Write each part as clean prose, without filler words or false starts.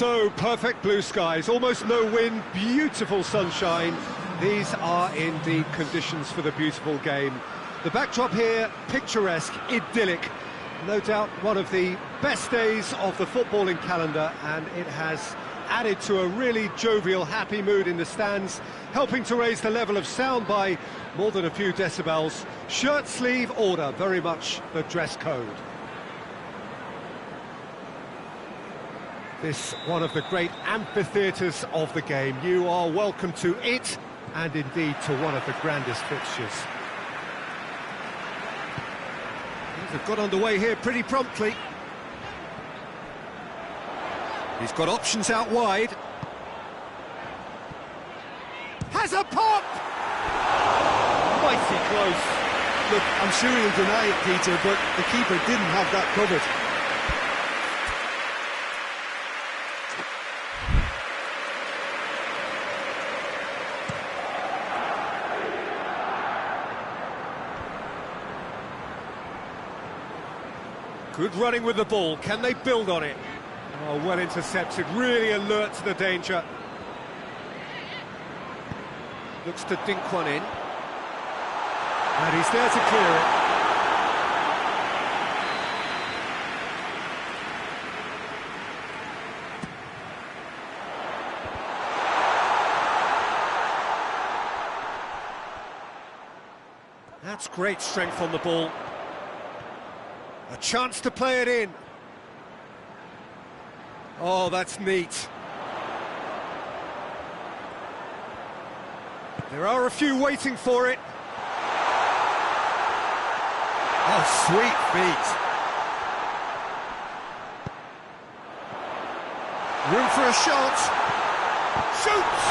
So, perfect blue skies, almost no wind, beautiful sunshine. These are indeed conditions for the beautiful game. The backdrop here, picturesque, idyllic. No doubt one of the best days of the footballing calendar, and it has added to a really jovial, happy mood in the stands, helping to raise the level of sound by more than a few decibels. Shirt sleeve order, very much the dress code. This one of the great amphitheatres of the game. You are welcome to it, and indeed to one of the grandest fixtures. They've got underway here pretty promptly. He's got options out wide. Has a pop! Mighty close. Look, I'm sure he'll deny it, Peter, but the keeper didn't have that covered. Good running with the ball. Can they build on it? Oh, well intercepted, really alert to the danger. Looks to dink one in. And he's there to clear it. That's great strength on the ball. A chance to play it in. Oh, that's neat. There are a few waiting for it. Oh, sweet feet. Room for a shot. Shoots!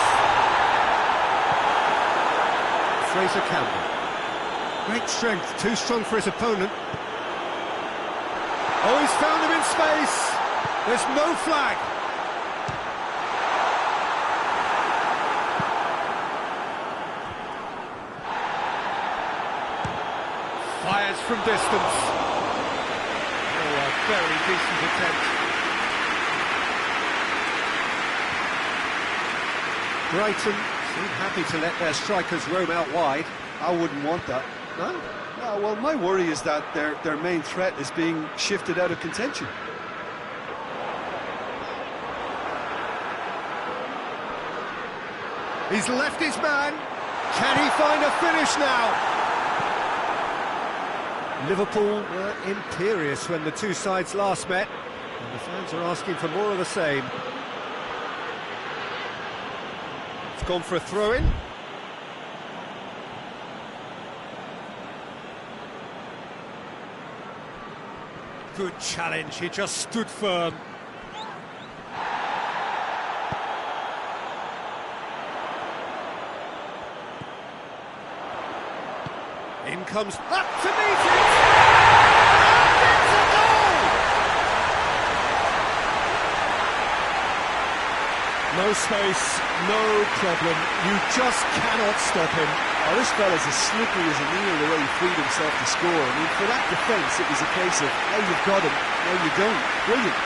Fraser Campbell. Great strength, too strong for his opponent. Oh, he's found him in space. There's no flag. Fires from distance. Oh, a very decent attempt. Brighton seem happy to let their strikers roam out wide. I wouldn't want that. No? No, well, my worry is that their main threat is being shifted out of contention. He's left his man. Can he find a finish now? Liverpool were imperious when the two sides last met, and the fans are asking for more of the same. It's gone for a throw-in. Good challenge, he just stood firm. In comes up to meet it! And it's a goal! No space, no problem. You just cannot stop him. Oh, this fella's as slippery as an eel the way he freed himself to score. I mean, for that defence, it was a case of, now you've got him, now you don't. Brilliant.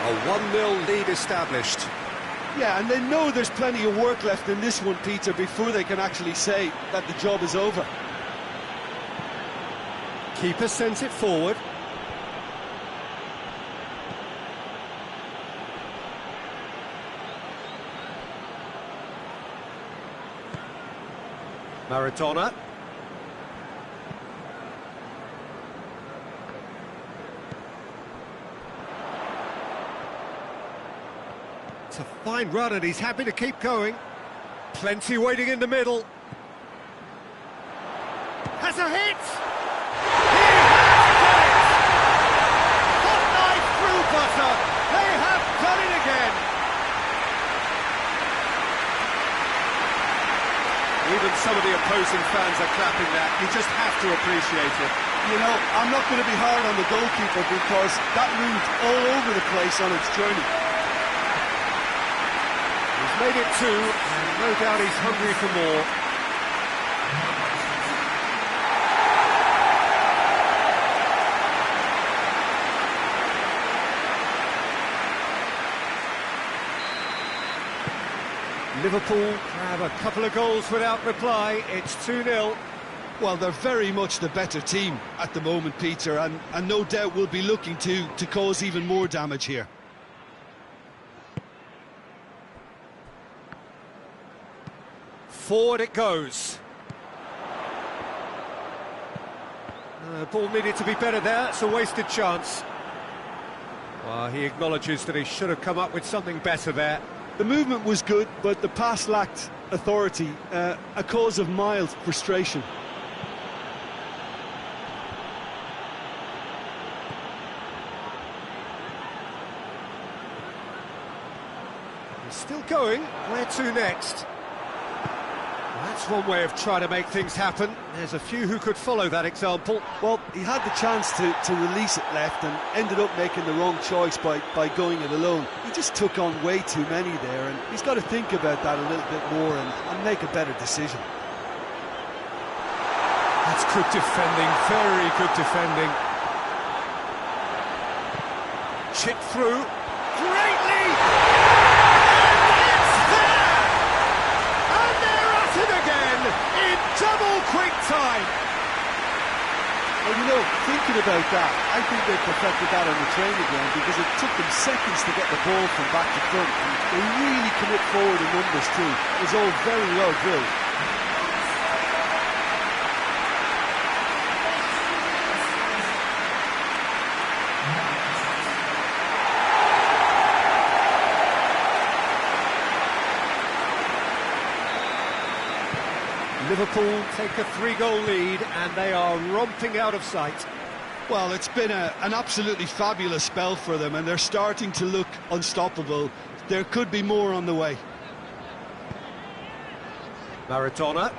A 1-0 lead established. Yeah, and they know there's plenty of work left in this one, Peter, before they can actually say that the job is over. Keeper sends it forward. Maradona. It's a fine run and he's happy to keep going. Plenty waiting in the middle. Has a hit! He has done it! Hot knife through butter! They have done it again! Even some of the opposing fans are clapping that. You just have to appreciate it. You know, I'm not going to be hard on the goalkeeper because that moved all over the place on its journey. He's made it 2, and no doubt he's hungry for more. Liverpool have a couple of goals without reply. It's 2-0. Well, they're very much the better team at the moment, Peter, and no doubt will be looking to cause even more damage here. Forward it goes. Ball needed to be better there. It's a wasted chance. Well, he acknowledges that he should have come up with something better there. The movement was good, but the pass lacked authority, a cause of mild frustration. He's still going. Where to next? That's one way of trying to make things happen. There's a few who could follow that example. Well, he had the chance to release it left and ended up making the wrong choice by going it alone. He just took on way too many there, and he's got to think about that a little bit more and make a better decision. That's good defending, very good defending. Chip through. Great lead! In double quick time. Well, you know, thinking about that, I think they perfected that on the training ground because it took them seconds to get the ball from back to front. And they really commit forward in numbers too. It was all very well drilled. Liverpool take a 3-goal lead and they are romping out of sight. Well, it's been an absolutely fabulous spell for them and they're starting to look unstoppable. There could be more on the way. Maradona.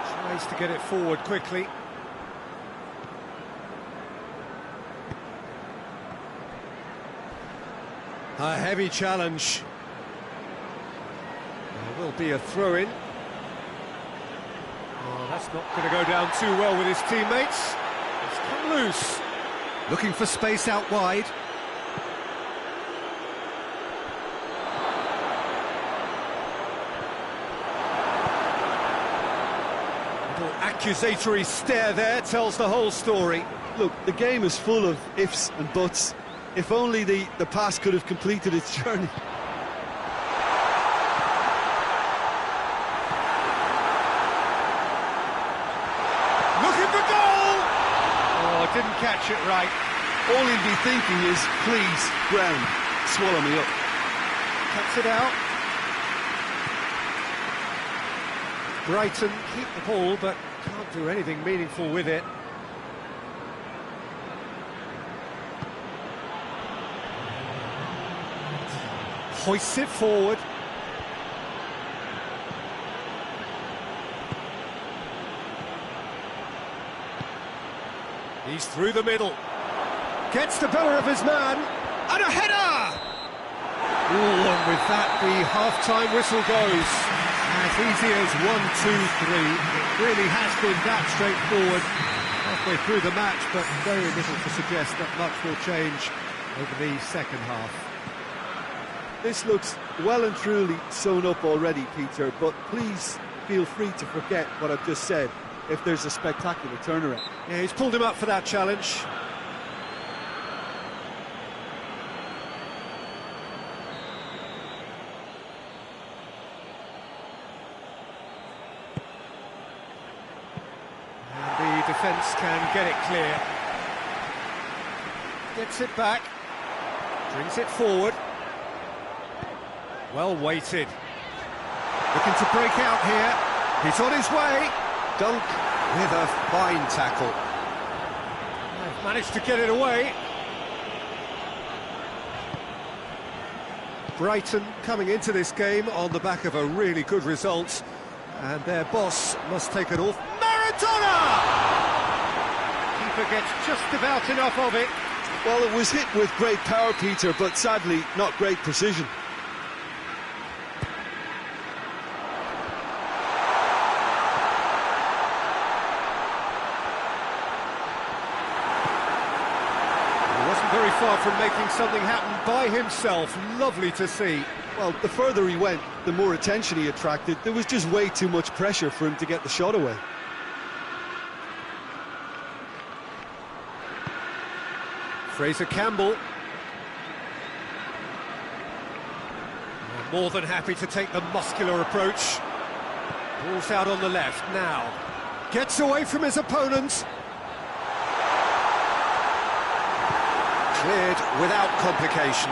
Tries to get it forward quickly. A heavy challenge. There will be a throw-in. Oh, that's not going to go down too well with his teammates. It's come loose. Looking for space out wide. Little accusatory stare there tells the whole story. Look, the game is full of ifs and buts. If only the pass could have completed its journey. Looking for goal! Oh, didn't catch it right. All he'd be thinking is, please, ground, swallow me up. Cuts it out. Brighton keep the ball, but can't do anything meaningful with it. Hoists it forward. He's through the middle. Gets the better of his man. And a header! Ooh, and with that, the half-time whistle goes. As easy as 1, 2, 3. It really has been that straightforward halfway through the match, but very little to suggest that much will change over the second half. This looks well and truly sewn up already, Peter, but please feel free to forget what I've just said if there's a spectacular turnaround. Yeah, he's pulled him up for that challenge. And the defence can get it clear. Gets it back. Brings it forward. Well weighted. Looking to break out here. He's on his way. Dunk with a fine tackle. Managed to get it away. Brighton coming into this game on the back of a really good result, and their boss must take it off. Maradona! Keeper gets just about enough of it. Well, it was hit with great power, Peter, but sadly not great precision. Very far from making something happen by himself. Lovely to see. Well, the further he went, the more attention he attracted. There was just way too much pressure for him to get the shot away. Fraser Campbell. More than happy to take the muscular approach. Ball's out on the left now. Gets away from his opponent. Cleared without complication.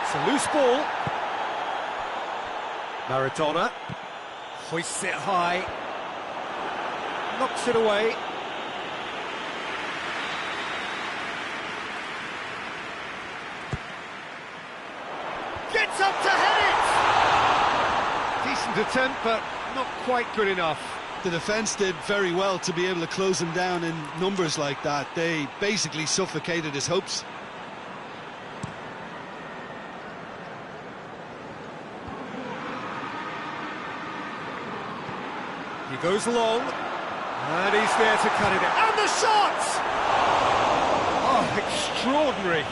It's a loose ball. Maradona hoists it high, knocks it away. Gets up to head it! Decent attempt, but not quite good enough. The defence did very well to be able to close him down in numbers like that. They basically suffocated his hopes. He goes long, and he's there to cut it out. And the shot! Oh, extraordinary.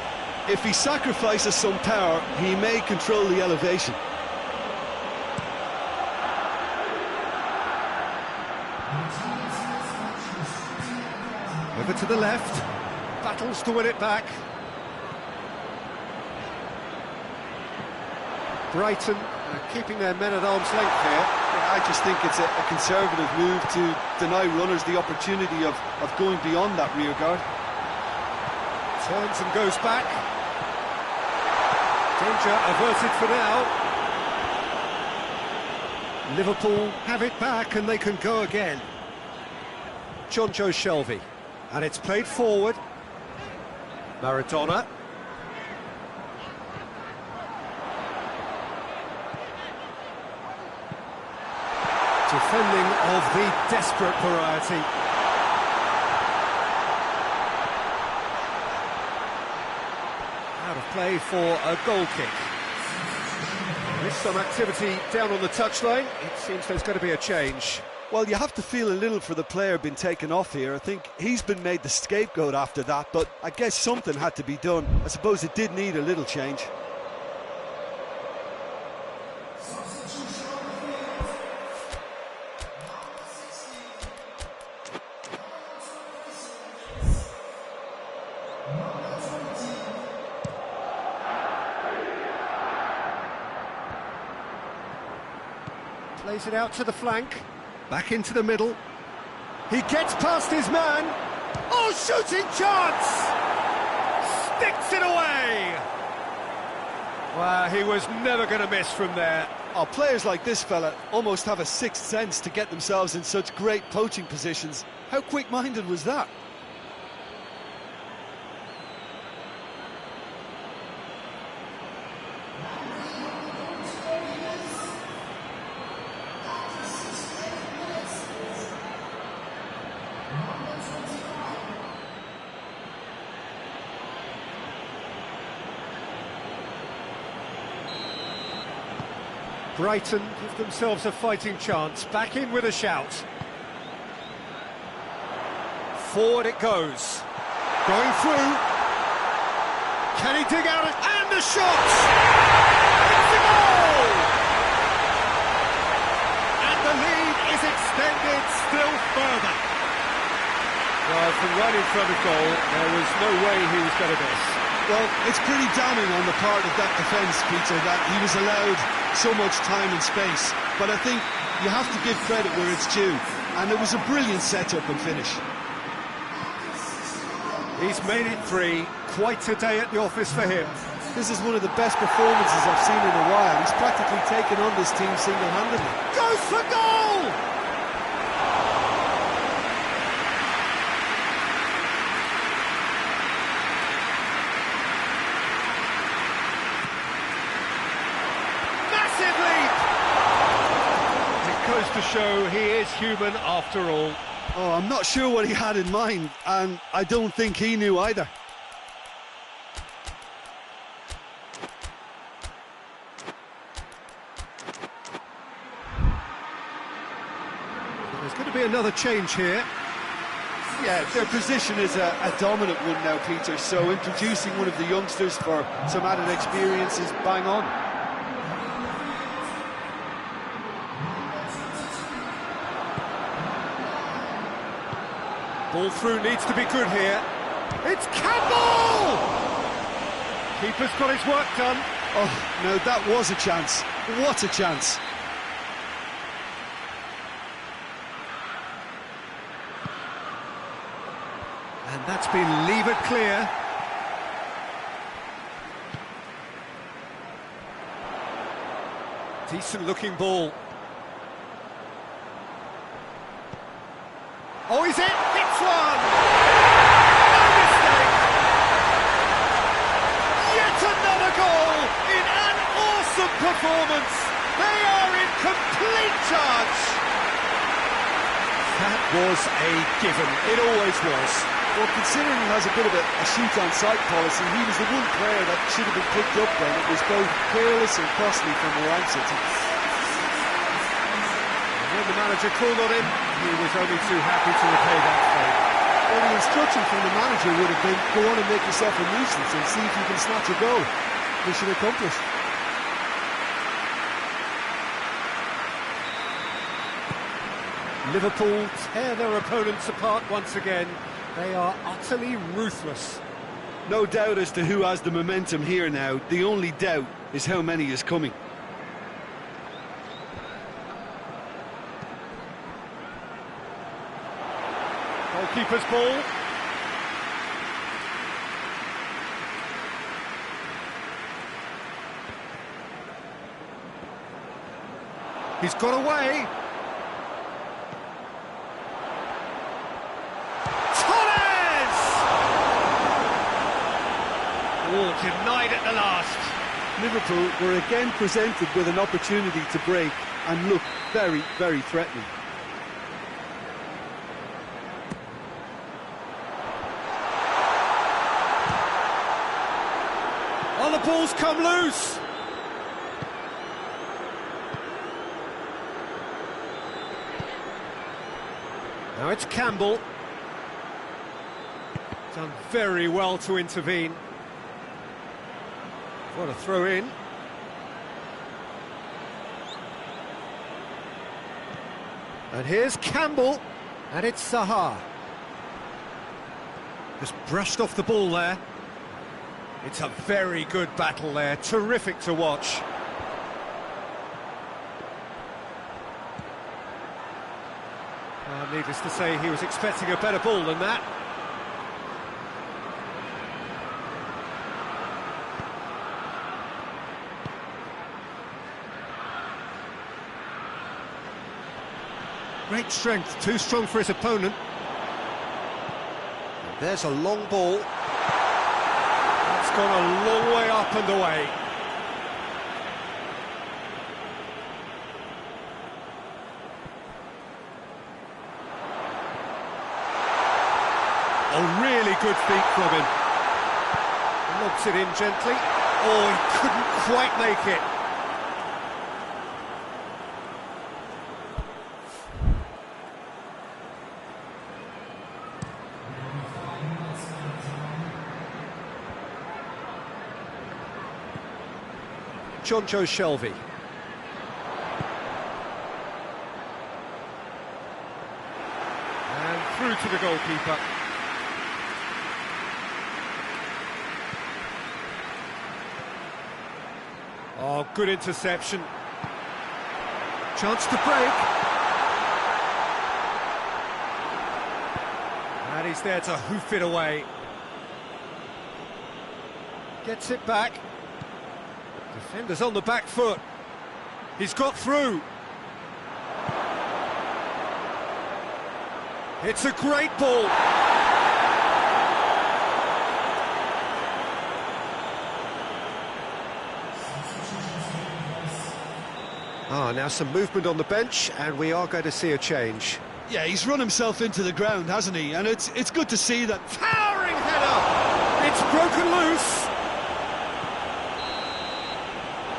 If he sacrifices some power, he may control the elevation. Over to the left, battles to win it back. Brighton keeping their men at arm's length here. Yeah, I just think it's a conservative move to deny runners the opportunity of going beyond that rear guard. Turns and goes back. Danger averted for now. Liverpool have it back and they can go again. Chongions Shelvey. And it's played forward. Maradona. Defending of the desperate variety. Out of play for a goal kick. With some activity down on the touchline, it seems there's going to be a change. Well, you have to feel a little for the player being taken off here. I think he's been made the scapegoat after that, but I guess something had to be done. I suppose it did need a little change. Plays it out to the flank. Back into the middle. He gets past his man. Oh, shooting chance! Sticks it away! Well, he was never going to miss from there. Oh, players like this fella almost have a sixth sense to get themselves in such great poaching positions. How quick-minded was that? Brighton give themselves a fighting chance. Back in with a shout. Forward it goes. Going through. Can he dig out it? And the shot! It's a goal! And the lead is extended still further. Well, from right in front of goal, there was no way he was going to miss. Well, it's pretty damning on the part of that defence, Peter, that he was allowed so much time and space. But I think you have to give credit where it's due. And it was a brilliant setup and finish. He's made it three. Quite a day at the office for him. This is one of the best performances I've seen in a while. He's practically taken on this team single-handedly. Goes for goal! show he is human after all. Oh, I'm not sure what he had in mind, and I don't think he knew either. There's going to be another change here. Yeah, their position is a dominant one now, Peter, so introducing one of the youngsters for some added experience is bang on. Ball through needs to be good here. It's Campbell! Keeper's got his work done. Oh, no, that was a chance. What a chance. And that's been levered clear. Decent looking ball. Oh, is it? It's one! No mistake! Yet another goal in an awesome performance! They are in complete charge! That was a given. It always was. Well, considering he has a bit of a shoot-on-sight policy, he was the one player that should have been picked up then. It was both careless and costly from Moran City. When the manager called on him, he was only too happy to repay that favour. Well, the instruction from the manager would have been, go on and make yourself a nuisance and see if you can snatch a goal. Mission accomplished. Liverpool tear their opponents apart once again. They are utterly ruthless. No doubt as to who has the momentum here now. The only doubt is how many is coming. Goalkeeper's ball. He's got away. Oh, denied at the last. Liverpool were again presented with an opportunity to break and look very, very threatening. Oh, the ball's come loose. Now it's Campbell. Done very well to intervene. What a throw in. And here's Campbell, and it's Zaha. Just brushed off the ball there. It's a very good battle there, terrific to watch. Needless to say, he was expecting a better ball than that. Great strength, too strong for his opponent. And there's a long ball. That's gone a long way up and away. A really good feat from him. Lobs it in gently. Oh, he couldn't quite make it. Chongions Shelvey. And through to the goalkeeper. Oh, good interception. Chance to break. And he's there to hoof it away. Gets it back. Defender's on the back foot. He's got through. It's a great ball. Now some movement on the bench, and we are going to see a change. Yeah, he's run himself into the ground, hasn't he? And it's good to see that. Towering header! It's broken loose!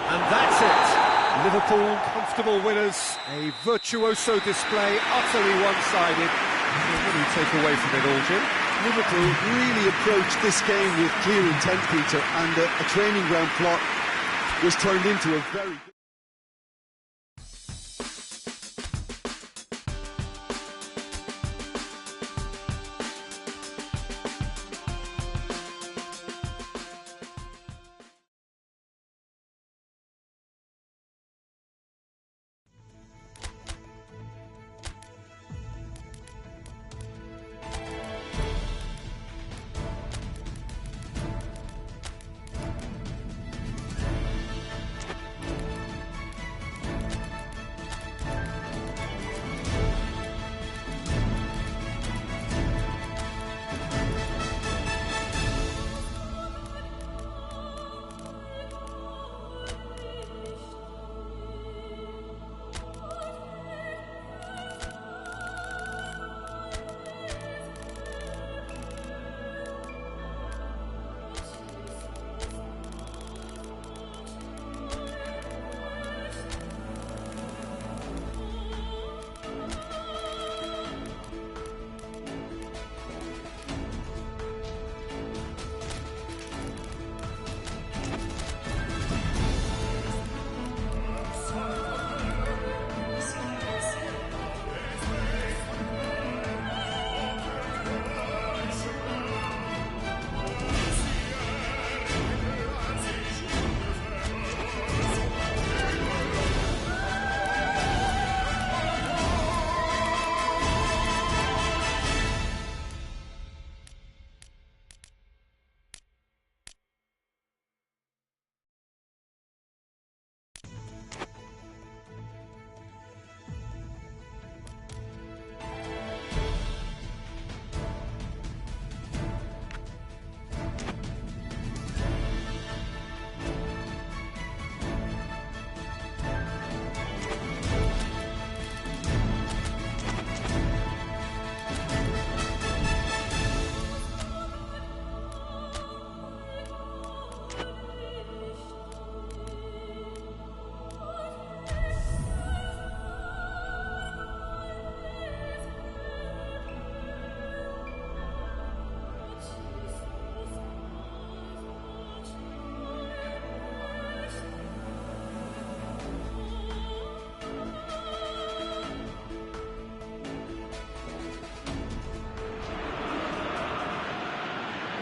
And that's it. Liverpool, comfortable winners. A virtuoso display, utterly one-sided. What do you take away from it all, Jim? Liverpool really approached this game with clear intent, Peter, and a training ground plot was turned into a very...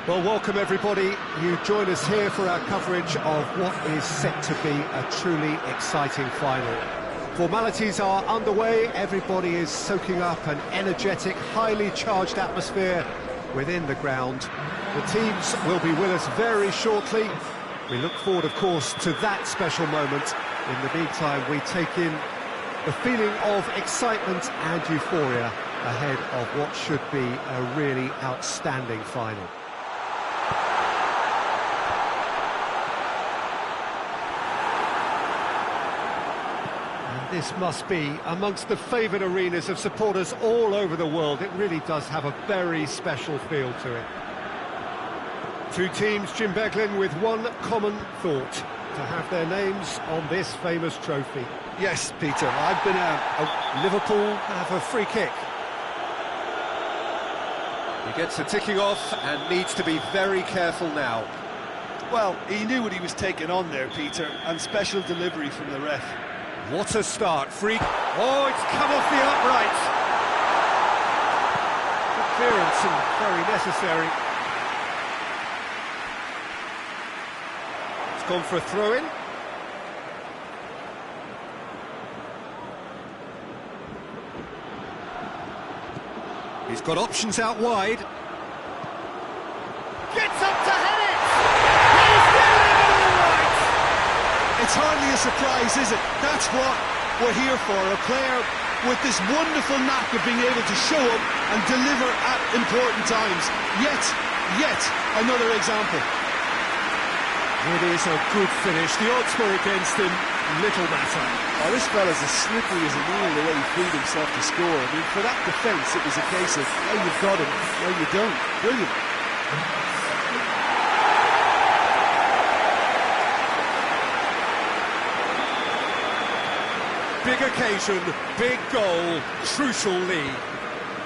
Well, welcome everybody. You join us here for our coverage of what is set to be a truly exciting final. Formalities are underway, everybody is soaking up an energetic, highly charged atmosphere within the ground. The teams will be with us very shortly. We look forward, of course, to that special moment. In the meantime, we take in the feeling of excitement and euphoria ahead of what should be a really outstanding final. This must be amongst the favoured arenas of supporters all over the world. It really does have a very special feel to it. Two teams, Jim Beglin, with one common thought: to have their names on this famous trophy. Yes, Peter, I've been Liverpool have a free kick. He gets the ticking off and needs to be very careful now. Well, he knew what he was taking on there, Peter, and special delivery from the ref. What a start, free... Oh, it's come off the upright! Good clearance and very necessary. It's gone for a throw-in. He's got options out wide. Gets up to head it! He's getting it all right! It's hardly a surprise, is it? That's what we're here for, a player with this wonderful knack of being able to show up and deliver at important times. Yet another example. It is a good finish. The odds were against him, little matter. Oh, this fella's as slippery as an eel the way he freed himself to score. I mean, for that defence, it was a case of, oh, you've got him, no, you don't. Brilliant. Big occasion, big goal, crucial lead.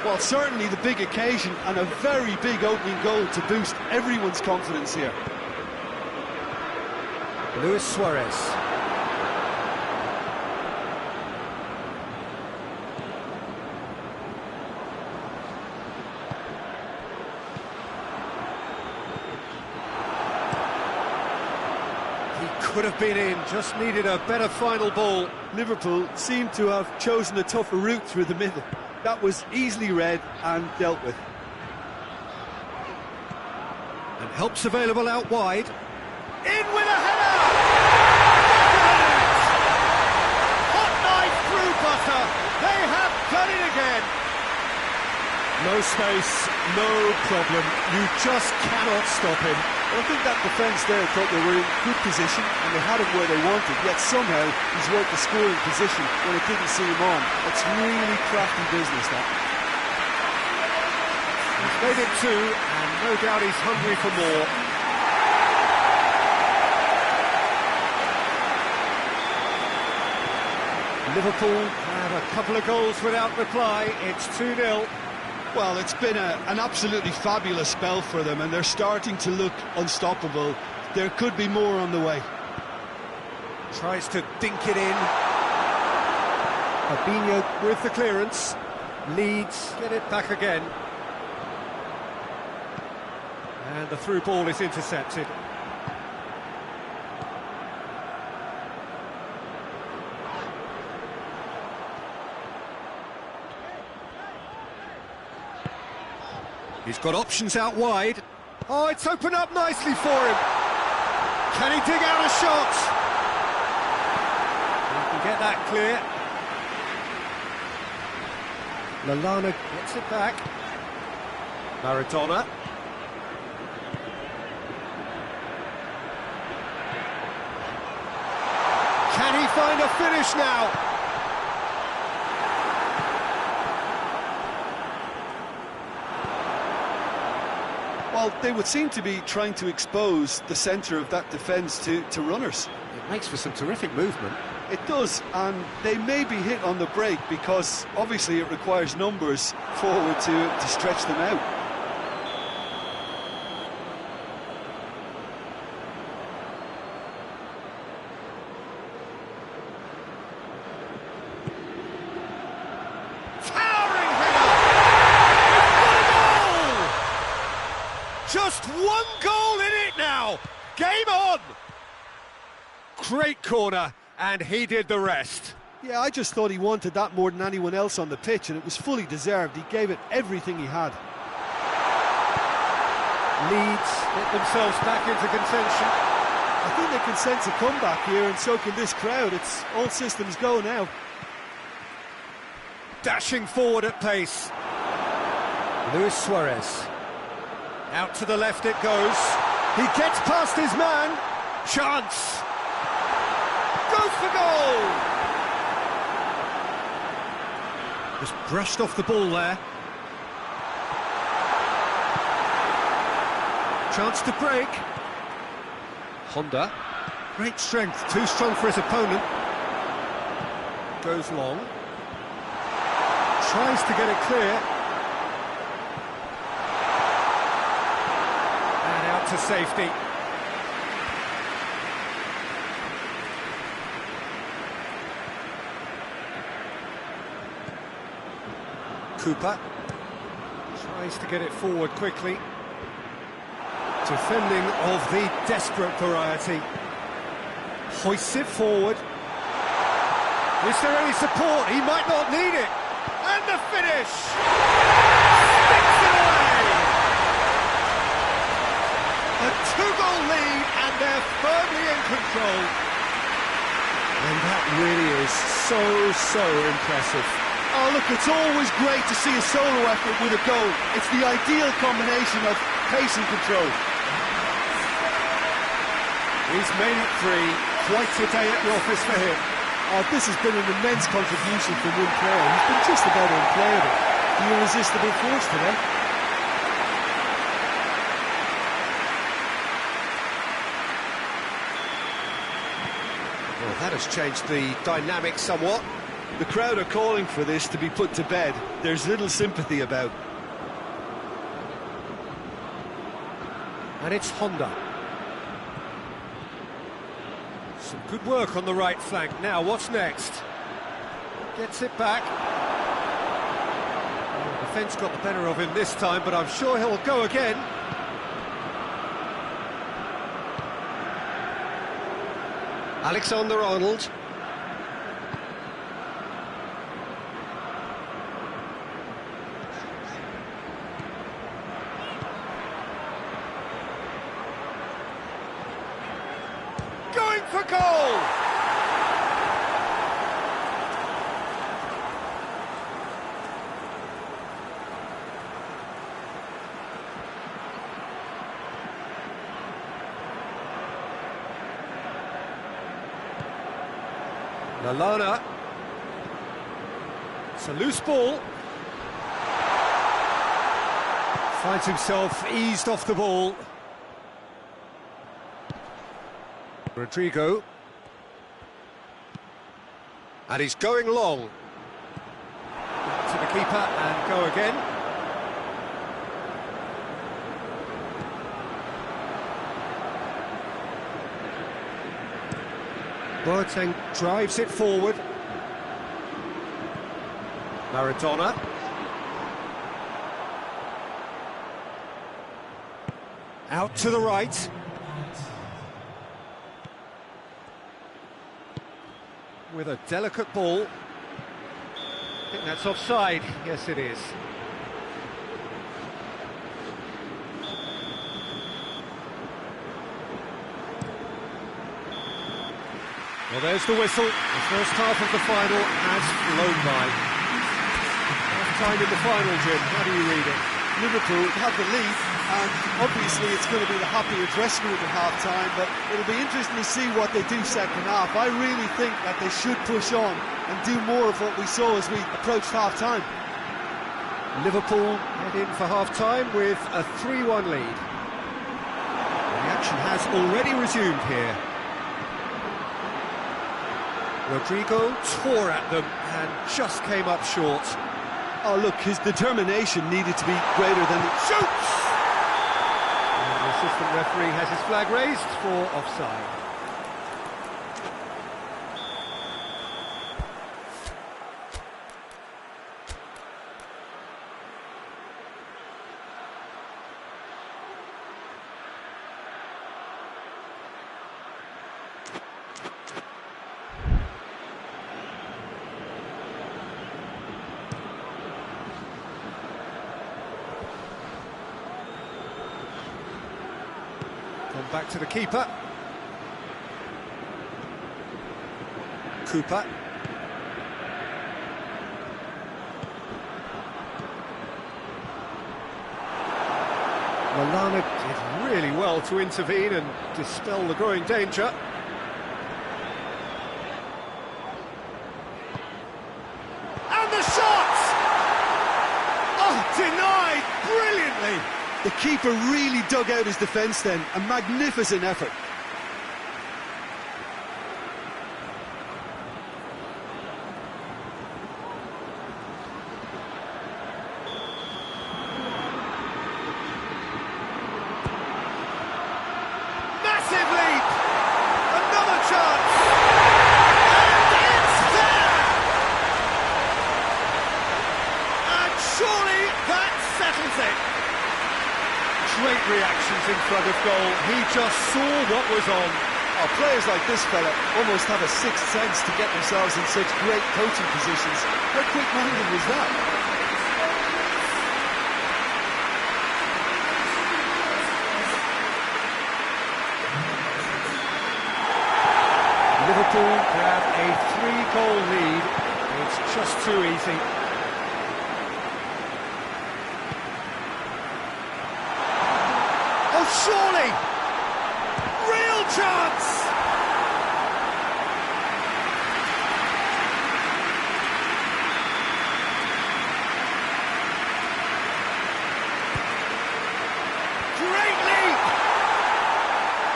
Well, certainly the big occasion and a very big opening goal to boost everyone's confidence here. Luis Suarez. He could have been in, just needed a better final ball. Liverpool seemed to have chosen a tougher route through the middle. That was easily read and dealt with. And help's available out wide. In with a header! Hot knife through butter. They have done it again. No space, no problem. You just cannot stop him. Well, I think that defence there thought they were in good position and they had him where they wanted, yet somehow he's worked the scoring position when it didn't see him on. It's really crafty business, that. He's made it two, and no doubt he's hungry for more. Liverpool have a couple of goals without reply. It's 2-0. Well, it's been an absolutely fabulous spell for them, and they're starting to look unstoppable. There could be more on the way. Tries to dink it in. Fabinho with the clearance. Leeds get it back again. And the through ball is intercepted. He's got options out wide. Oh, it's opened up nicely for him. Can he dig out a shot? He can get that clear. Lallana gets it back. Maradona. Can he find a finish now? Well, they would seem to be trying to expose the centre of that defence to runners. It makes for some terrific movement. It does, and they may be hit on the break because obviously it requires numbers forward to stretch them out. Just one goal in it now! Game on! Great corner, and he did the rest. Yeah, I just thought he wanted that more than anyone else on the pitch, and it was fully deserved. He gave it everything he had. Leeds get themselves back into contention. I think they can sense a comeback here, and so can this crowd. It's all systems go now. Dashing forward at pace. Luis Suarez. Out to the left it goes. He gets past his man. Chance. Goes for goal. Just brushed off the ball there. Chance to break. Honda. Great strength. Too strong for his opponent. Goes long. Tries to get it clear. To safety. Cooper tries to get it forward quickly. Defending of the desperate variety. Hoists it forward. Is there any support? He might not need it. And the finish! Sticks it away! A two-goal lead, and they're firmly in control. And that really is so impressive. Oh, look, it's always great to see a solo effort with a goal. It's the ideal combination of pace and control. He's made it 3, Quite a day at the office for him. Oh, this has been an immense contribution from one player. He's been just about unplayable. The irresistible force today. Well, that has changed the dynamic somewhat. The crowd are calling for this to be put to bed. There's little sympathy about. And it's Honda. Some good work on the right flank. Now, what's next? Gets it back. Well, the defence got the better of him this time, but I'm sure he'll go again. Alexander-Arnold. Going for goal! Lallana. It's a loose ball. Finds himself eased off the ball. Rodrigo. And he's going long. Back to the keeper and go again. Boateng drives it forward. Maradona. Out to the right. With a delicate ball. I think that's offside. Yes, it is. Well, there's the whistle. The first half of the final has flown by. Half-time in the final, Jim. How do you read it? Liverpool have the lead, and obviously it's going to be the happier dressing room at half-time, but it'll be interesting to see what they do second half. I really think that they should push on and do more of what we saw as we approached half-time. Liverpool head in for half-time with a 3-1 lead. The action has already resumed here. Rodrigo tore at them and just came up short. Oh, look, his determination needed to be greater than it shoots! And the assistant referee has his flag raised for offside. Back to the keeper. Cooper. Lallana did really well to intervene and dispel the growing danger. And the shot! Oh, denied brilliantly! The keeper really dug out his defence then, a magnificent effort. Massive leap! Another chance! And it's there! And surely that settles it. Great reactions in front of goal. He just saw what was on. Oh, players like this fella almost have a sixth sense to get themselves in such great coaching positions. How quick-minded was that? Liverpool grab a 3-goal lead. It's just too easy. Surely! Real chance!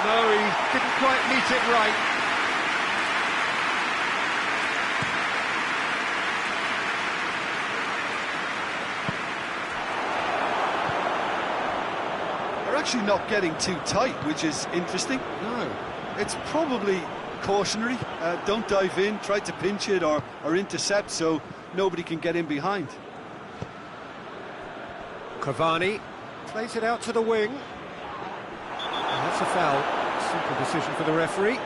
No, he didn't quite meet it right. They're actually not getting too tight, which is interesting. No. It's probably cautionary. Don't dive in, try to pinch it or intercept so nobody can get in behind. Cavani plays it out to the wing. And that's a foul. Simple decision for the referee.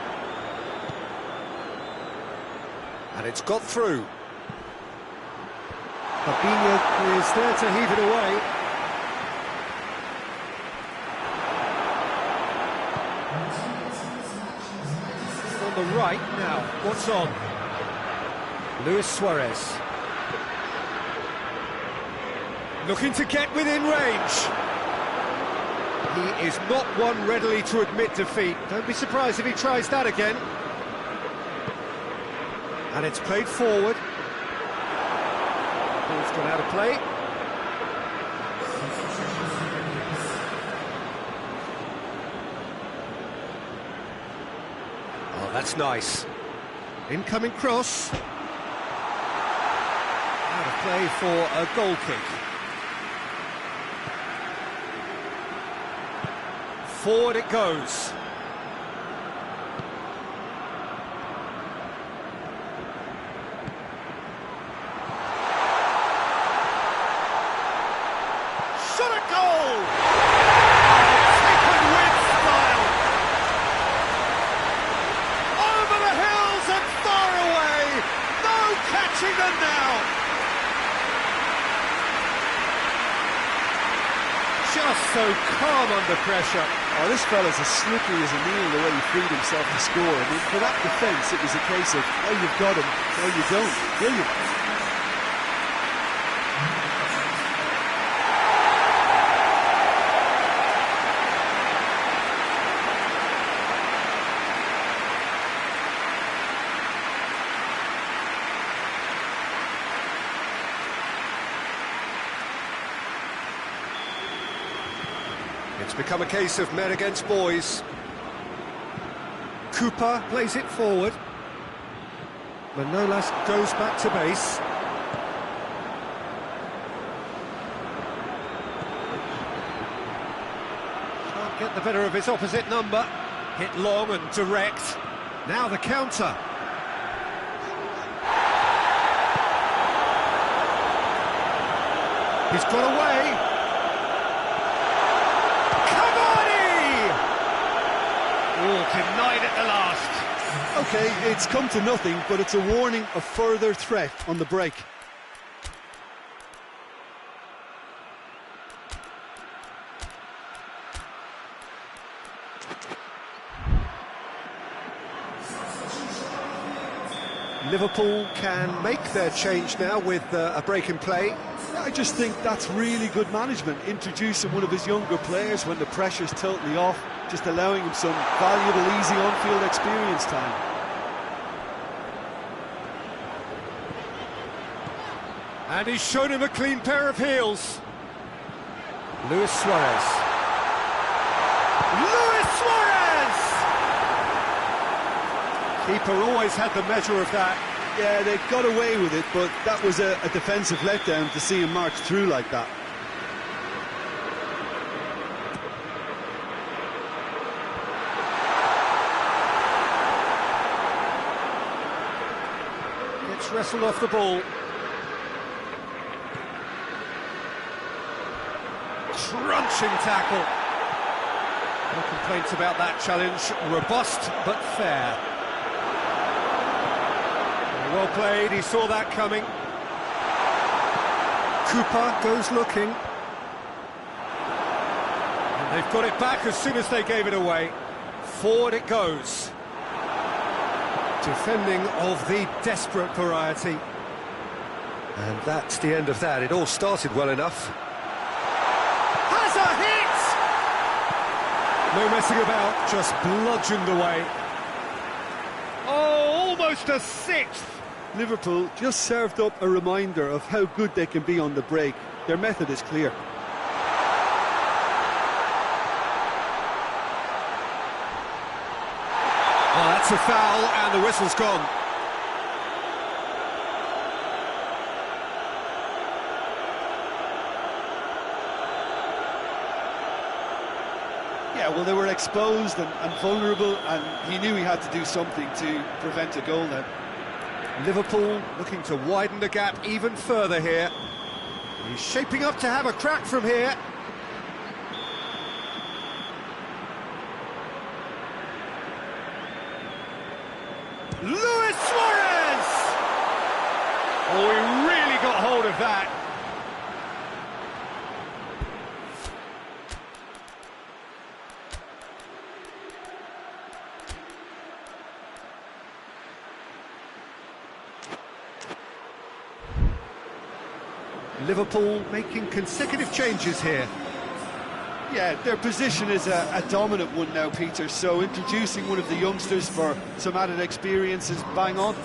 And it's got through. Fabinho is there to heave it away. On the right now, what's on? Luis Suarez. Looking to get within range. He is not one readily to admit defeat. Don't be surprised if he tries that again. And it's played forward. Ball's gone out of play. Oh, that's nice. Incoming cross. Out of play for a goal kick. Forward it goes. Shot a goal! Taken with style. Over the hills and far away. No catching them now. Just so calm under pressure. Oh, this fella's as slippery as a needle the way he freed himself to score. I mean, for that defence, it was a case of, oh, you've got him, no, you don't. Brilliant. It's become a case of men against boys. Cooper plays it forward. Manolas goes back to base. Can't get the better of his opposite number. Hit long and direct. Now the counter. He's got away. Oh, denied at the last. OK, it's come to nothing, but it's a warning of further threat on the break. Liverpool can make their change now with a break in play. I just think that's really good management, introducing one of his younger players when the pressure's totally off, just allowing him some valuable, easy on-field experience time. And he's shown him a clean pair of heels. Luis Suarez. Luis Suarez! Keeper always had the measure of that. Yeah, they got away with it, but that was a defensive letdown to see him march through like that. Gets wrestled off the ball. Crunching tackle. No complaints about that challenge. Robust but fair. Well played, he saw that coming. Cooper goes looking. And they've got it back as soon as they gave it away. Forward it goes. Defending of the desperate variety. And that's the end of that. It all started well enough. Has a hit! No messing about, just bludgeoned away. Oh, almost a sixth! Liverpool just served up a reminder of how good they can be on the break. Their method is clear. Oh, that's a foul, and the whistle's gone. Yeah, well, they were exposed and vulnerable, and he knew he had to do something to prevent a goal then. Liverpool looking to widen the gap even further here. He's shaping up to have a crack from here. Luis Suarez! Oh, he really got hold of that. Liverpool making consecutive changes here. Yeah, their position is a dominant one now, Peter, so introducing one of the youngsters for some added experience is bang on.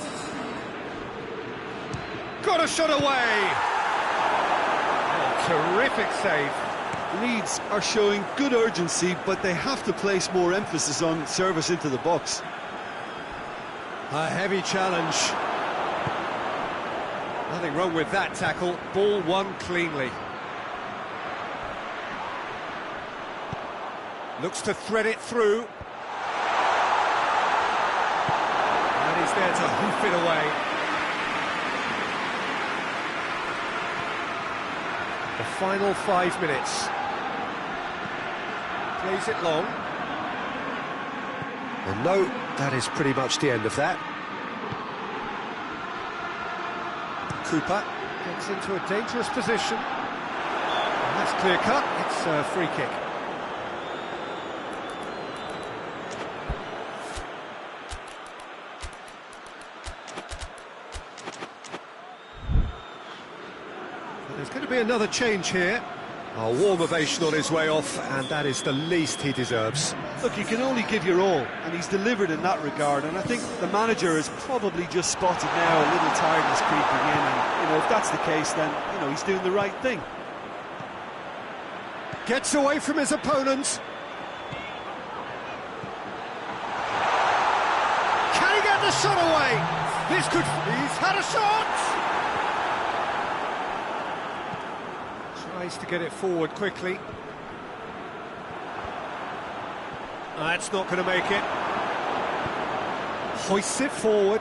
Got a shot away! Oh, terrific save. Leeds are showing good urgency, but they have to place more emphasis on service into the box. A heavy challenge. Nothing wrong with that tackle. Ball won cleanly. Looks to thread it through. And he's there to hoof it away. The final 5 minutes. Plays it long. And no, that is pretty much the end of that. Cooper gets into a dangerous position. And that's clear cut, it's a free kick. But there's going to be another change here. A warm ovation on his way off, and that is the least he deserves. Look, you can only give your all, and he's delivered in that regard, and I think the manager has probably just spotted now a little tiredness creeping in, and, if that's the case, then, he's doing the right thing. Gets away from his opponents. Can he get the shot away? He's had a shot! Tries to get it forward quickly. That's not going to make it. Hoists it forward.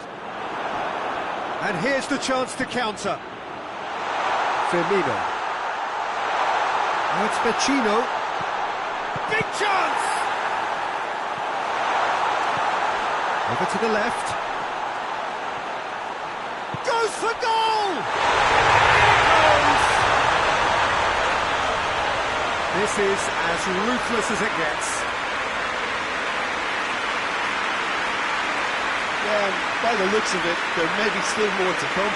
And here's the chance to counter. Firmino. Now it's Vecino. Big chance! Over to the left. Goes for goal! This is as ruthless as it gets. Yeah, by the looks of it, there may be still more to come.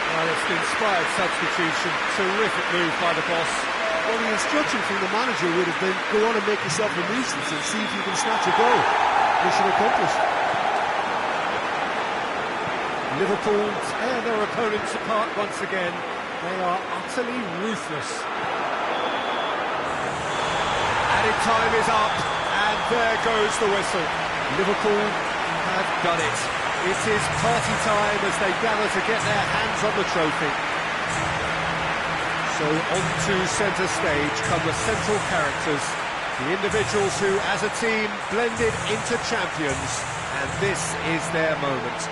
Well, it's an inspired substitution. Terrific move by the boss. Well, the instruction from the manager would have been, go on and make yourself a nuisance and see if you can snatch a goal. Mission accomplished. Liverpool tear their opponents apart once again. They are utterly ruthless. Added time is up, and there goes the whistle. Liverpool have done it. It is party time as they gather to get their hands on the trophy. So onto centre stage come the central characters, the individuals who, as a team, blended into champions, and this is their moment.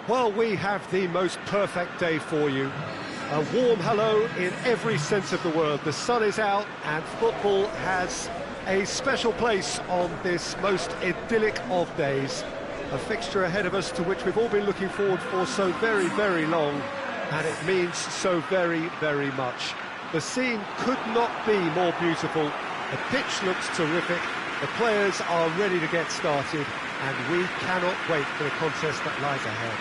Well, we have the most perfect day for you. A warm hello in every sense of the word. The sun is out and football has a special place on this most idyllic of days. A fixture ahead of us to which we've all been looking forward for so very, very long, and it means so very, very much. The scene could not be more beautiful. The pitch looks terrific. The players are ready to get started, and we cannot wait for the contest that lies ahead.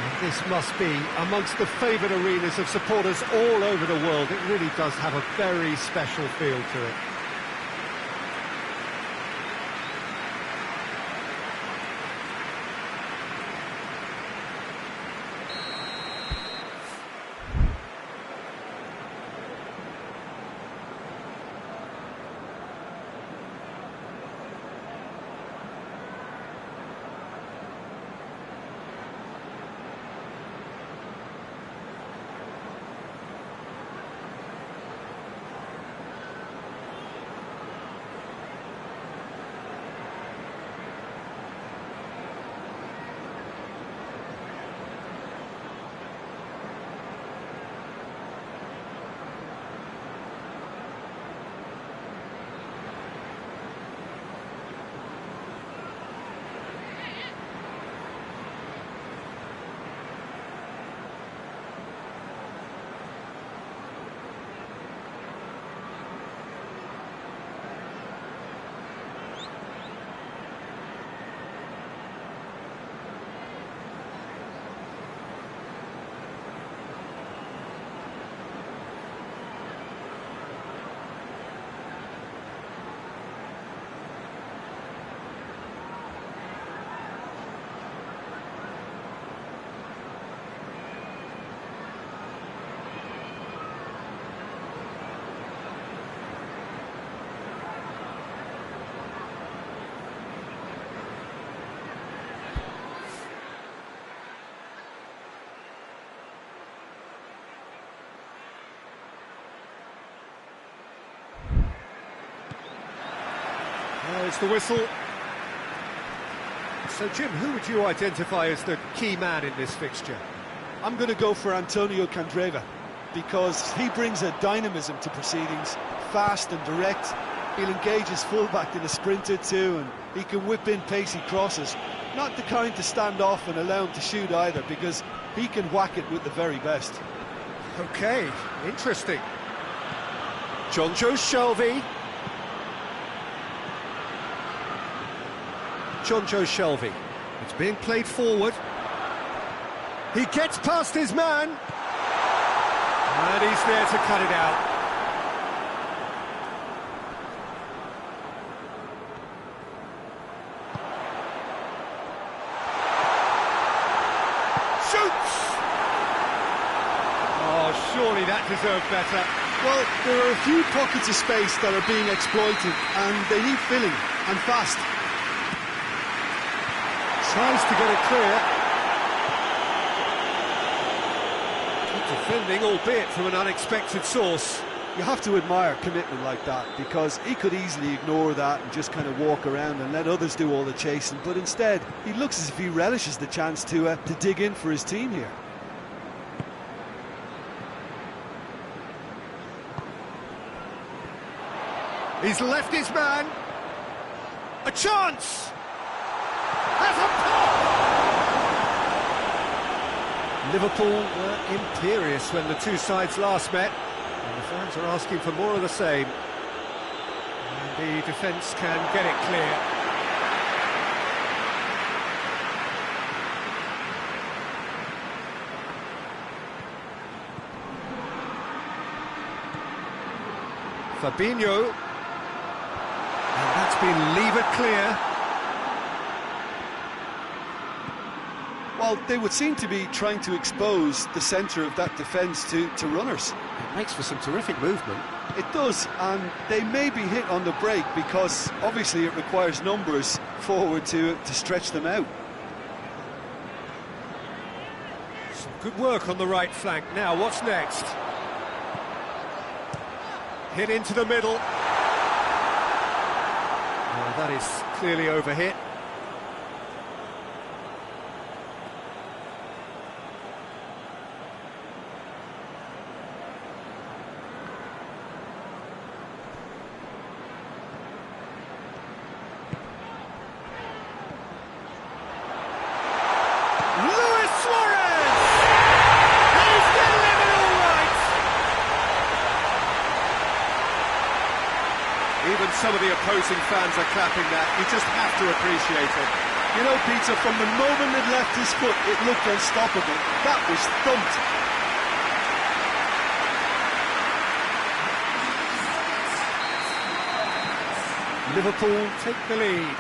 And this must be amongst the favoured arenas of supporters all over the world. It really does have a very special feel to it. There's the whistle. So, Jim, who would you identify as the key man in this fixture? I'm going to go for Antonio Candreva, because he brings a dynamism to proceedings, fast and direct. He'll engage his fullback in a sprint or two, and he can whip in pacey crosses. Not the kind to stand off and allow him to shoot either, because he can whack it with the very best. OK, interesting. Chongions. Chongions. It's being played forward. He gets past his man. And he's there to cut it out. Shoots! Oh, surely that deserved better. Well, there are a few pockets of space that are being exploited, and they need filling, and fast. Tries to get it clear. Good defending, albeit from an unexpected source. You have to admire commitment like that, because he could easily ignore that and just kind of walk around and let others do all the chasing, but instead he looks as if he relishes the chance to dig in for his team here. He's left his man. A chance! Has a pop! Liverpool were imperious when the two sides last met, and the fans are asking for more of the same. And the defence can get it clear. Fabinho. And that's been levered clear. Well, they would seem to be trying to expose the centre of that defence to runners. It makes for some terrific movement. It does, and they may be hit on the break because obviously it requires numbers forward to stretch them out. Some good work on the right flank. Now, what's next? Hit into the middle. Oh, that is clearly overhit. Even some of the opposing fans are clapping that. You just have to appreciate it. You know, Peter, from the moment it left his foot, it looked unstoppable. That was thumped. Liverpool take the lead.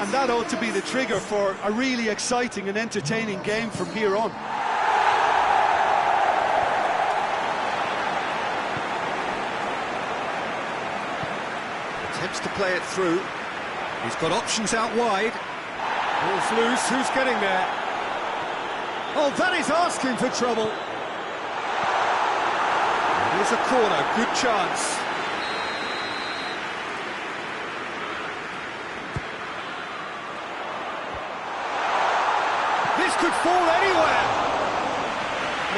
And that ought to be the trigger for a really exciting and entertaining game from here on. Attempts to play it through. He's got options out wide. Ball's loose, who's getting there? Oh, that is asking for trouble. Here's a corner, good chance. This could fall anywhere.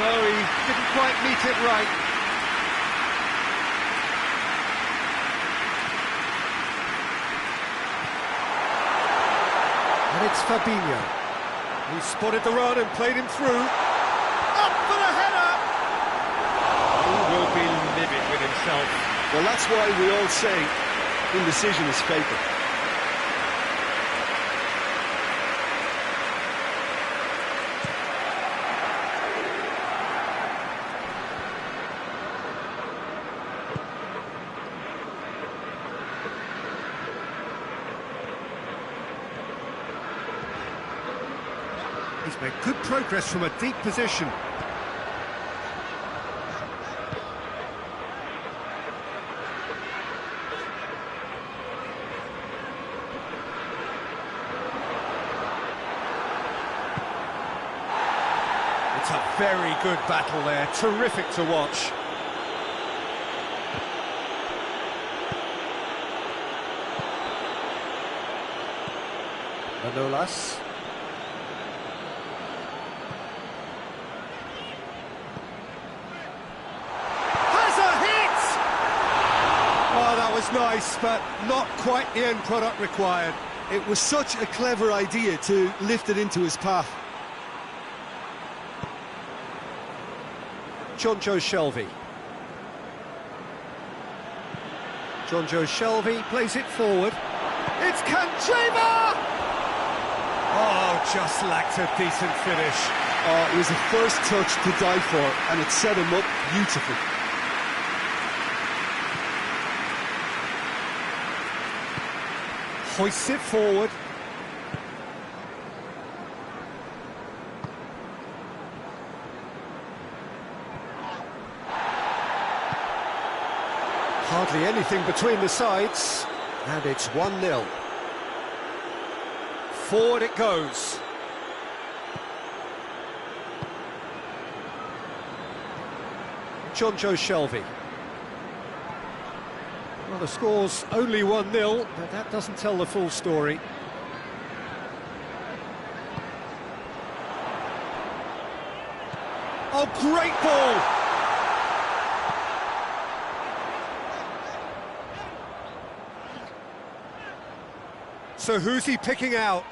No, he didn't quite meet it right. And it's Fabinho. He spotted the run and played him through. Up for the header! He will be livid with himself. Well, that's why we all say indecision is fatal. He's made good progress from a deep position. It's a very good battle there, terrific to watch. Manolas. Nice, but not quite the end product required. It was such a clever idea to lift it into his path. Chongions. Chongions plays it forward. It's Kanjeva! Oh, just lacked a decent finish. It was a first touch to die for, and it set him up beautifully. Hoists it forward. Hardly anything between the sides. And it's 1-0. Forward it goes. Chongions. Well, the score's only 1-0, but that doesn't tell the full story. Oh, great ball! So who's he picking out?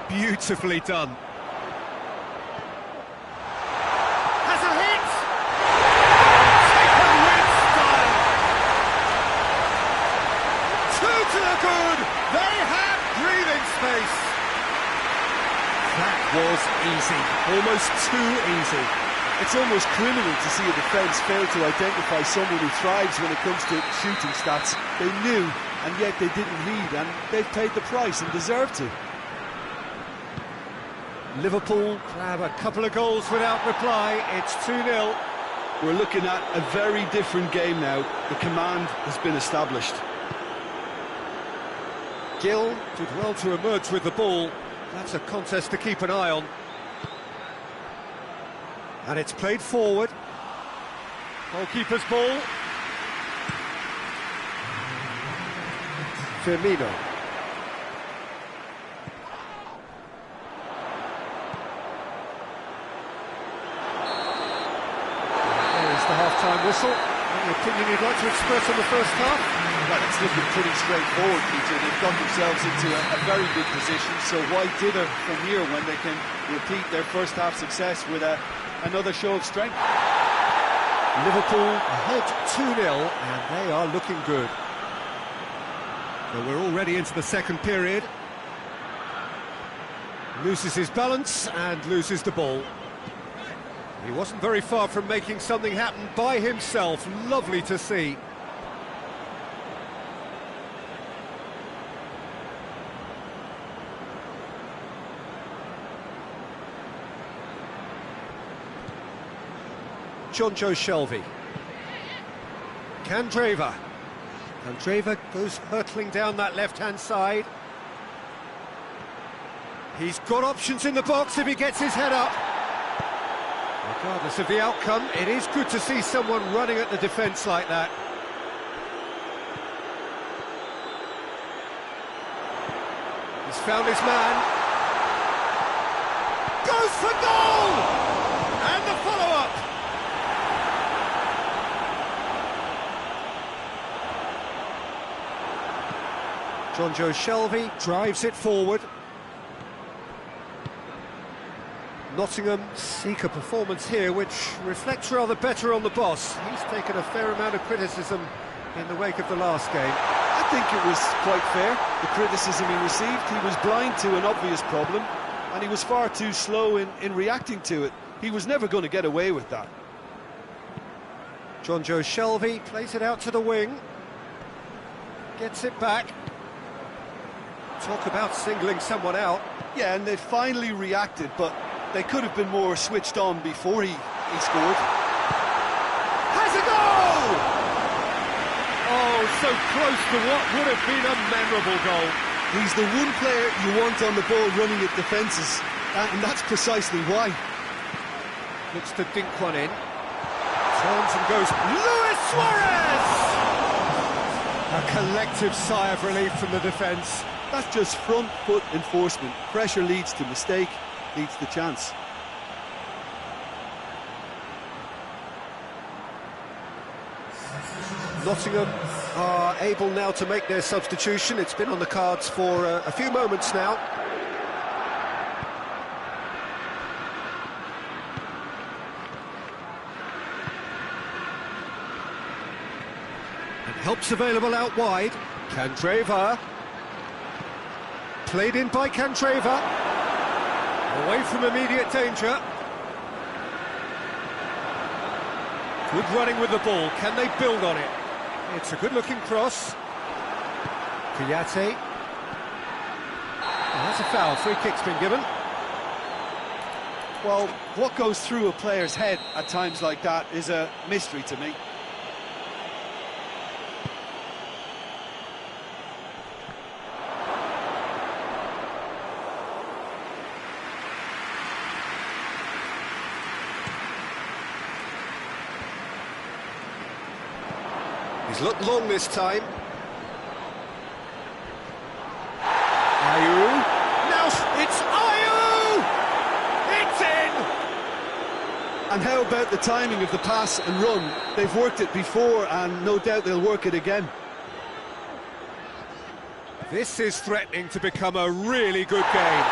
Beautifully done. Good! They had breathing space! That was easy, almost too easy. It's almost criminal to see a defence fail to identify someone who thrives when it comes to shooting stats. They knew, and yet they didn't read, and they've paid the price and deserve to. Liverpool grab a couple of goals without reply. It's 2-0. We're looking at a very different game now. The command has been established. Gill did well to emerge with the ball. That's a contest to keep an eye on. And it's played forward. Goalkeeper's ball. Firmino. There's the half-time whistle. Any opinion you'd like to express on the first half? Well, it's looking pretty straightforward, Peter. They've got themselves into a very good position, so why dither from here when they can repeat their first half success with another show of strength? Liverpool ahead 2-0, and they are looking good. So we're already into the second period. Loses his balance and loses the ball. He wasn't very far from making something happen by himself. Lovely to see. Chongions. Candreva goes hurtling down that left-hand side. He's got options in the box if he gets his head up. Regardless of the outcome, it is good to see someone running at the defence like that. He's found his man. Goes for goal! And the follow-up! Chongions drives it forward. Nottingham seek a performance here which reflects rather better on the boss. He's taken a fair amount of criticism in the wake of the last game. I think it was quite fair, the criticism he received. He was blind to an obvious problem, and he was far too slow in reacting to it. He was never going to get away with that. Chongions plays it out to the wing. Gets it back. Talk about singling someone out. Yeah, and they finally reacted, but they could have been more switched on before he scored. Has a goal! Oh, so close to what would have been a memorable goal. He's the one player you want on the ball running at defences, and that's precisely why. Looks to dink one in. Turns and goes, Luis Suarez! A collective sigh of relief from the defence. That's just front foot enforcement. Pressure leads to mistake, leads to chance. Nottingham are able now to make their substitution. It's been on the cards for a few moments now. And help's available out wide. Candreva. Played in by Candreva. Away from immediate danger. Good running with the ball. Can they build on it? It's a good-looking cross. Kouyaté. Oh, that's a foul. Free kick's been given. Well, what goes through a player's head at times like that is a mystery to me. He's looked long this time. Ayew. Now it's Ayew! It's in! And how about the timing of the pass and run? They've worked it before, and no doubt they'll work it again. This is threatening to become a really good game.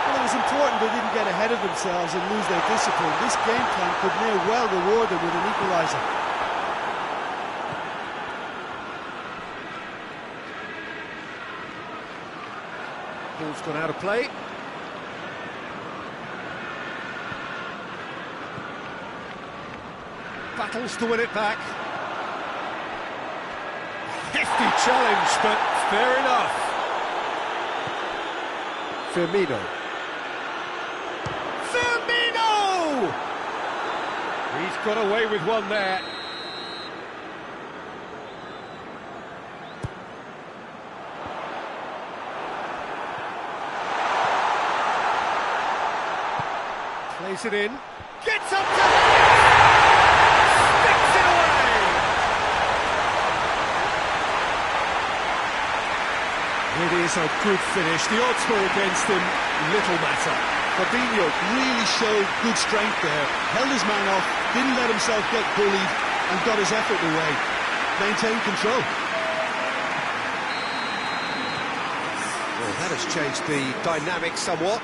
Well, it was important they didn't get ahead of themselves and lose their discipline. This game plan could near well reward them with an equaliser. Ball's gone out of play. Battles to win it back. Hefty challenge, but fair enough. Firmino. He's got away with one there. Plays it in, gets up to sticks it away! It is a good finish, the odds were against him, little matter. Fabinho really showed good strength there, held his man off, didn't let himself get bullied and got his effort away, maintained control. Well, that has changed the dynamic somewhat.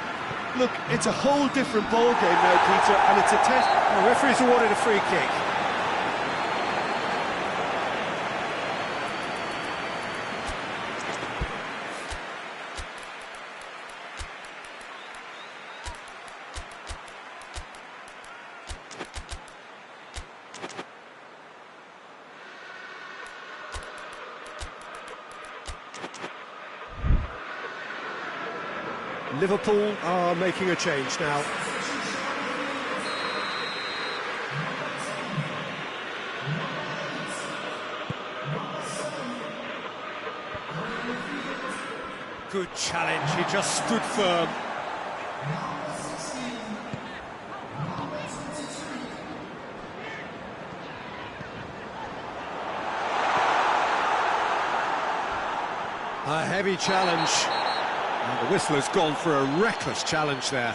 Look, it's a whole different ball game now, Peter, and it's a test. The referee's awarded a free kick. Liverpool are making a change now. Good challenge, he just stood firm. A heavy challenge. And the whistle has gone for a reckless challenge there.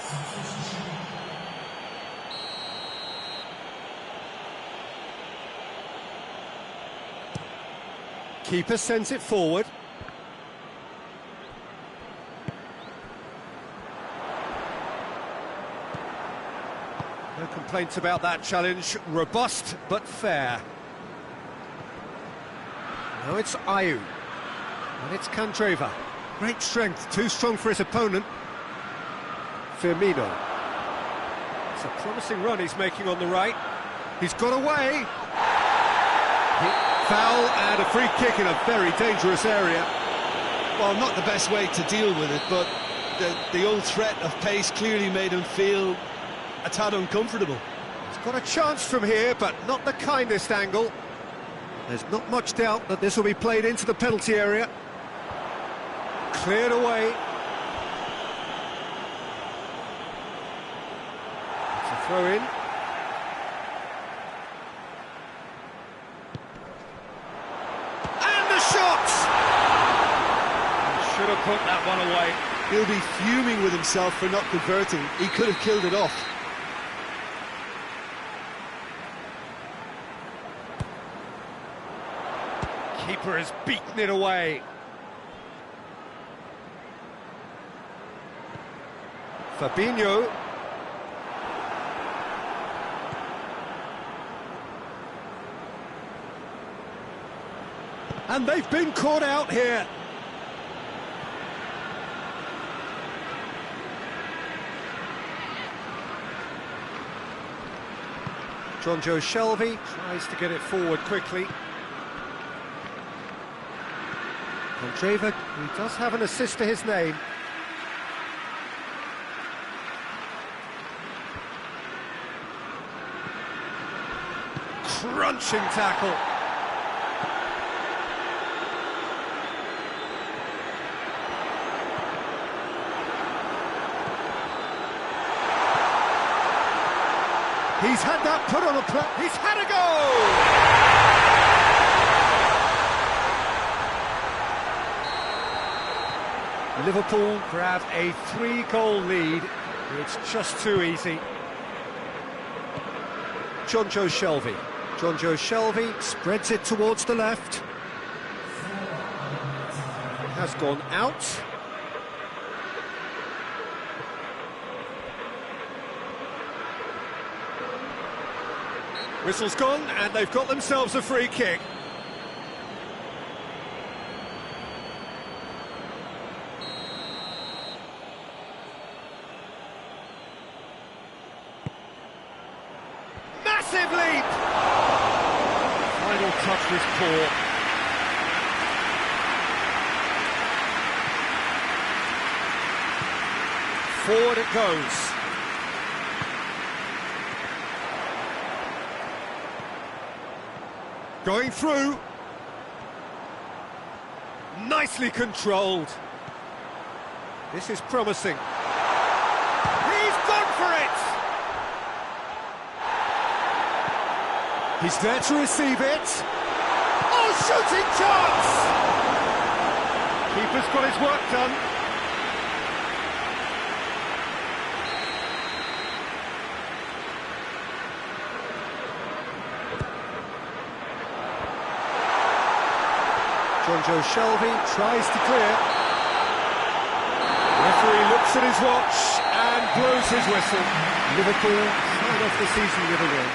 Keeper sends it forward. No complaints about that challenge. Robust but fair. Now it's Ayew. And it's Candreva. Great strength, too strong for his opponent. Firmino. It's a promising run he's making on the right. He's got away. Foul and a free kick in a very dangerous area. Well, not the best way to deal with it, but the old threat of pace clearly made him feel a tad uncomfortable. He's got a chance from here, but not the kindest angle. There's not much doubt that this will be played into the penalty area. Cleared away. It's a throw-in. And the shot! He should have put that one away. He'll be fuming with himself for not converting. He could have killed it off. Keeper has beaten it away. Fabinho. And they've been caught out here. Jonjo Shelvey tries to get it forward quickly. Candreva, he does have an assist to his name. Crunching tackle. He's had that put on a play. He's had a goal! Liverpool grab a 3-goal lead. It's just too easy. Jonjo Shelvey. Jonjo Shelvey spreads it towards the left. Has gone out. Whistle's gone, and they've got themselves a free kick. Massive leap! Final touch was poor. Forward it goes. Going through. Nicely controlled. This is promising. He's gone for it! He's there to receive it. Oh, shooting chance! Keeper's got his work done. Jonjo Shelvey tries to clear. Referee looks at his watch and blows his whistle. Liverpool sign off the season with a win.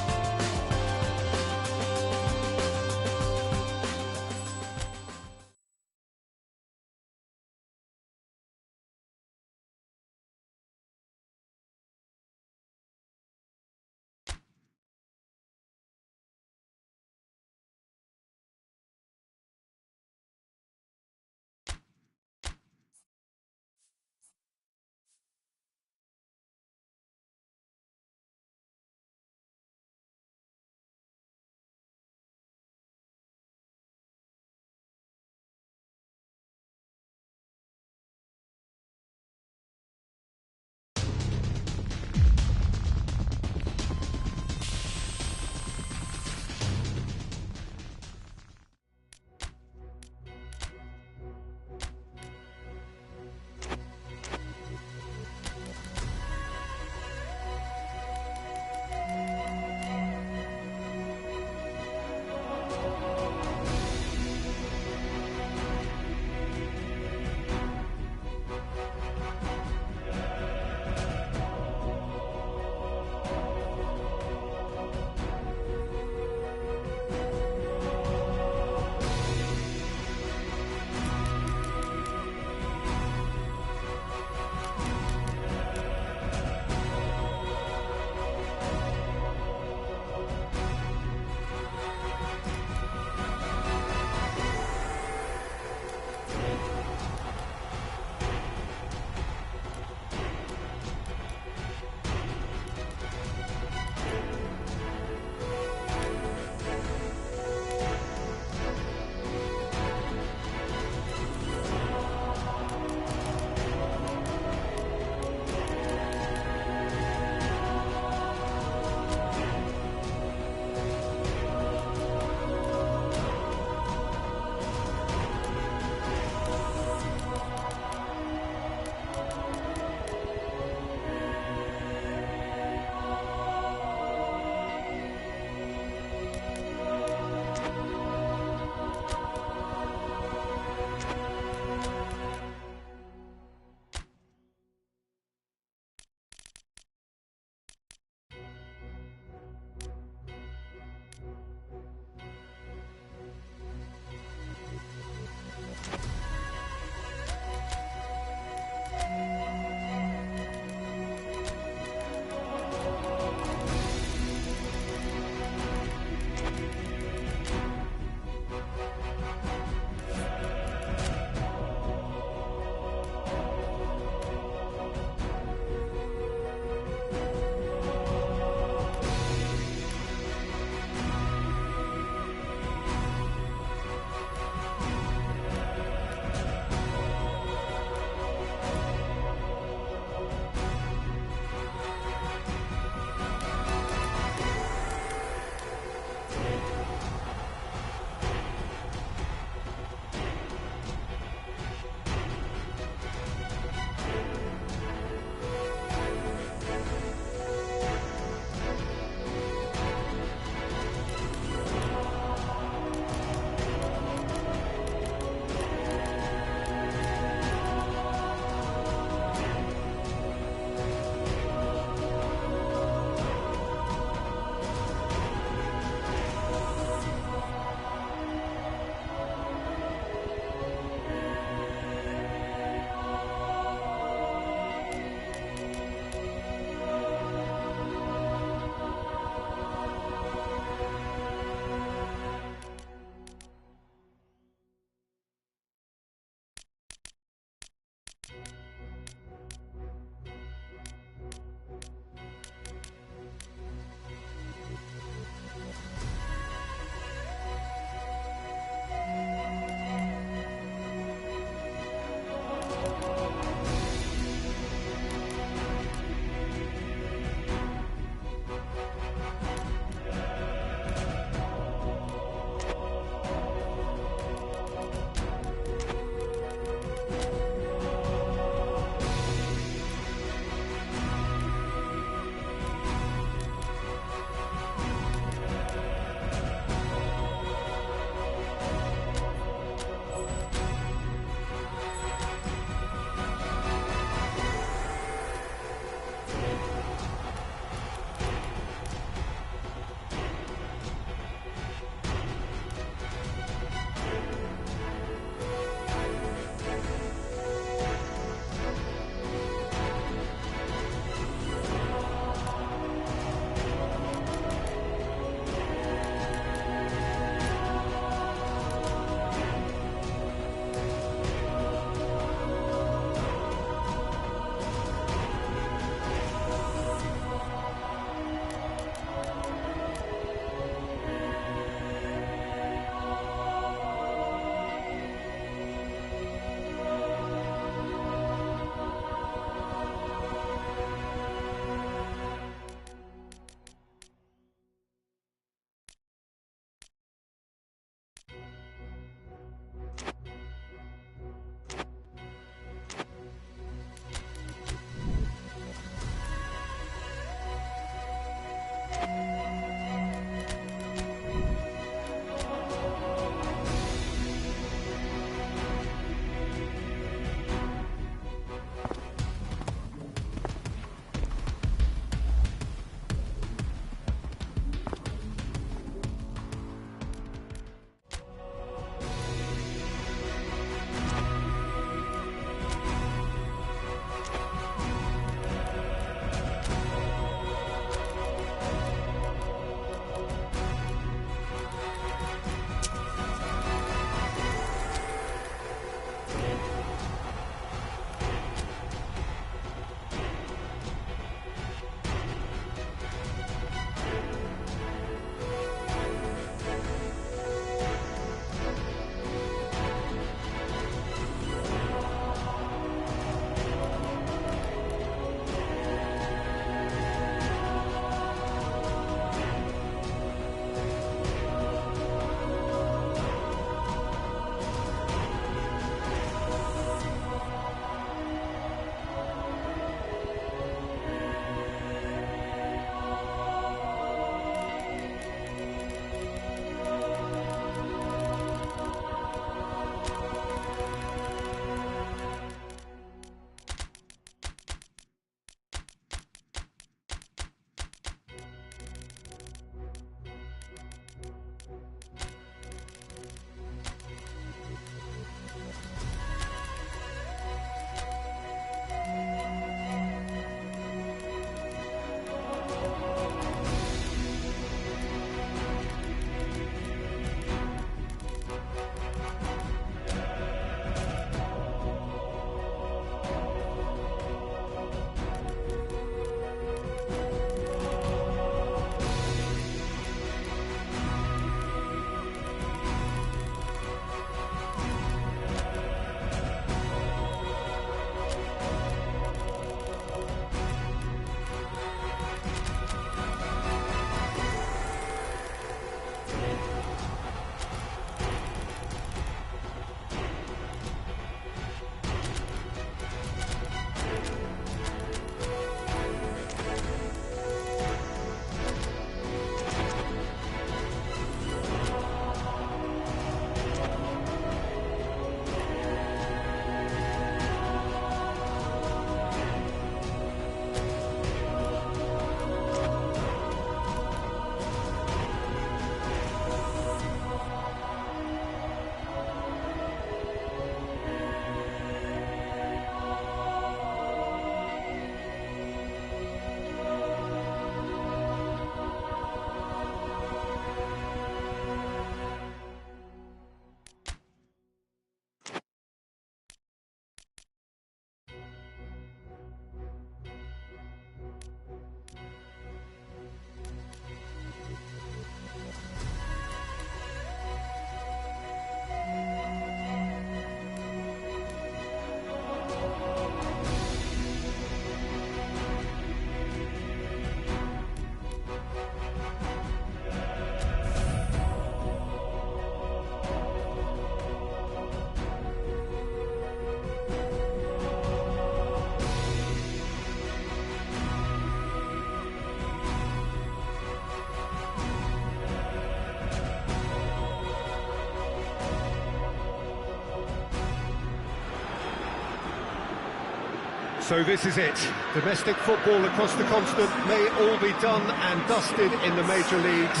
So this is it. Domestic football across the continent may all be done and dusted in the major leagues,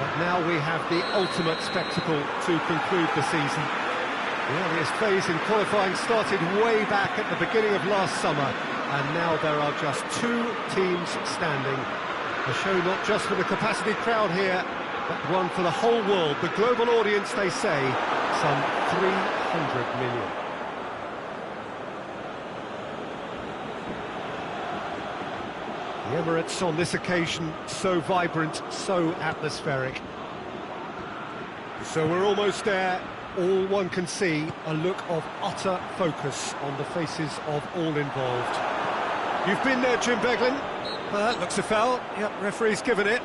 but now we have the ultimate spectacle to conclude the season. The earliest phase in qualifying started way back at the beginning of last summer, and now there are just 2 teams standing. A show not just for the capacity crowd here, but one for the whole world. The global audience, they say, some 300 million. The Emirates on this occasion, so vibrant, so atmospheric. So we're almost there. All one can see, a look of utter focus on the faces of all involved. You've been there, Jim Beglin. That looks a foul. Yep, referee's given it.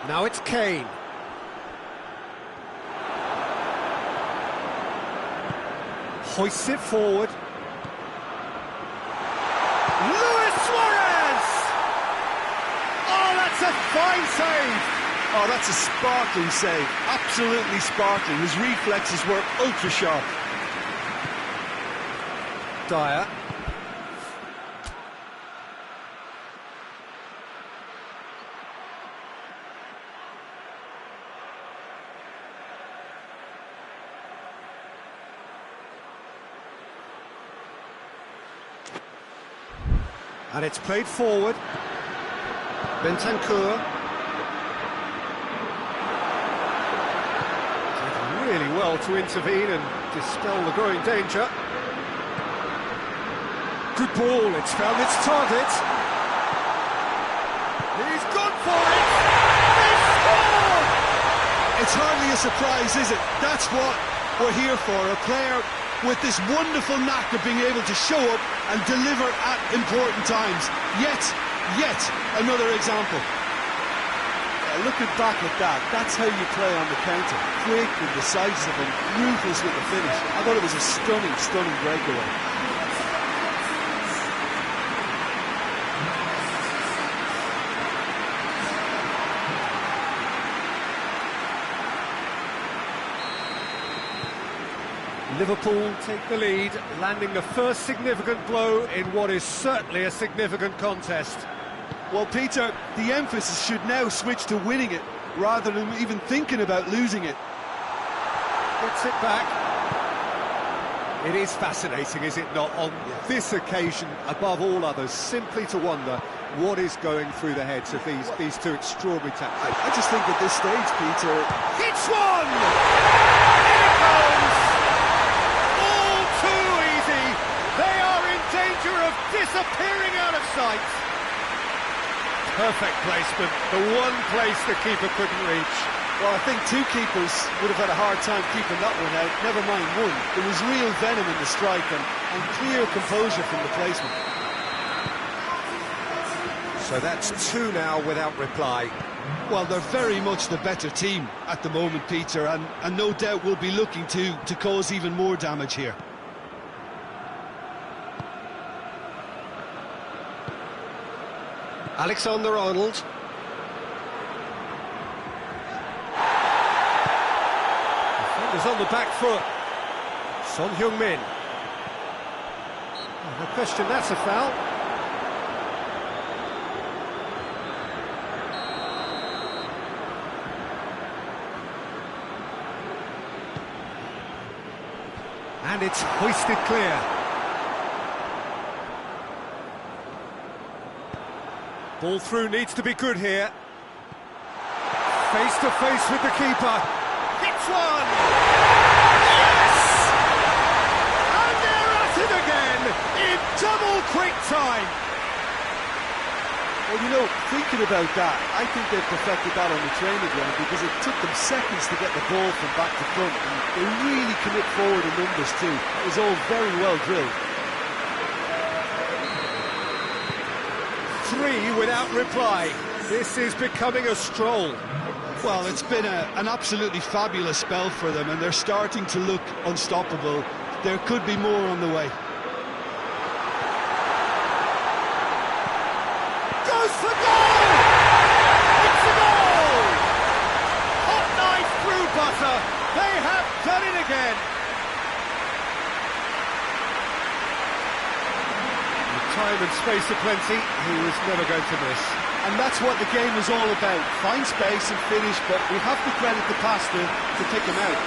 Now it's Kane. Hoists it forward. A fine save! Oh, that's a sparkling save. Absolutely sparkling. His reflexes were ultra sharp. Dyer. And it's played forward. Bentancur. Did really well to intervene and dispel the growing danger. Good ball, it's found its target. He's gone for it! He scored! It's hardly a surprise, is it? That's what we're here for, a player with this wonderful knack of being able to show up and deliver at important times. Yet another example. Looking back at that, that's how you play on the counter. Quick and decisive and ruthless with the finish. I thought it was a stunning breakaway. Liverpool take the lead, landing the first significant blow in what is certainly a significant contest. Well, Peter, the emphasis should now switch to winning it, rather than even thinking about losing it. Gets it back. It is fascinating, is it not, on this occasion, above all others, simply to wonder what is going through the heads of these two extraordinary tactics. I just think at this stage, Peter... Hits one! Here it goes! All too easy! They are in danger of disappearing out of sight! Perfect placement, the one place the keeper couldn't reach. Well, I think 2 keepers would have had a hard time keeping that one out, never mind 1. There was real venom in the strike and clear composure from the placement. So that's 2 now without reply. Well, they're very much the better team at the moment, Peter, and no doubt will be looking to cause even more damage here. Alexander-Arnold. is on the back foot. Son Heung-min. No question, that's a foul. And it's hoisted clear. Ball through needs to be good here. Face to face with the keeper. Hits one! Yes! And they're at it again in double quick time. Well, you know, thinking about that, I think they've perfected that on the training ground because it took them seconds to get the ball from back to front, and they really commit forward in numbers too. It was all very well drilled. 3 without reply. This is becoming a stroll. Well, it's been an absolutely fabulous spell for them, and they're starting to look unstoppable. There could be more on the way. Goes for goal! It's a goal! Hot knife through butter. They have done it again. With time and space aplenty, he was never going to miss. And that's what the game is all about. Find space and finish, but we have to credit the passer to pick him out.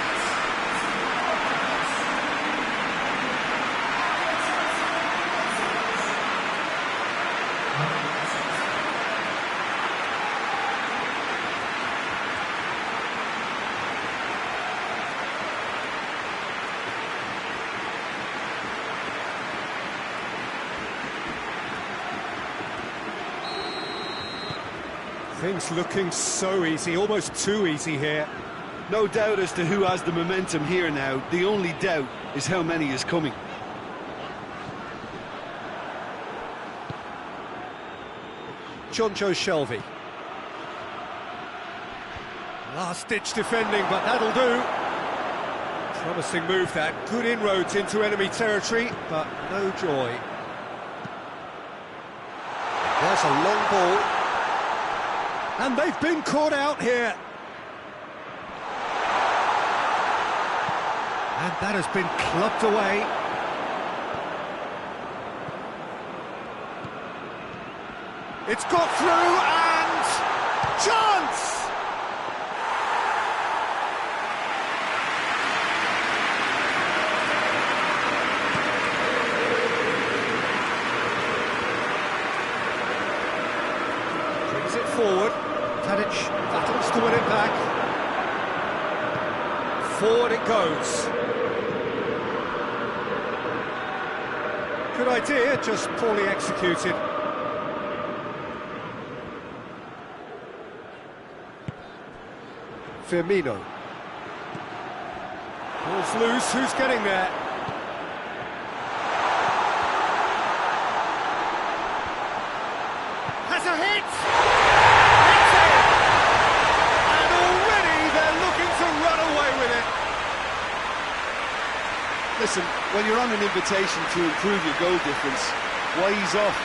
Things looking so easy, almost too easy here. No doubt as to who has the momentum here now. The only doubt is how many is coming. Jonjo Shelvey. Last-ditch defending, but that'll do. Promising move that. Good inroads into enemy territory, but no joy. There's a long ball. And they've been caught out here. And that has been clubbed away. It's got through and... chance! Brings it forward. Tadic battles to win it back. Forward it goes. Good idea, just poorly executed. Firmino. Ball's loose, who's getting there? Has a hit! Hits it! And already they're looking to run away with it. Listen, when you're on an invitation to improve your goal difference, why ease off?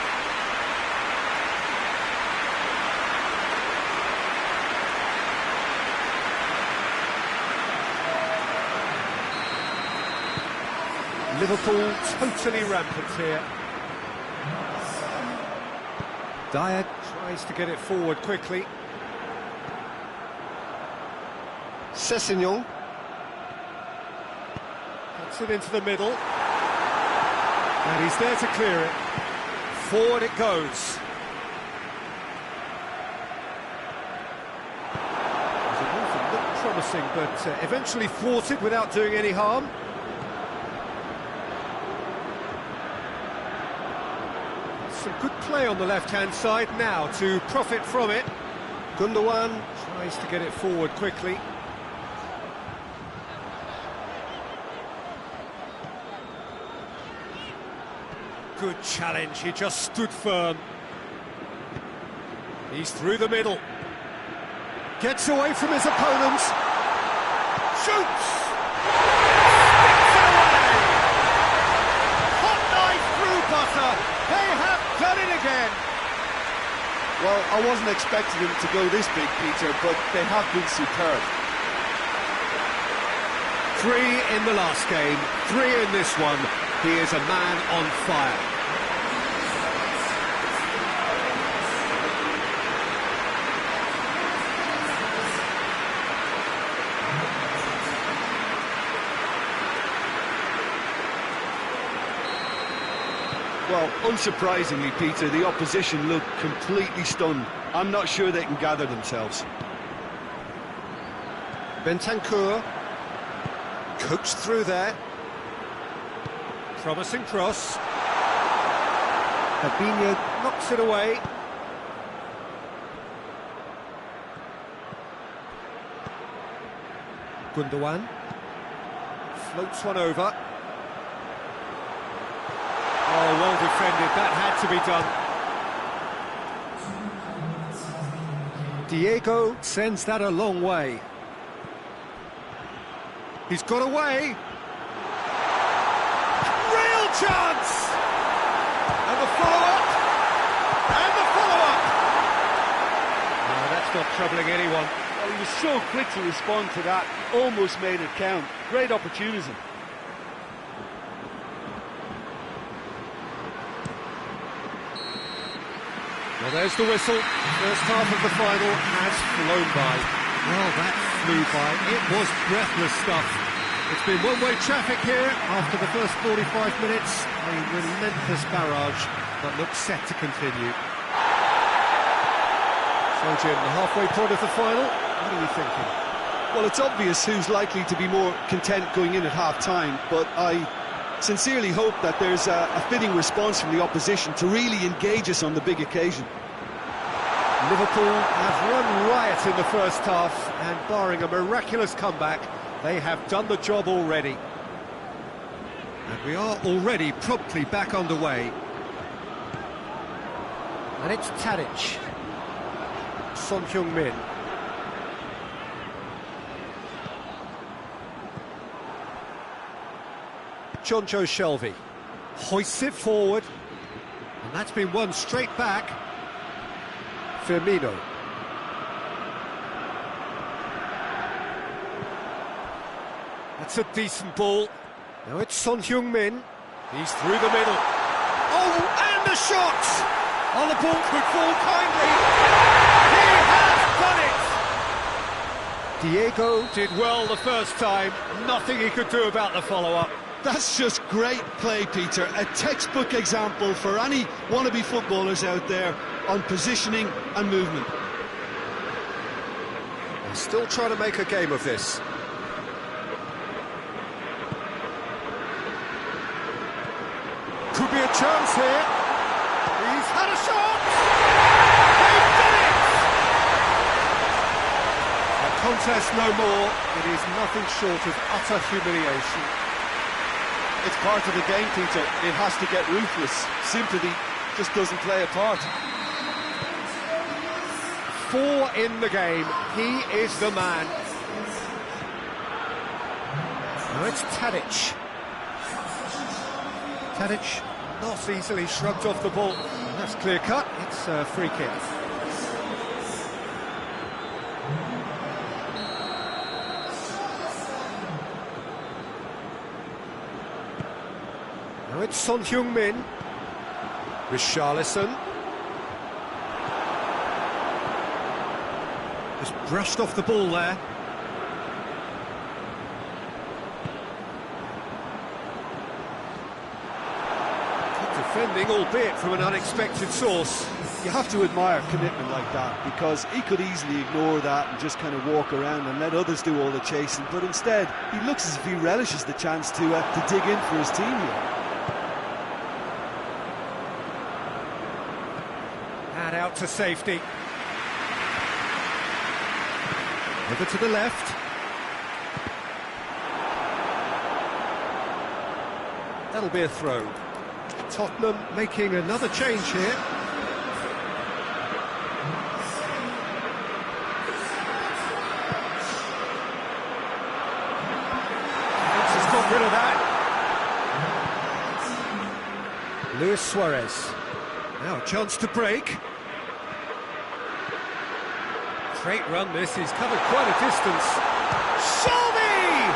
Liverpool totally rampant here. Dyer tries to get it forward quickly. Sessegnon. Puts it into the middle. And he's there to clear it. Forward it goes. There's a ball that looked promising, but eventually thwarted without doing any harm. Some good play on the left-hand side now to profit from it. Gundogan tries to get it forward quickly. Good challenge, he just stood firm. He's through the middle. Gets away from his opponents. Shoots! Sticks it away! Hot knife through butter. They have done it again. Well, I wasn't expecting them to go this big, Peter, but they have been superb. 3 in the last game, 3 in this one. He is a man on fire. Well, unsurprisingly, Peter, the opposition look completely stunned. I'm not sure they can gather themselves. Bentancur, coached through there. Promising cross. Fabinho knocks it away. Gundogan floats one over. Oh, well defended, that had to be done. Diego sends that a long way. He's got away. Real chance! And the follow-up! And the follow-up! No, that's not troubling anyone. Well, he was so quick to respond to that, almost made it count. Great opportunism. Well, there's the whistle. First half of the final has flown by. Well, that flew by. It was breathless stuff. It's been one-way traffic here after the first 45 minutes. A relentless barrage that looks set to continue. So, Jim, the halfway point of the final, what are you thinking? Well, it's obvious who's likely to be more content going in at half-time, but I sincerely hope that there's a fitting response from the opposition to really engage us on the big occasion. Liverpool have run riot in the first half, and barring a miraculous comeback, they have done the job already. And we are already promptly back underway. And it's Tadic. Son Heung-min. Jonjo Shelvey hoists it forward, and that's been won straight back. Firmino. That's a decent ball. Now it's Son Heung-min. He's through the middle. Oh, and the shot! Oh, the ball could fall kindly. He has done it! Diego did well the first time. Nothing he could do about the follow-up. That's just great play, Peter. A textbook example for any wannabe footballers out there on positioning and movement. They're still trying to make a game of this. Could be a chance here. He's had a shot! They've done it! A contest no more. It is nothing short of utter humiliation. It's part of the game, Peter. It has to get ruthless. Sympathy just doesn't play a part. 4 in the game. He is the man. Now it's Tadic. Tadic not easily shrugged off the ball. That's clear cut. It's a free kick. Now it's Son Heung-min. Richarlison. Just brushed off the ball there. Good defending, albeit from an unexpected source. You have to admire commitment like that, because he could easily ignore that and just kind of walk around and let others do all the chasing, but instead he looks as if he relishes the chance to dig in for his team here. And out to safety. Over to the left. That'll be a throw. Tottenham making another change here. Has got rid of that. Luis Suarez. Now a chance to break. Great run this, he's covered quite a distance. Shelvey!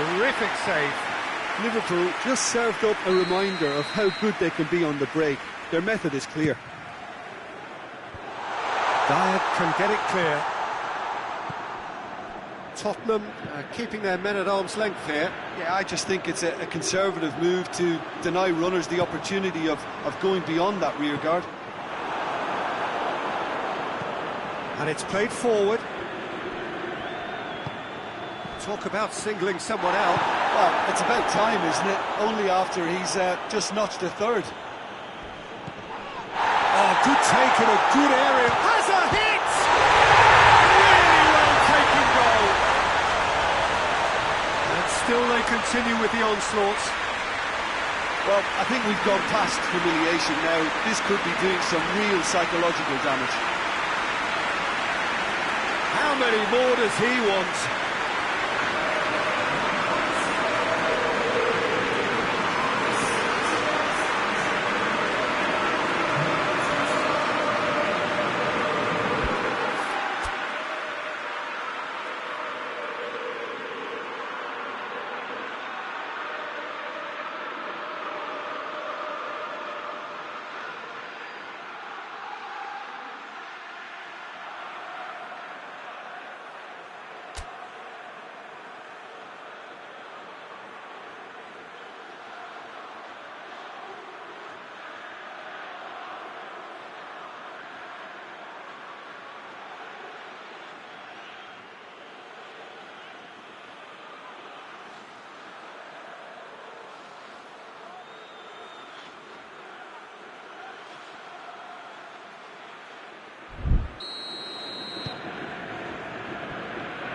Terrific save. Liverpool just served up a reminder of how good they can be on the break. Their method is clear. Dyer can get it clear. Tottenham keeping their men at arm's length here. Yeah, I just think it's a conservative move to deny runners the opportunity of going beyond that rear guard. And it's played forward. Talk about singling someone out. Well, it's about time, isn't it? Only after he's just notched a third. Oh, good take in a good area. Has a hit! Really well taken goal. And still they continue with the onslaughts. Well, I think we've gone past humiliation now. This could be doing some real psychological damage. How many more does he want?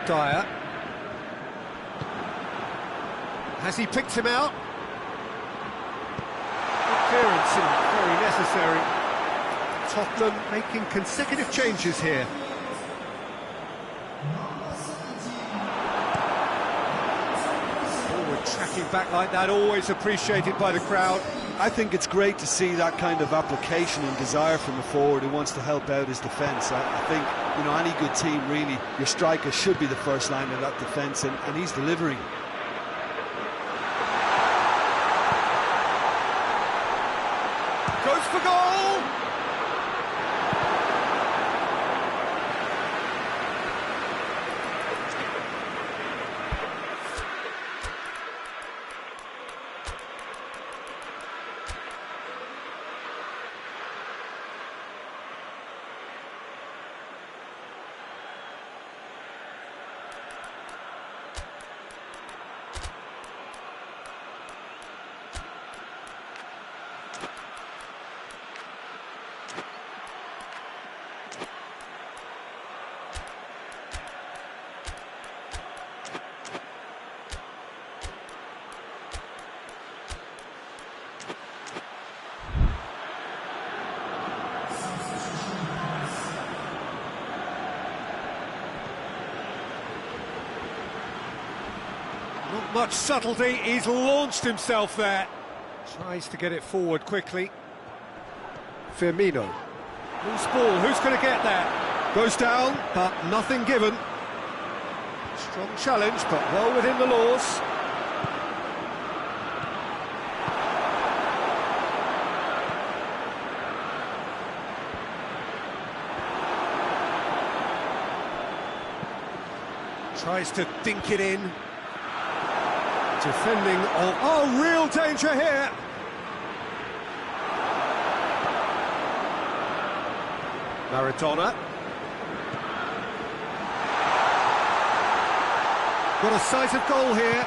Dyer. Has he picked him out? Clearance and very necessary. Tottenham making consecutive changes here. Forward tracking back like that, always appreciated by the crowd. I think it's great to see that kind of application and desire from a forward who wants to help out his defence. I think, you know, any good team, really, your striker should be the first line of that defence, and he's delivering. Goes for goal! Not much subtlety, he's launched himself there. Tries to get it forward quickly. Firmino. Loose ball, who's going to get that? Goes down, but nothing given. Strong challenge, but well within the laws. Tries to dink it in. Defending on... Oh, real danger here! Maradona. Got a sight of goal here.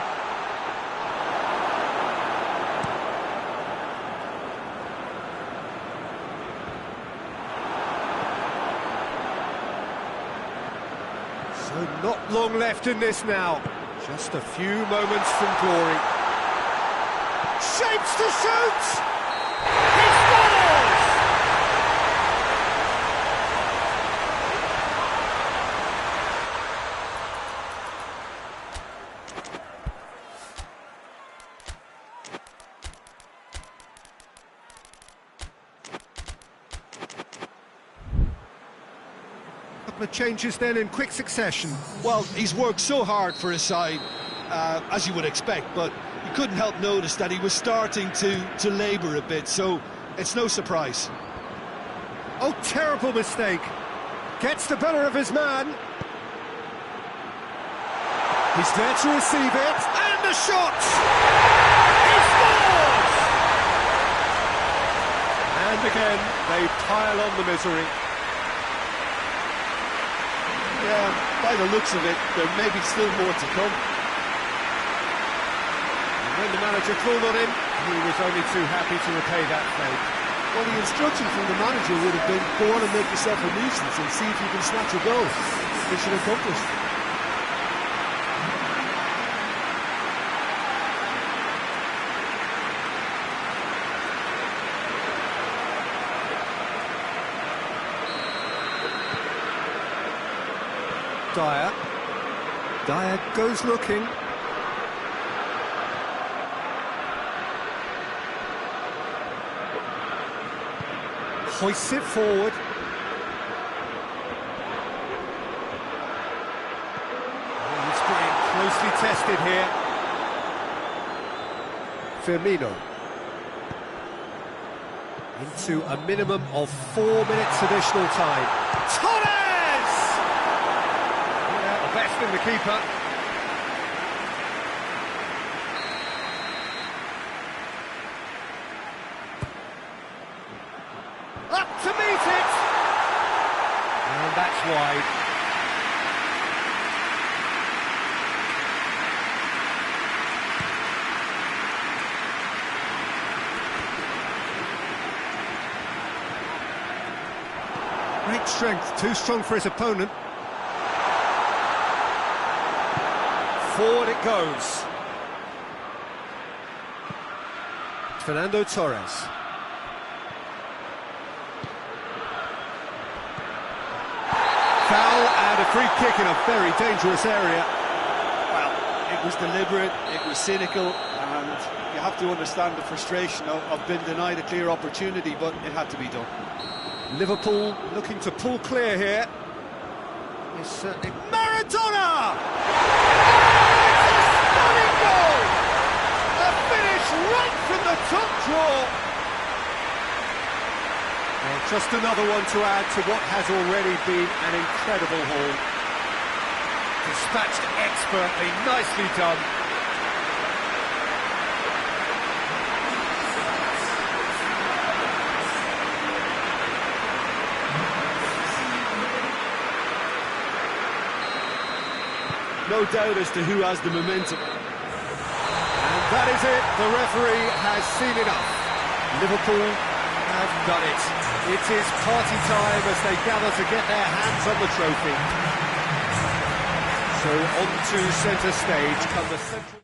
So not long left in this now. Just a few moments from glory. Shapes to shoot! He scores! Couple of changes then in quick succession. Well, he's worked so hard for his side. as you would expect, but you couldn't help notice that he was starting to labour a bit, so it's no surprise. Oh, terrible mistake. Gets the better of his man. He's there to receive it, and the shot! He scores! And again, they pile on the misery. Yeah, by the looks of it, there may be still more to come. And when the manager called on him, he was only too happy to repay that favour. Well, the instruction from the manager would have been, go on and make yourself a nuisance and see if you can snatch a goal. Mission accomplished. Dyer goes looking. Hoists it forward. He's being closely tested here. Firmino. Into a minimum of 4 minutes additional time. Torres! Yeah, the best in the keeper. Up to meet it! And that's wide. Great strength, too strong for his opponent. Forward it goes. Fernando Torres. Foul and a free kick in a very dangerous area. Well, it was deliberate, it was cynical, and you have to understand the frustration of being denied a clear opportunity, but it had to be done. Liverpool looking to pull clear here. It's certainly Maradona! It's a stunning goal! A finish right from the top draw. Well, just another one to add to what has already been an incredible haul. Dispatched expertly, nicely done. No doubt as to who has the momentum. And that is it, the referee has seen enough. Liverpool have done it. It is party time as they gather to get their hands on the trophy. So on to centre stage come the central...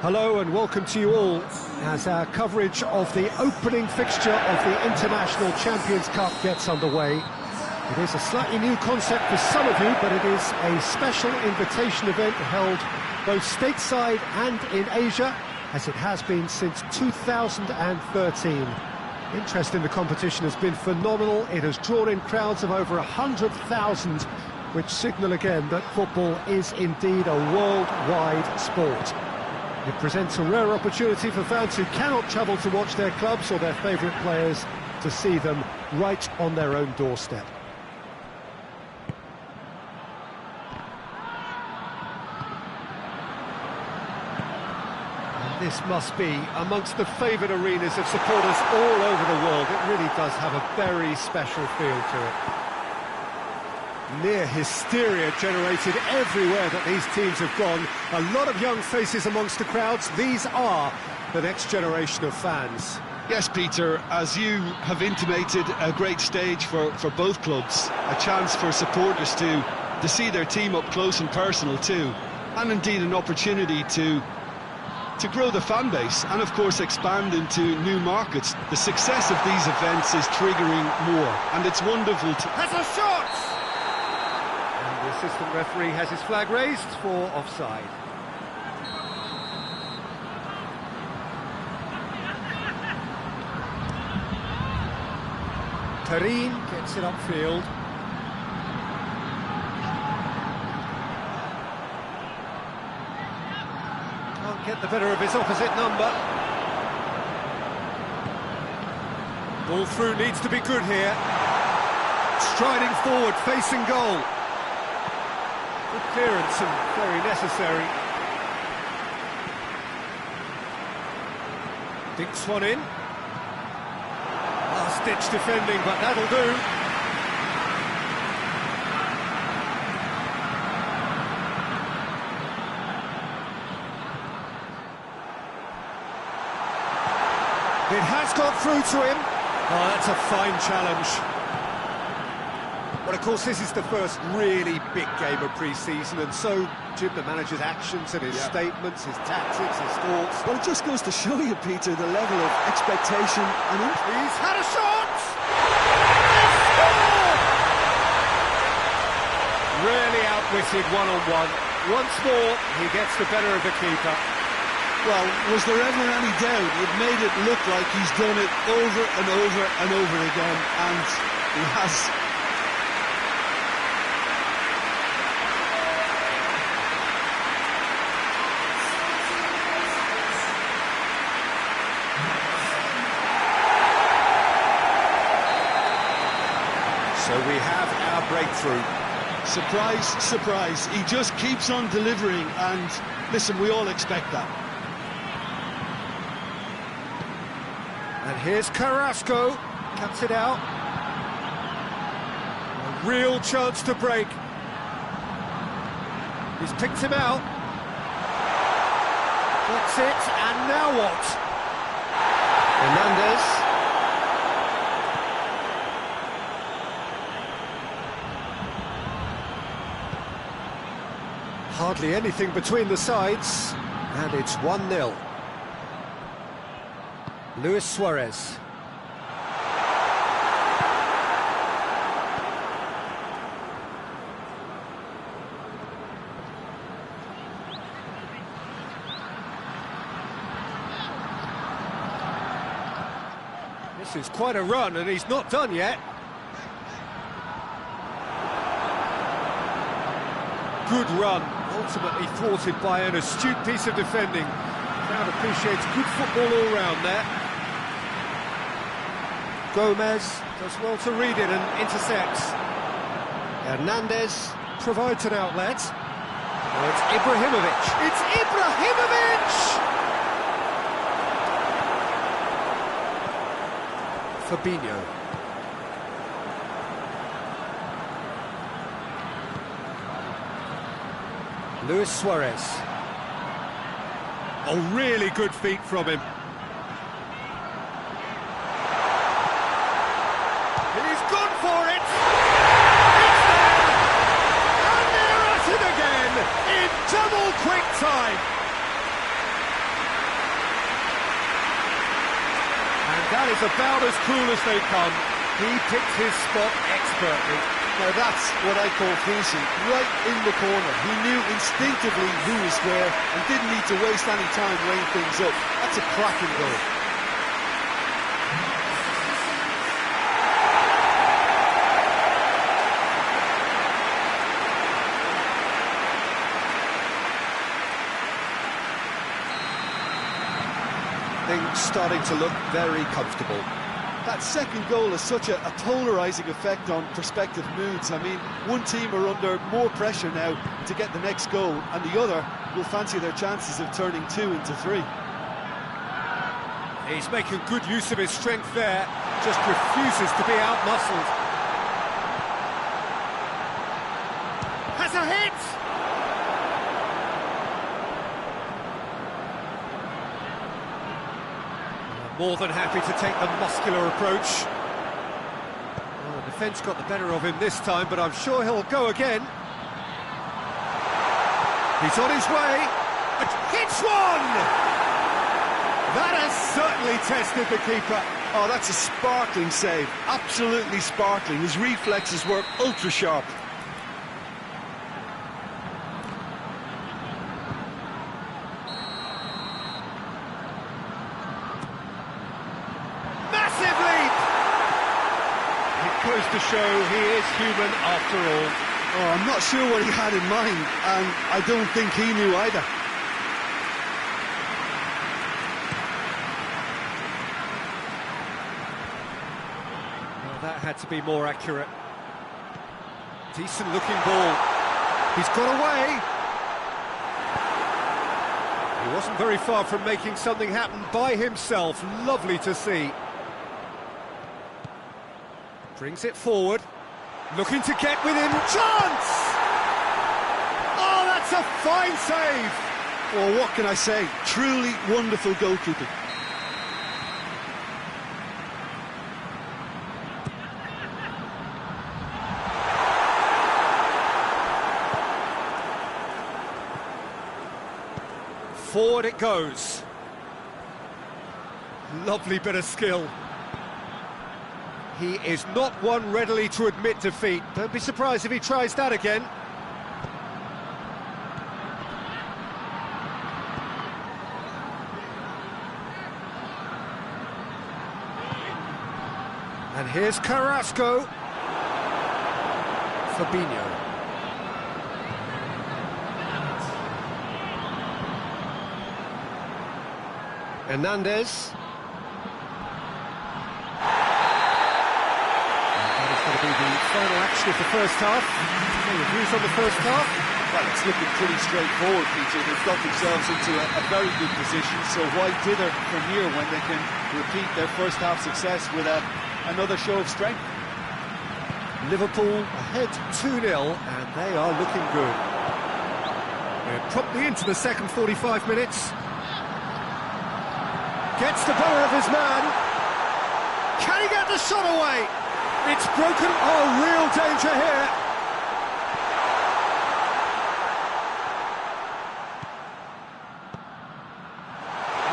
Hello and welcome to you all as our coverage of the opening fixture of the International Champions Cup gets underway. It is a slightly new concept for some of you, but it is a special invitation event held both stateside and in Asia, as it has been since 2013. Interest in the competition has been phenomenal. It has drawn in crowds of over 100,000, which signal again that football is indeed a worldwide sport. It presents a rare opportunity for fans who cannot travel to watch their clubs or their favourite players to see them right on their own doorstep. And this must be amongst the favoured arenas of supporters all over the world. It really does have a very special feel to it. Near hysteria generated everywhere that these teams have gone. A lot of young faces amongst the crowds. These are the next generation of fans. Yes, Peter, as you have intimated, a great stage for both clubs. A chance for supporters to see their team up close and personal too. And indeed an opportunity to grow the fan base and of course expand into new markets. The success of these events is triggering more, and it's wonderful to... That's a shot! The assistant referee has his flag raised for offside. Tarin gets it upfield. Can't get the better of his opposite number. Ball through needs to be good here. Striding forward, facing goal. Good clearance and very necessary. Dinks one in. Last-ditch defending, but that'll do. It has got through to him. Oh, that's a fine challenge. Well, of course, this is the first really big game of pre-season, and so, Jim, the manager's actions and his statements, his tactics, his thoughts... Well, it just goes to show you, Peter, the level of expectation and... He's had a shot! Really outwitted one-on-one. Once more, he gets the better of the keeper. Well, was there ever any doubt? It made it look like he's done it over and over and over again, and he has... So we have our breakthrough. Surprise, surprise. He just keeps on delivering, and listen, we all expect that. And here's Carrasco, cuts it out. A real chance to break. He's picked him out. That's it, and now what? Hernandez. Hardly anything between the sides, and it's 1-0. Luis Suarez. This is quite a run, and he's not done yet. Good run, ultimately thwarted by an astute piece of defending. Crowd appreciates good football all round there. Gomez does well to read it and intercepts. Hernandez provides an outlet. Oh, it's Ibrahimovic. It's Ibrahimovic! Fabinho. Luis Suarez. Oh, really good feet from him. He's gone for it! It's there! And they're at it again in double quick time! That is about as cool as they come. He picked his spot expertly. Now that's what I call finishing, right in the corner. He knew instinctively who was where and didn't need to waste any time weighing things up. That's a cracking goal. Things starting to look very comfortable. That second goal has such a polarising effect on prospective moods. I mean, one team are under more pressure now to get the next goal, and the other will fancy their chances of turning 2 into 3. He's making good use of his strength there, just refuses to be out-muscled. Has a hit! More than happy to take the muscular approach. Well, the defence got the better of him this time, but I'm sure he'll go again. He's on his way. Hits one! That has certainly tested the keeper. Oh, that's a sparkling save. Absolutely sparkling. His reflexes were ultra sharp. Goes to show he is human after all. Oh, I'm not sure what he had in mind, and I don't think he knew either. Well, that had to be more accurate. Decent looking ball. He's got away. He wasn't very far from making something happen by himself. Lovely to see. Brings it forward, looking to get within. Chance! Oh, that's a fine save! Well, what can I say? Truly wonderful goalkeeping. Forward it goes. Lovely bit of skill. He is not one readily to admit defeat. Don't be surprised if he tries that again. And here's Carrasco. Fabinho. Hernandez. Be the final action of the first half. Any views on the first half? Well, it's looking pretty straightforward, Peter. They've got themselves into a very good position, so why dither from here when they can repeat their first half success with another show of strength? Liverpool ahead 2-0, and they are looking good. We're promptly into the second 45 minutes. Gets the better of his man. Can he get the shot away? It's broken. Oh, real danger here.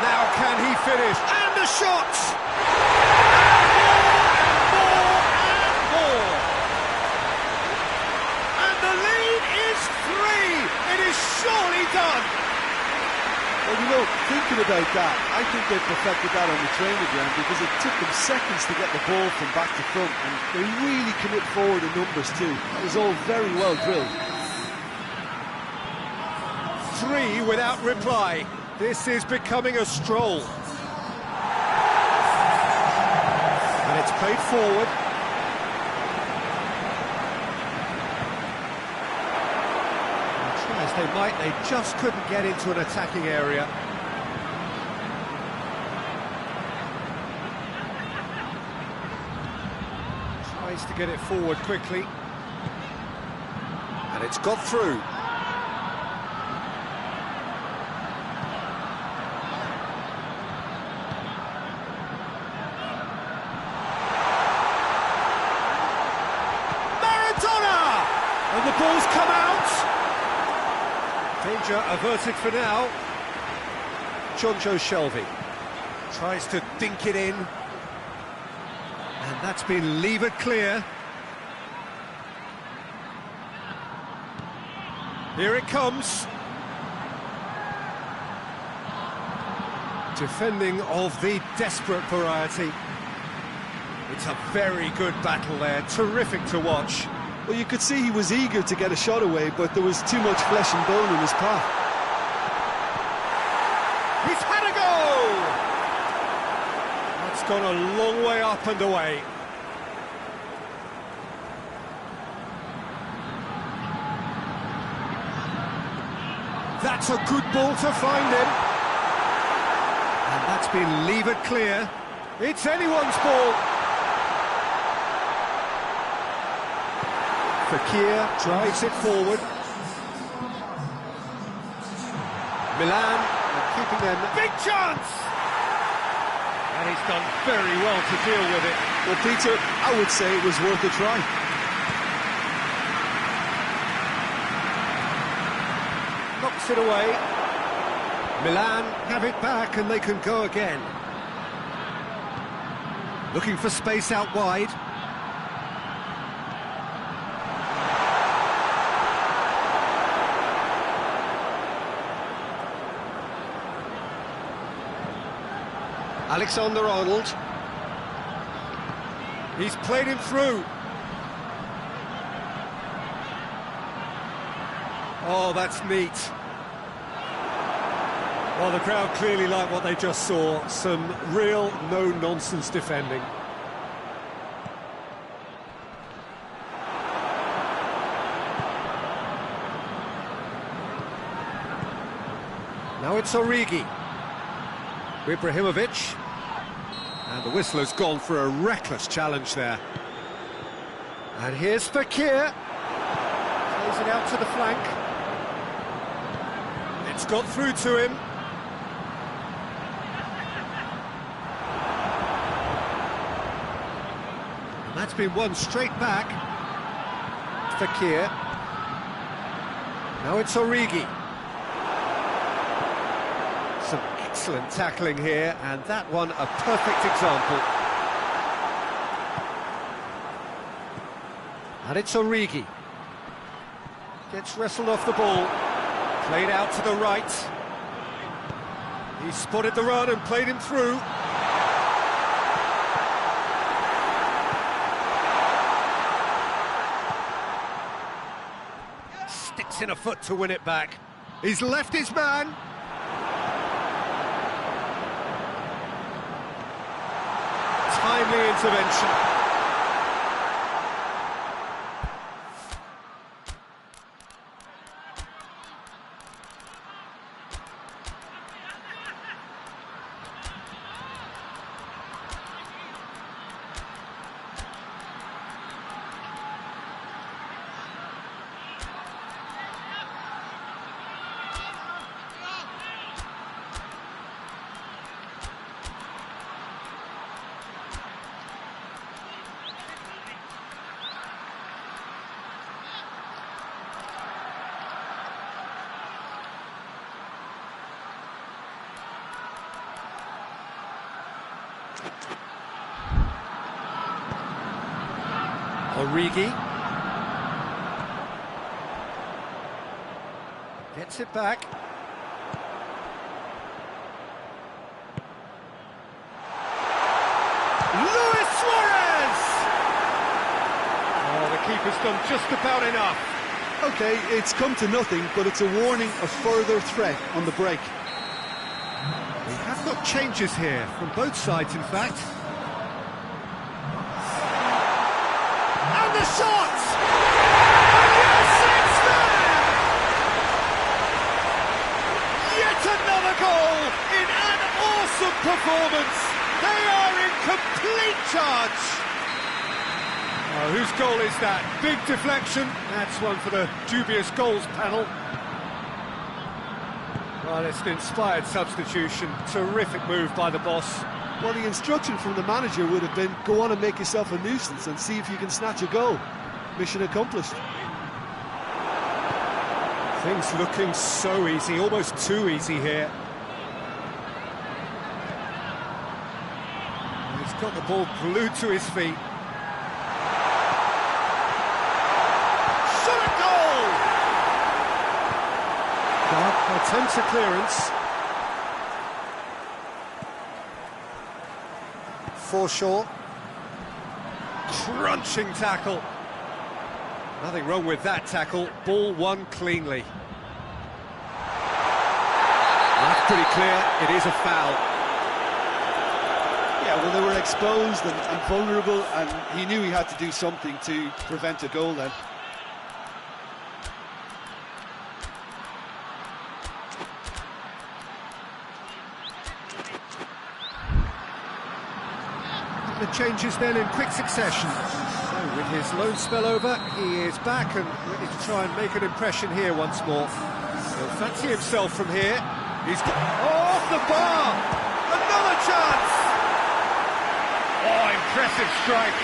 Now can he finish? And the shot! And more! And the lead is 3! It is surely done! Well, you know, thinking about that, I think they perfected that on the training ground because it took them seconds to get the ball from back to front, and they really commit forward in numbers too. It was all very well drilled. 3 without reply. This is becoming a stroll. And it's played forward. They might, they just couldn't get into an attacking area. Tries to get it forward quickly. And it's got through. Maradona! And the ball's come out. Danger averted for now. Chongions tries to dink it in. And that's been levered clear. Here it comes. Defending of the desperate variety. It's a very good battle there, terrific to watch. Well, you could see he was eager to get a shot away, but there was too much flesh and bone in his path. He's had a go! That's gone a long way up and away. That's a good ball to find him. And that's been levered clear. It's anyone's ball. Fekir drives it forward. Milan are keeping them. Big chance! And he's done very well to deal with it. Well, Peter, I would say it was worth a try. Knocks it away. Milan have it back and they can go again. Looking for space out wide. Alexander-Arnold. He's played him through. Oh, that's neat. Well, the crowd clearly like what they just saw. Some real no-nonsense defending. Now it's Origi. Ibrahimovic. And the whistler's gone for a reckless challenge there. And here's Fekir. Plays it out to the flank. It's got through to him. And that's been won straight back. Fekir. Now it's Origi. Some excellent tackling here, and that one a perfect example. And it's Origi. Gets wrestled off the ball. Played out to the right. He spotted the run and played him through. Sticks in a foot to win it back. He's left his man. Timely intervention. Origi gets it back. Luis Suarez! Oh, the keeper's done just about enough. Okay, it's come to nothing, but it's a warning of further threat on the break. We have got changes here from both sides, in fact. And the shot! And yes, it's there! Yet another goal in an awesome performance. They are in complete charge. Oh, whose goal is that? Big deflection. That's one for the dubious goals panel. Well, it's an inspired substitution. Terrific move by the boss. Well, the instruction from the manager would have been, go on and make yourself a nuisance and see if you can snatch a goal. Mission accomplished. Things looking so easy, almost too easy here. He's got the ball glued to his feet. Shot at goal! God attempts a clearance. Forshaw. Crunching tackle. Nothing wrong with that tackle. Ball won cleanly. That's pretty clear. It is a foul. Yeah, well, they were exposed and vulnerable, and he knew he had to do something to prevent a goal then. The changes then in quick succession. So with his loan spell over, he is back and ready to try and make an impression here once more. He'll fancy himself from here. He's off the bar! Another chance! Oh, impressive strike.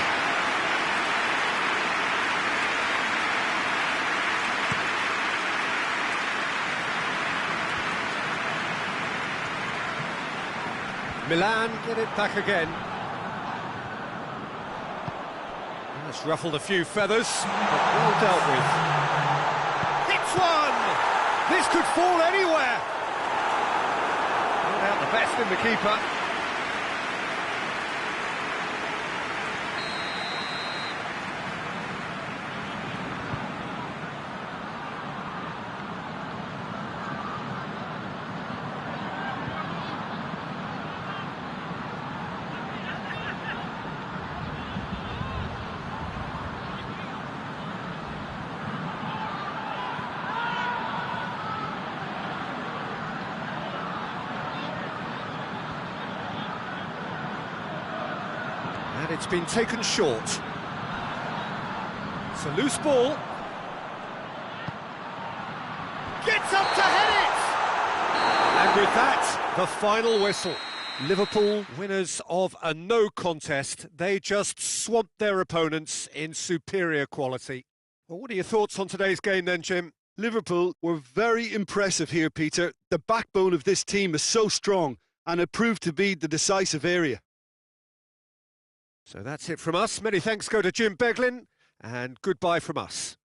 Milan get it back again. That's ruffled a few feathers, but well dealt with. Hits one! This could fall anywhere! Not out the best in the keeper. And it's been taken short. It's a loose ball. Gets up to head it! And with that, the final whistle. Liverpool, winners of a no contest. They just swamped their opponents in superior quality. Well, what are your thoughts on today's game then, Jim? Liverpool were very impressive here, Peter. The backbone of this team is so strong, and it proved to be the decisive area. So that's it from us. Many thanks go to Jim Beglin, and goodbye from us.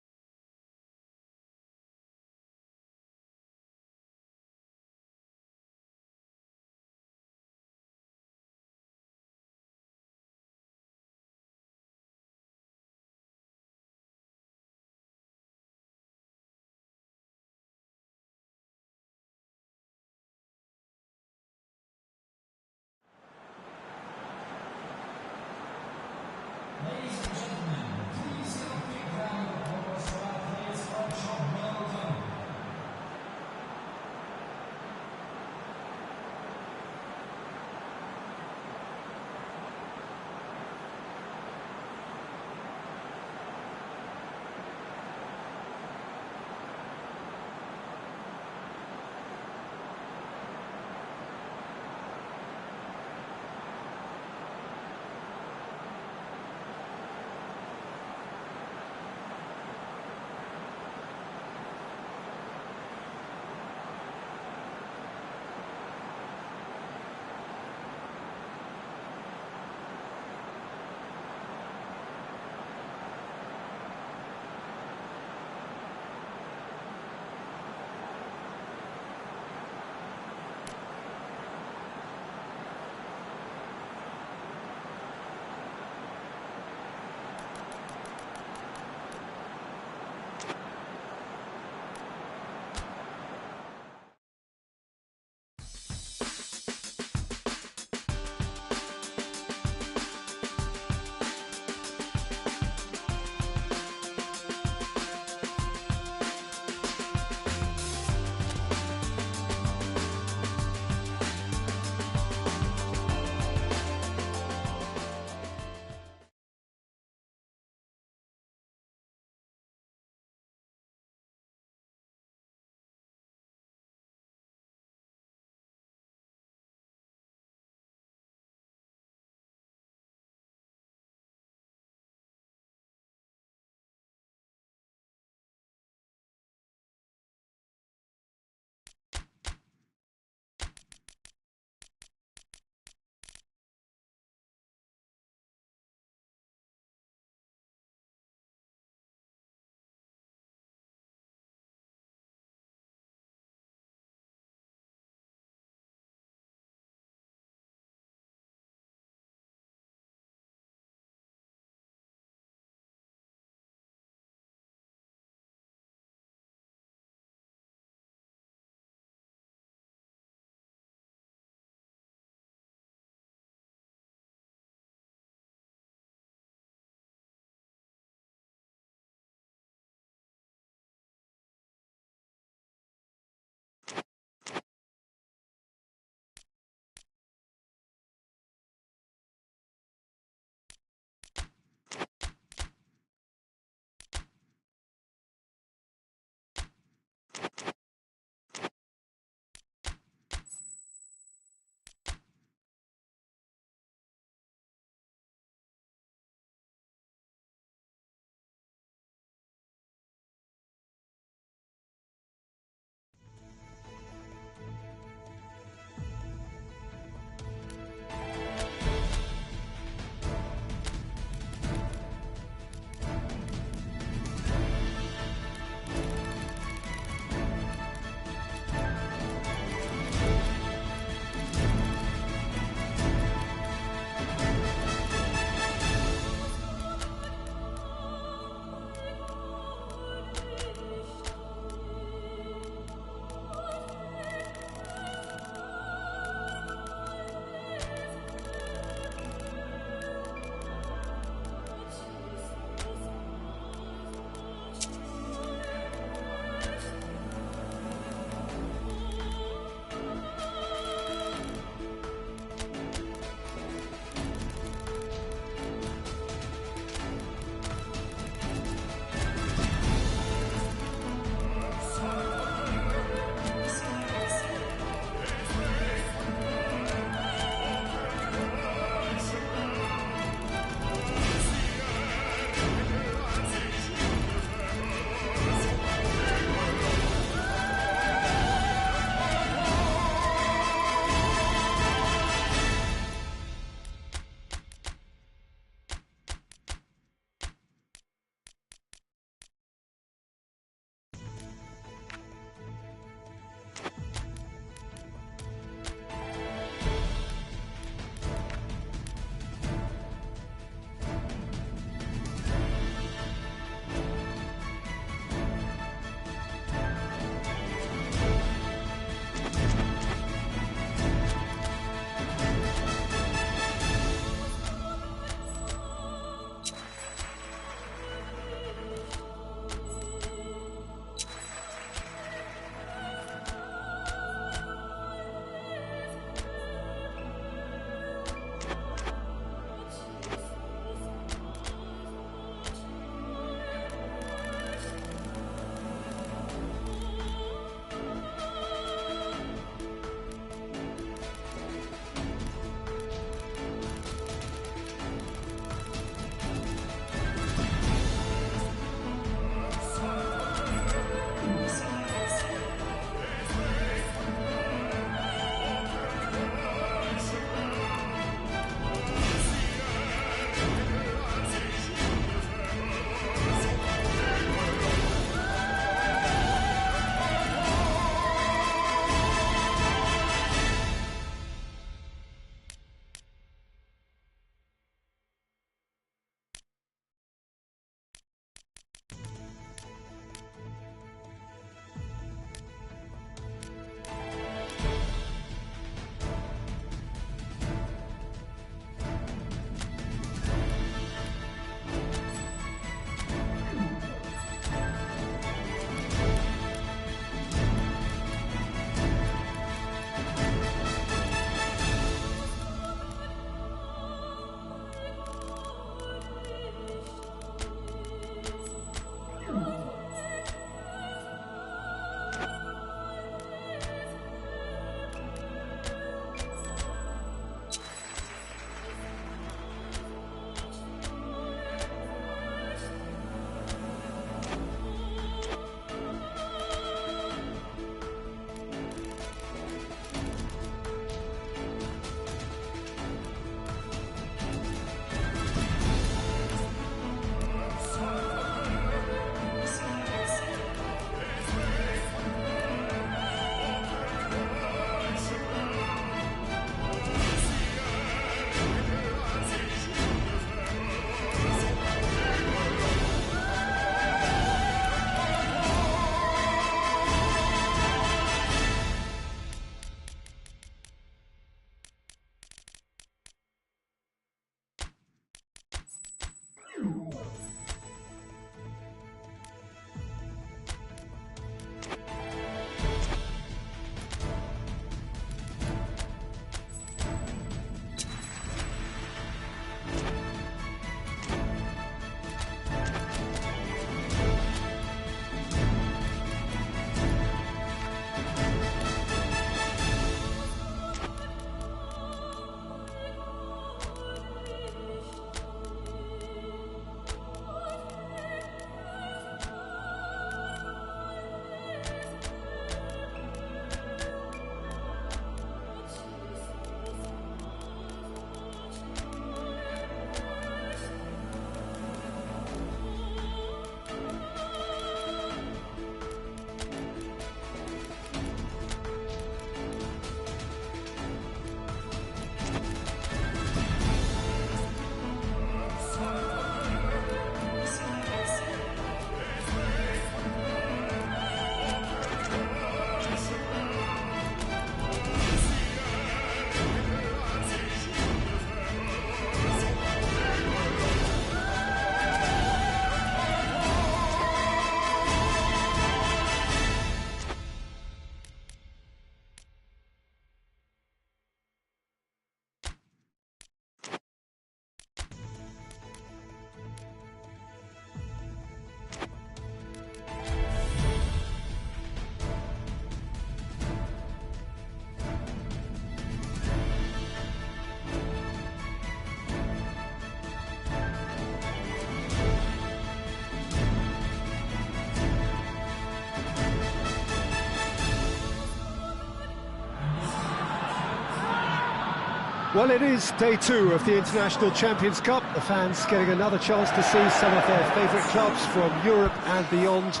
Well, it is day 2 of the International Champions Cup. The fans getting another chance to see some of their favourite clubs from Europe and beyond.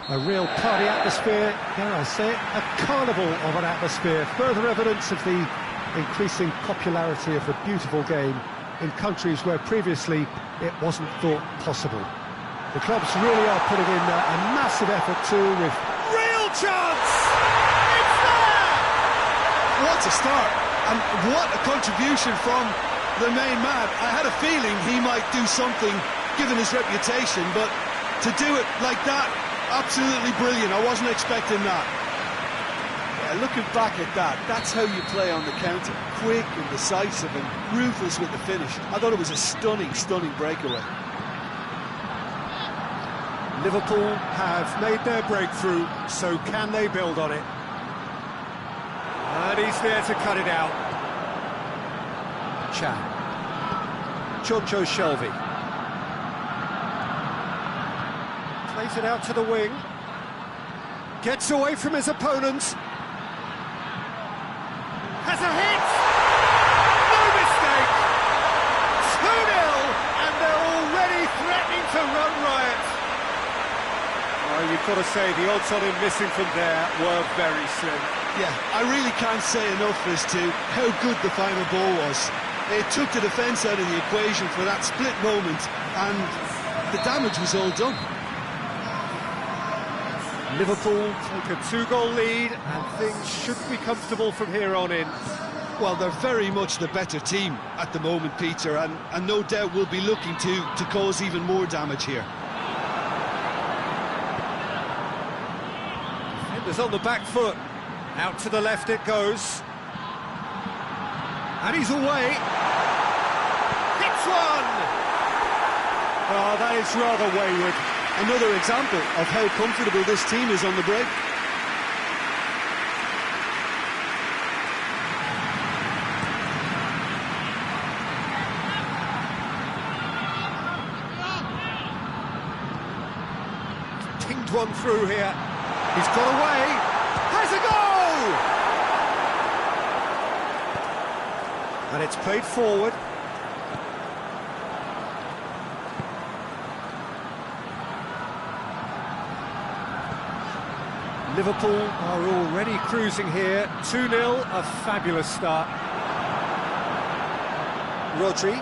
A real party atmosphere, dare I say it, a carnival of an atmosphere. Further evidence of the increasing popularity of the beautiful game in countries where previously it wasn't thought possible. The clubs really are putting in a massive effort too, with real chance! It's there! What a start! And what a contribution from the main man. I had a feeling he might do something, given his reputation, but to do it like that, absolutely brilliant. I wasn't expecting that. Yeah, looking back at that, that's how you play on the counter. Quick and decisive and ruthless with the finish. I thought it was a stunning, stunning breakaway. Liverpool have made their breakthrough, so can they build on it? And he's there to cut it out. Chan. Chongions Shelvey. Plays it out to the wing. Gets away from his opponent. Has a hit! No mistake! 2-0, and they're already threatening to run riot. Oh, you've got to say, the odds on him missing from there were very slim. Yeah, I really can't say enough as to how good the final ball was. It took the defence out of the equation for that split moment, and the damage was all done. Liverpool take a 2-goal lead, and things should be comfortable from here on in. Well, they're very much the better team at the moment, Peter, and no doubt will be looking to cause even more damage here. Defenders on the back foot. Out to the left it goes. And he's away. Hits one! Oh, that is rather wayward. Another example of how comfortable this team is on the break. Pinged one through here. He's got away. Has a goal! And it's played forward. Liverpool are already cruising here. 2-0, a fabulous start. Rodri.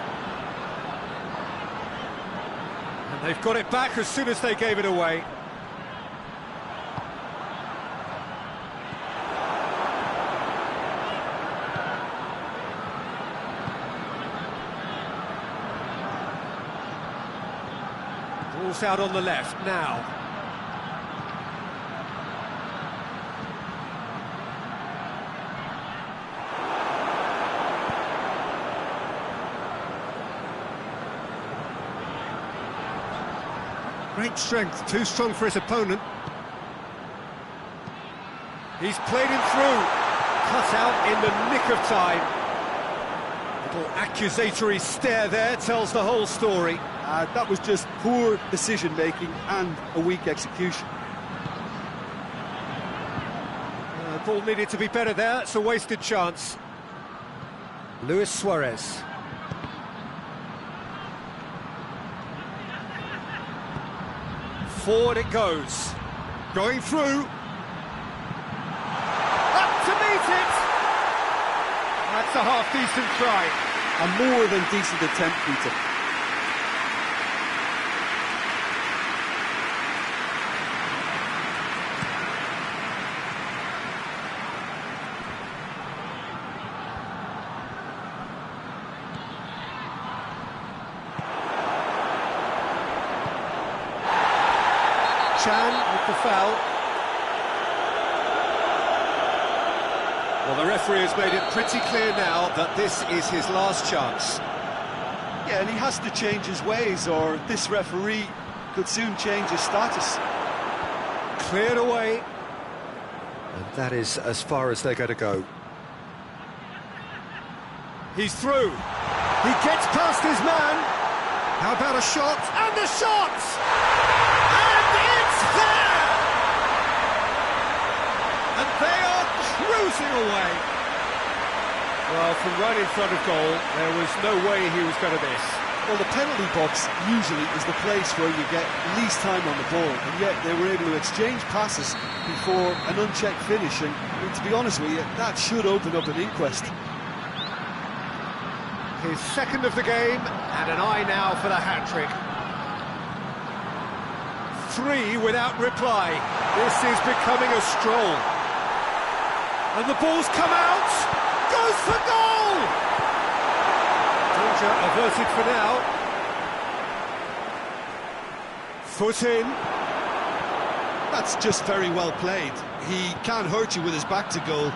And they've got it back as soon as they gave it away. Ball's out on the left now. Great strength, too strong for his opponent. He's played him through. Cut out in the nick of time. Little accusatory stare there tells the whole story. That was just poor decision-making and a weak execution. Ball needed to be better there. It's a wasted chance. Luis Suarez. Forward it goes. Going through. Up to meet it! That's a half-decent try. A more than decent attempt, Peter. Chan with the foul. Well, the referee has made it pretty clear now that this is his last chance. Yeah, and he has to change his ways, or this referee could soon change his status. Cleared away. And that is as far as they're going to go. He's through. He gets past his man. How about a shot? And the shot! And it's there! And they are cruising away. Well, from right in front of goal, there was no way he was going to miss. Well, the penalty box usually is the place where you get least time on the ball, and yet they were able to exchange passes before an unchecked finish, and to be honest with you, that should open up an inquest. His second of the game, and an eye now for the hat-trick. 3 without reply. This is becoming a stroll. And the ball's come out! Goes for goal! Danger averted for now. Foot in. That's just very well played. He can't hurt you with his back to goal,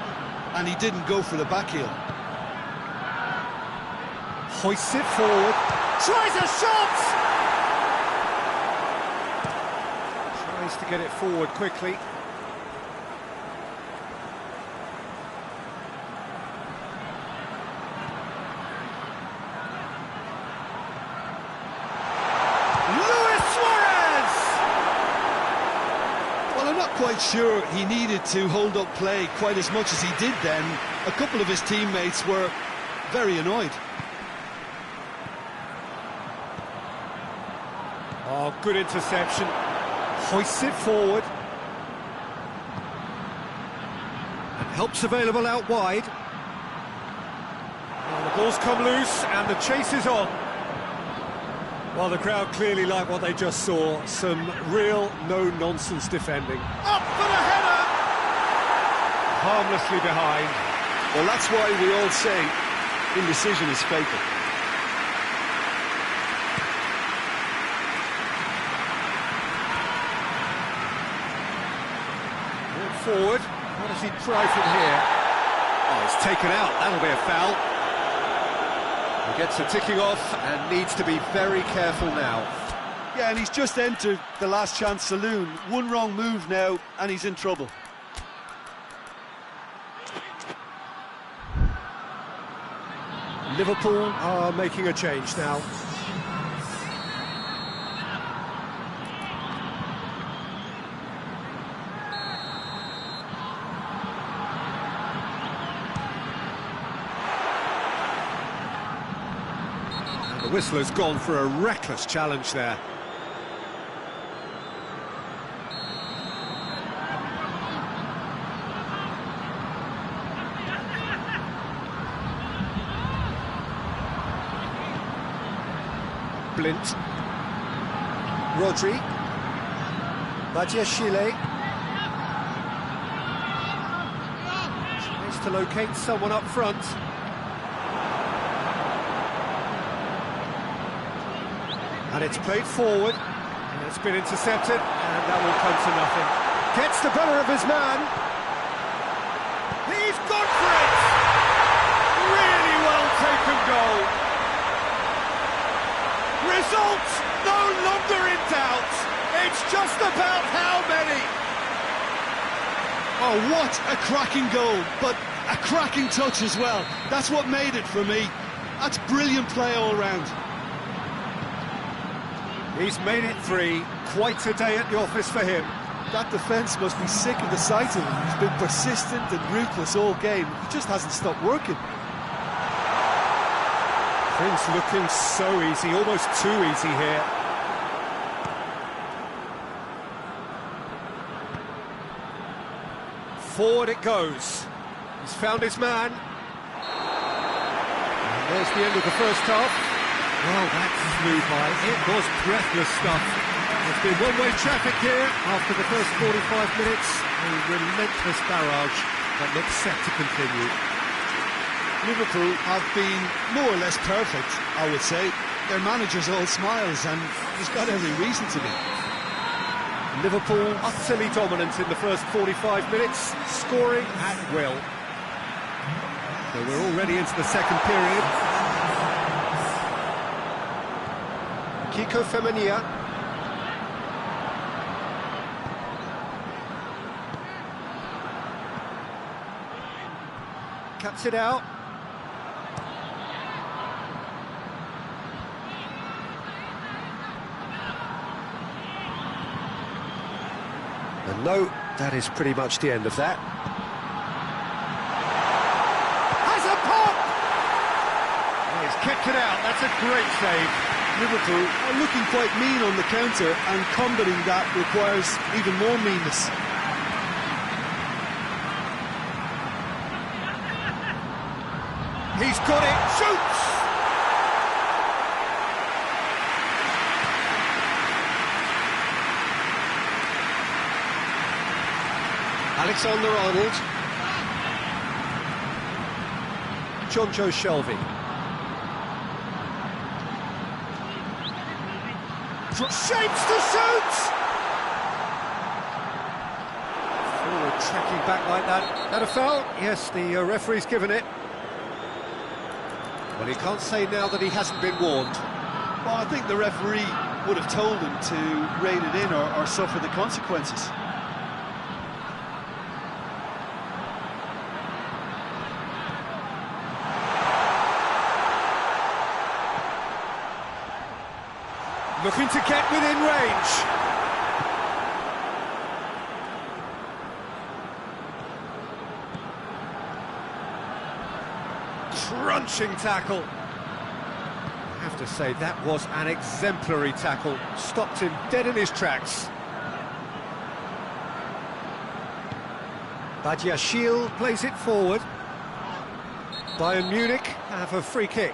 and he didn't go for the back heel. Hoists it forward. Tries a shot! Tries to get it forward quickly. Quite sure he needed to hold up play quite as much as he did then. A couple of his teammates were very annoyed. Oh, good interception. Hoists it forward. And help's available out wide. And the ball's come loose and the chase is on. Well, the crowd clearly like what they just saw. Some real no-nonsense defending. Up for the header! Harmlessly behind. Well, that's why we all say indecision is fatal. Forward. What does he try from here? Oh, it's taken out. That'll be a foul. He gets the ticking off and needs to be very careful now. Yeah, and he's just entered the last chance saloon. One wrong move now, and he's in trouble. Liverpool are making a change now. The whistler's gone for a reckless challenge there. Blint. Rodri. Badiashile. Tries to locate someone up front. And it's played forward, and it's been intercepted, and that will come to nothing. Gets the better of his man. He's gone for it! Really well taken goal. Result no longer in doubt. It's just about how many. Oh, what a cracking goal, but a cracking touch as well. That's what made it for me. That's brilliant play all round. He's made it 3. Quite a day at the office for him. That defence must be sick of the sight of him. He's been persistent and ruthless all game. He just hasn't stopped working. Things looking so easy, almost too easy here. Forward it goes. He's found his man. And there's the end of the first half. Well, that flew by. It was breathless stuff. There's been one-way traffic here after the first 45 minutes. A relentless barrage that looks set to continue. Liverpool have been more or less perfect, I would say. Their manager's all smiles, and he's got every reason to be. Liverpool utterly dominant in the first 45 minutes, scoring at will. So we're already into the second period. Kiko Femenia. Cuts it out. And no, that is pretty much the end of that. Has a pop! He's kept it out, that's a great save. Liverpool are looking quite mean on the counter, and combating that requires even more meanness. He's got it, shoots! Alexander-Arnold. Chongions Shelvey. Shapes to shoot! Forward tracking back like that. That a foul? Yes, the referee's given it. Well, he can't say now that he hasn't been warned. Well, I think the referee would have told him to rein it in or suffer the consequences. Looking to get within range. Crunching tackle. I have to say, that was an exemplary tackle. Stopped him dead in his tracks. Badiashile plays it forward. Bayern Munich have a free kick.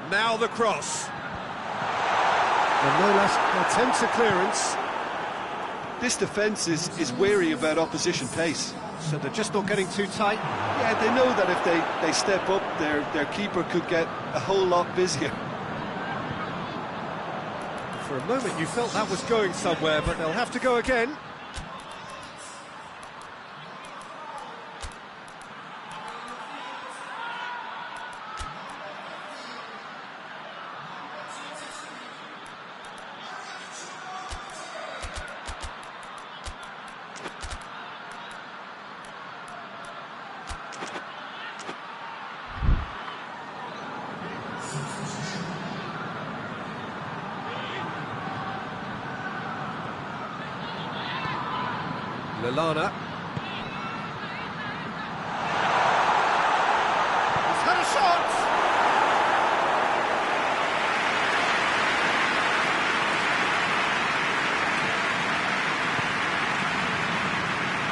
Now the cross. And no less attempts at clearance. This defence is wary about opposition pace. So they're just not getting too tight? Yeah, they know that if they step up, their keeper could get a whole lot busier. For a moment you felt that was going somewhere, but they'll have to go again. Lallana. He's had a shot!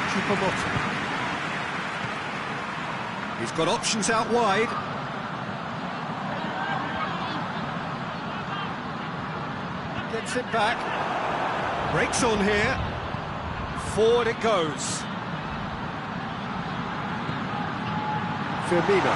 Choupo-Moting. He's got options out wide. Gets it back. Breaks on here. Forward it goes. Firmino.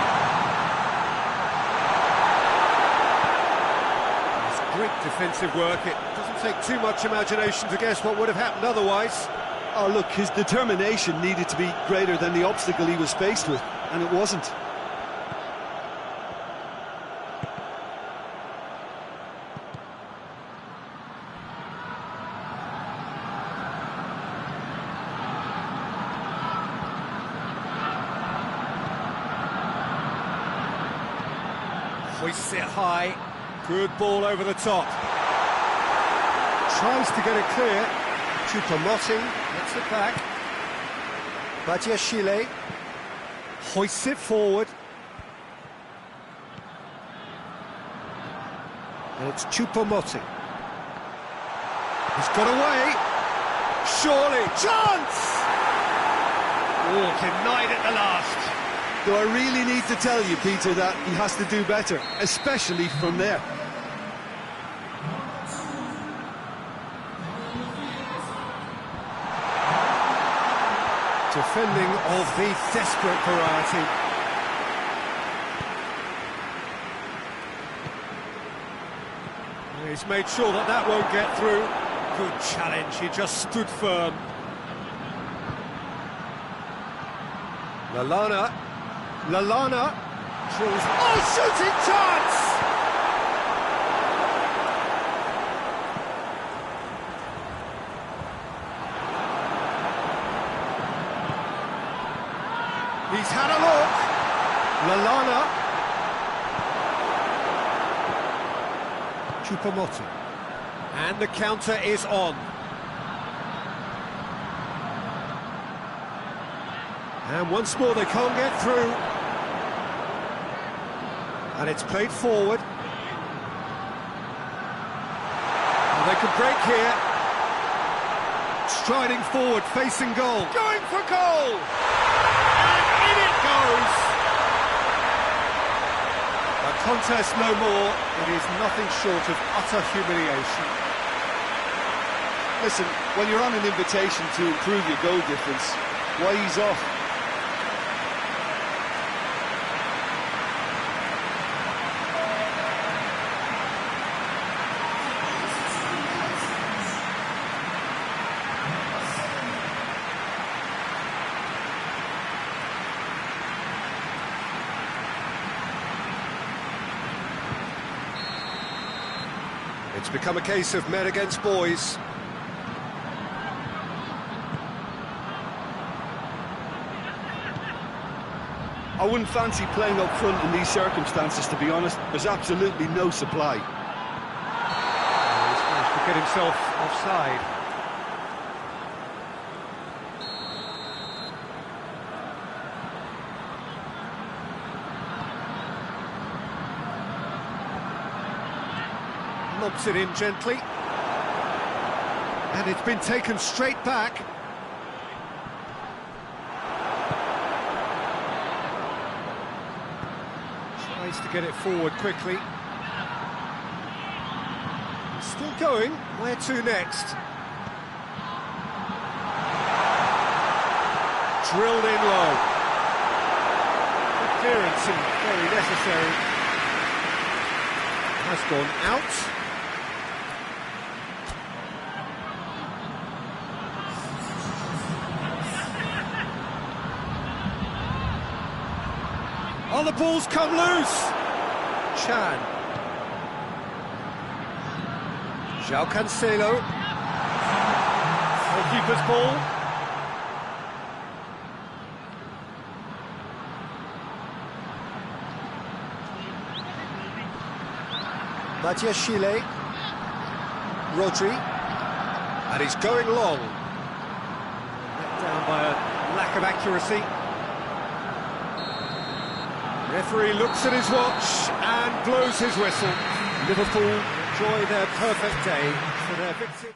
It's great defensive work. It doesn't take too much imagination to guess what would have happened otherwise. Oh, look, his determination needed to be greater than the obstacle he was faced with, and it wasn't. Hoists it high, good ball over the top. Tries to get it clear. Choupo-Moting gets it back. Badiashile hoists it forward. And it's Choupo-Moting. He's got away. Surely, chance! Oh, denied at the last. Do I really need to tell you, Peter, that he has to do better, especially from there? Defending of the desperate variety. He's made sure that that won't get through. Good challenge, he just stood firm. Lallana drills. Oh, shooting chance! He's had a look. Lallana. Choupo-Moting. And the counter is on. And once more they can't get through. And it's played forward. And they can break here. Striding forward, facing goal. Going for goal! And in it goes! A contest no more. It is nothing short of utter humiliation. Listen, when you're on an invitation to improve your goal difference, why ease off? It's become a case of men against boys. I wouldn't fancy playing up front in these circumstances, to be honest. There's absolutely no supply. He's managed to get himself offside. Lobs it in gently. And it's been taken straight back. Tries to get it forward quickly. Still going. Where to next? Drilled in low. Good clearance and very necessary. Has gone out. Oh, the ball's come loose! Chan. João Cancelo. Goalkeeper's ball. Matías Chile. Rodri. And he's going long. Let down by a lack of accuracy. Referee looks at his watch and blows his whistle. Liverpool enjoy their perfect day for their victory.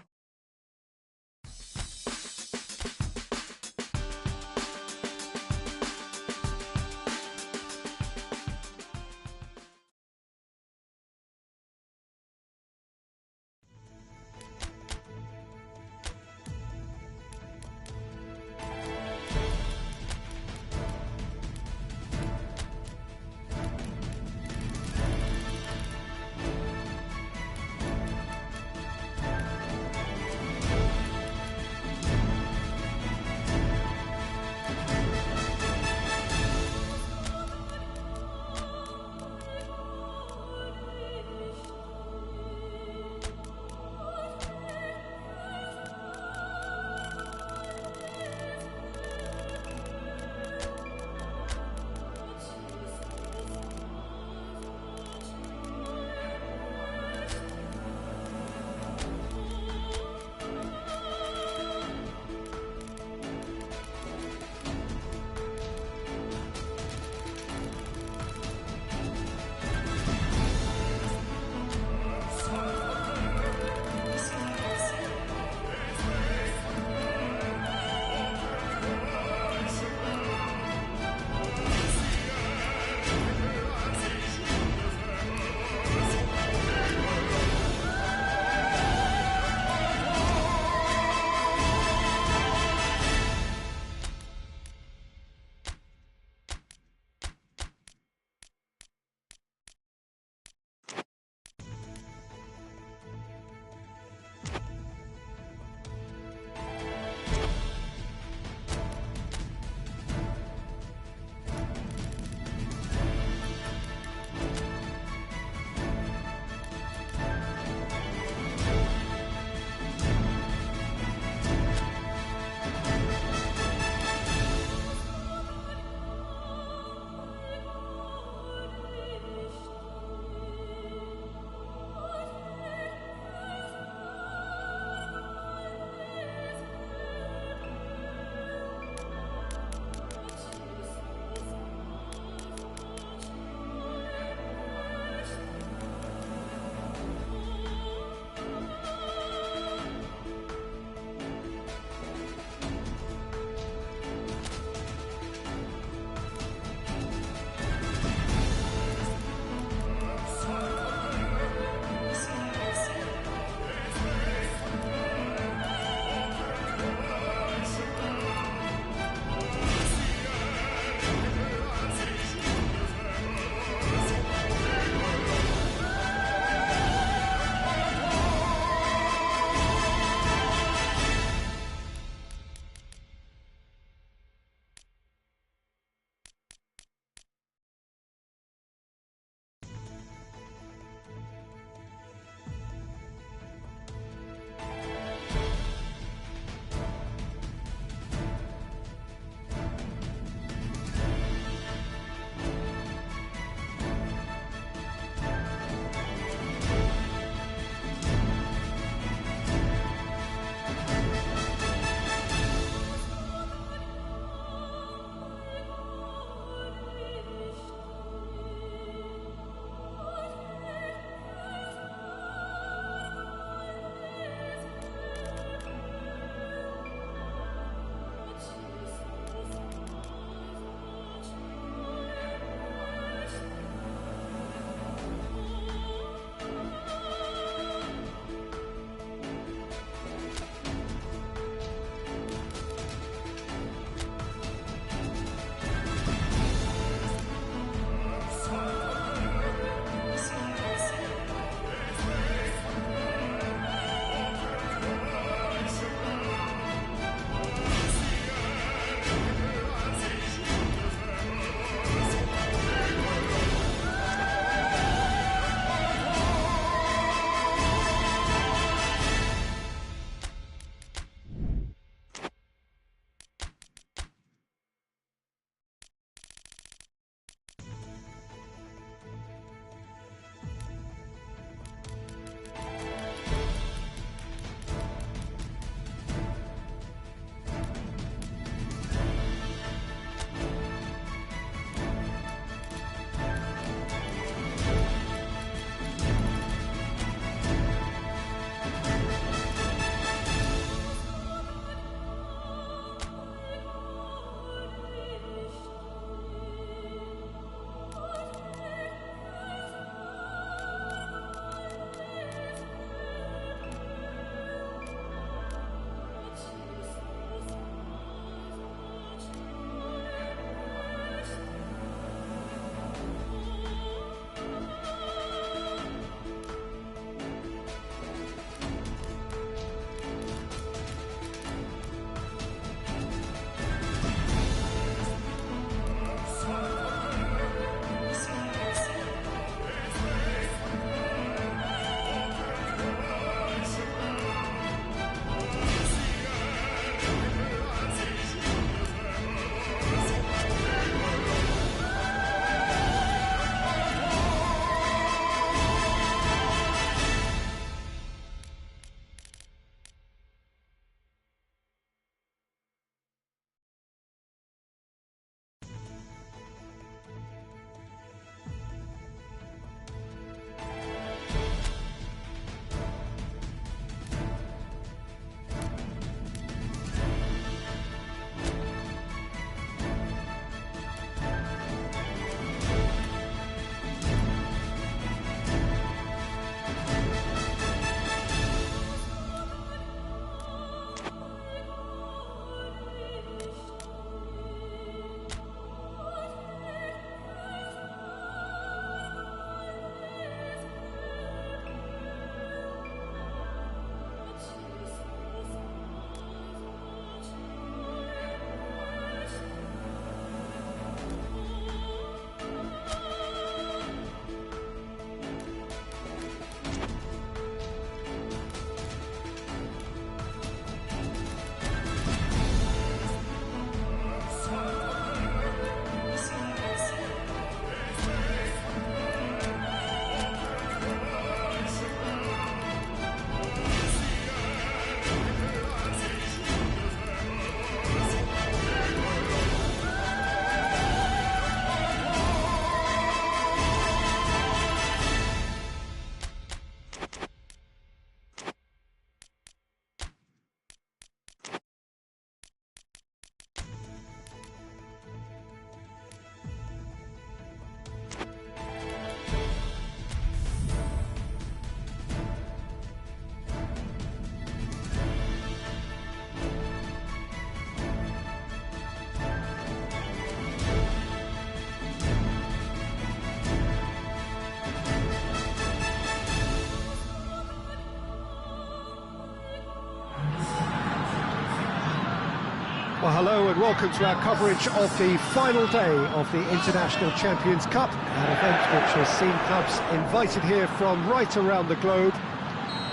Well, hello and welcome to our coverage of the final day of the International Champions Cup, an event which has seen clubs invited here from right around the globe.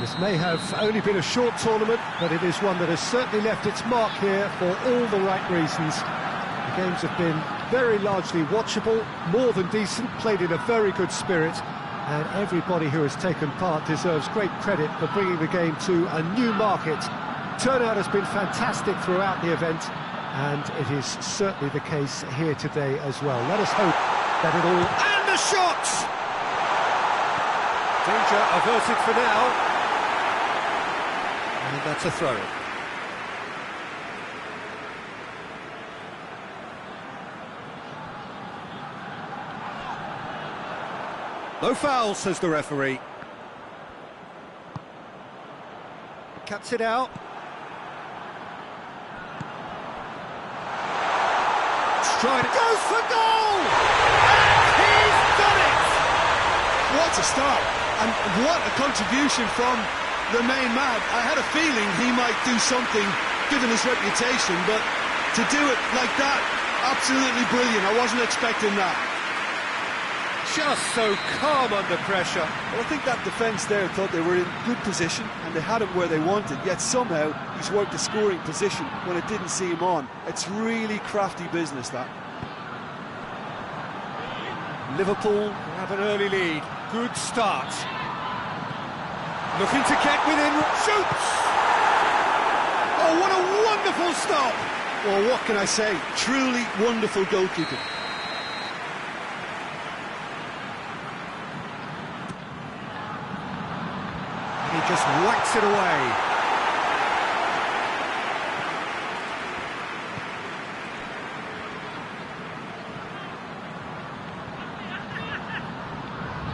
This may have only been a short tournament, but it is one that has certainly left its mark here for all the right reasons. The games have been very largely watchable, more than decent, played in a very good spirit, and everybody who has taken part deserves great credit for bringing the game to a new market. Turnout has been fantastic throughout the event, and it is certainly the case here today as well. Let us hope that it all... And the shot! Danger averted for now. And that's a throw. No foul, says the referee. Cuts it out. Stride goes for goal! And he's done it! What a start, and what a contribution from the main man. I had a feeling he might do something, given his reputation, but to do it like that, absolutely brilliant. I wasn't expecting that. Just so calm under pressure. Well, I think that defence there thought they were in good position and they had him where they wanted, yet somehow he's worked the scoring position when it didn't see him on. It's really crafty business, that. Liverpool have an early lead. Good start. Looking to get within. Shoots! Oh, what a wonderful stop! Well, what can I say? Truly wonderful goalkeeping. He just whacks it away.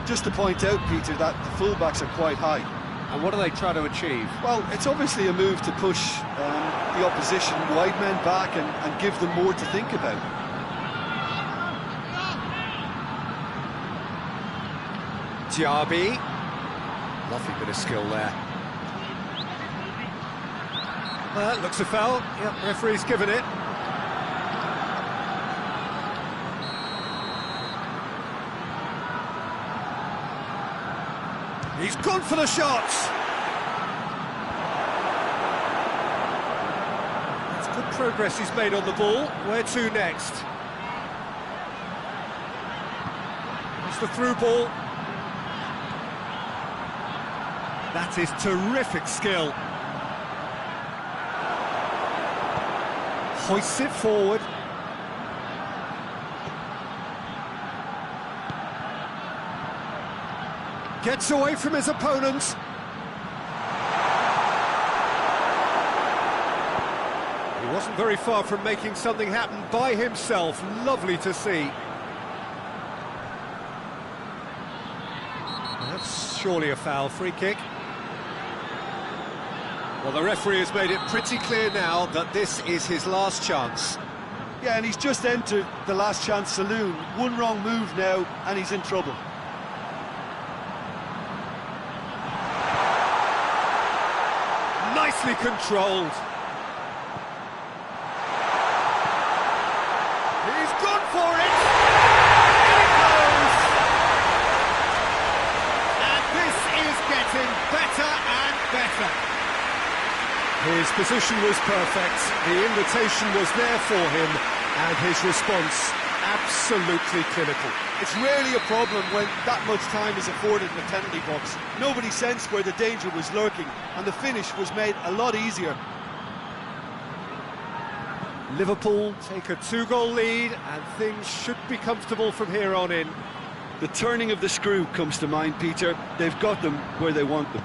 Just to point out, Peter, that the fullbacks are quite high. And what are they trying to achieve? Well, it's obviously a move to push the opposition wide men back and give them more to think about. Diaby. Lovely bit of skill there. Well, that looks a foul. Yep, referee's given it. He's gone for the shot. That's good progress he's made on the ball. Where to next? It's the through ball. That is terrific skill. Hoists it forward. Gets away from his opponent. He wasn't very far from making something happen by himself. Lovely to see. That's surely a foul. Free kick. Well, the referee has made it pretty clear now that this is his last chance. Yeah, and he's just entered the last chance saloon. One wrong move now, and he's in trouble. Nicely controlled. He's gone for it. In it goes. And this is getting better and better. His position was perfect, the invitation was there for him, and his response absolutely clinical. It's rarely a problem when that much time is afforded in the penalty box. Nobody sensed where the danger was lurking, and the finish was made a lot easier. Liverpool take a 2-goal lead, and things should be comfortable from here on in. The turning of the screw comes to mind, Peter. They've got them where they want them.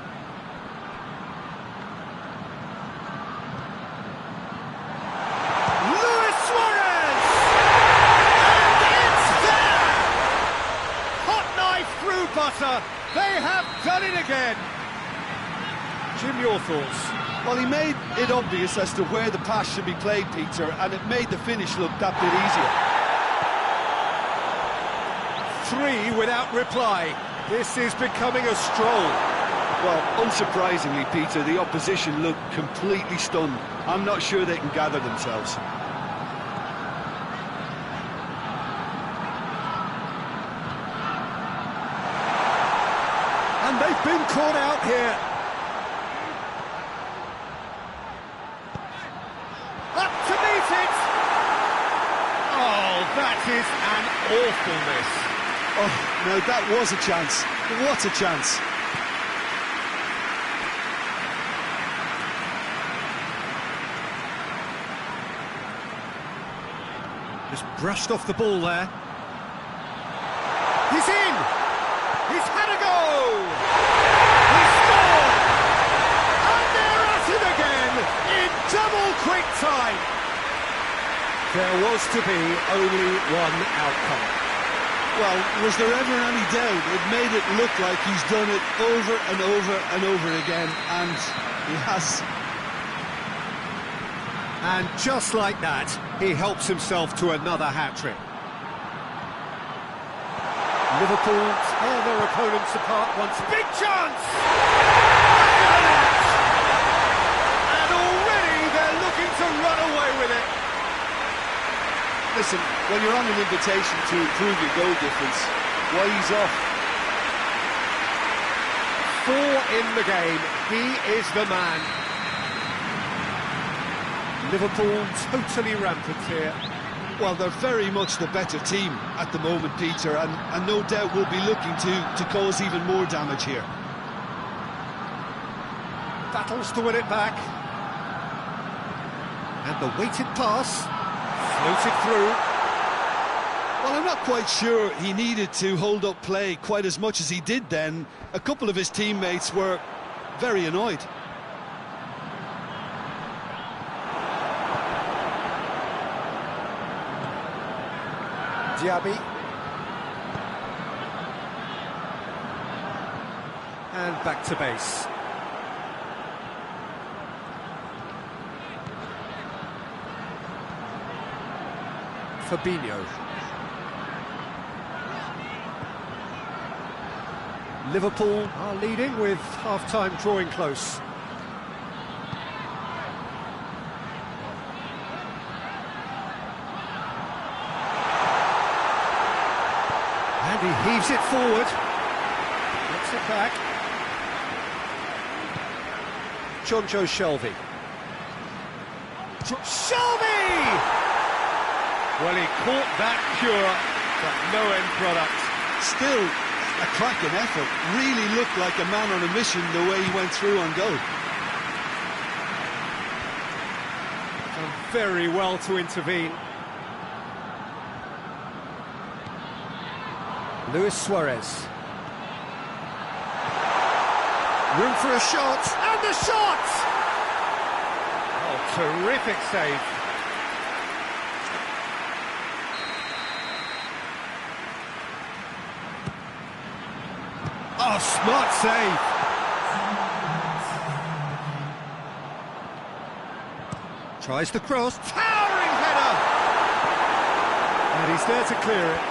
Butter, they have done it again. Jim, your thoughts? Well, he made it obvious as to where the pass should be played, Peter, and it made the finish look that bit easier. 3 without reply. This is becoming a stroll. Well, unsurprisingly, Peter, the opposition looked completely stunned. I'm not sure they can gather themselves. been caught out here. Up to meet it! Oh, that is an awful miss. Oh, no, that was a chance. What a chance. Just brushed off the ball there. He's in! He's had a go! He's scored! And they're at it again in double quick time. There was to be only one outcome. Well, was there ever any doubt? It made it look like he's done it over and over and over again, and he has. And just like that, he helps himself to another hat-trick. Liverpool tear their opponents apart once. Big chance! And already they're looking to run away with it. Listen, when you're on an invitation to improve your goal difference, why ease off? 4 in the game. He is the man. Liverpool totally rampant here. Well, they're very much the better team at the moment, Peter, and no doubt will be looking to cause even more damage here. Battles to win it back. And the weighted pass, floated through. Well, I'm not quite sure he needed to hold up play quite as much as he did then. A couple of his teammates were very annoyed. Diaby. And back to base. Fabinho. Liverpool are leading with half-time drawing close. And he heaves it forward. Gets it back. Chongions Shelvey. Shelvey! Well, he caught that pure, but no end product. Still a cracking effort. Really looked like a man on a mission the way he went through on goal. Done very well to intervene. Luis Suarez. Room for a shot, and the shot! Oh, terrific save. Oh, smart save. Tries the cross, towering header! And he's there to clear it.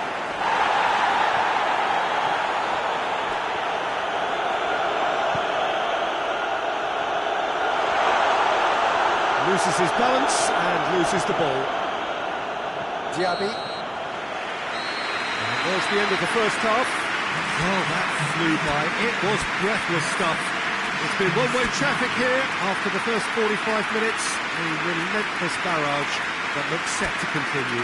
Loses his balance and loses the ball. Diaby. And there's the end of the first half. Oh, that flew by. It was breathless stuff. It's been one-way traffic here after the first 45 minutes. A relentless barrage that looks set to continue.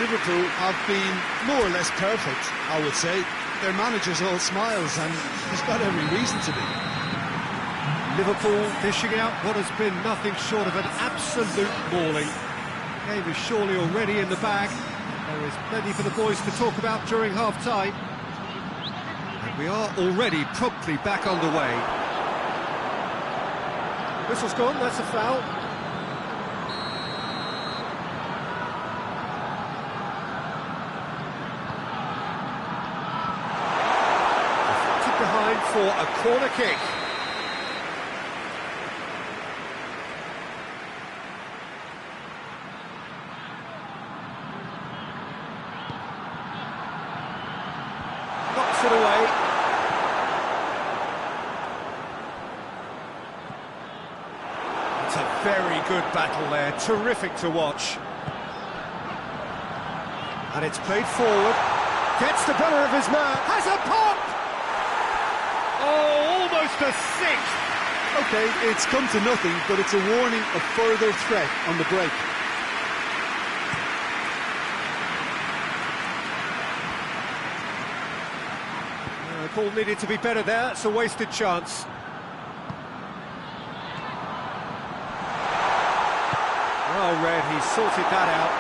Liverpool have been more or less perfect, I would say. Their manager's all smiles, and he's got every reason to be. Liverpool dishing out what has been nothing short of an absolute mauling. Game is surely already in the bag. There is plenty for the boys to talk about during half-time. And we are already promptly back underway. Whistle's gone, that's a foul. Deflected behind for a corner kick. Knocks it away. It's a very good battle there, terrific to watch. And it's played forward, gets the better of his man, has a pop! Oh, almost a sixth! Okay, it's come to nothing, but it's a warning of further threat on the break. The ball needed to be better there, it's a wasted chance. Well read, he sorted that out.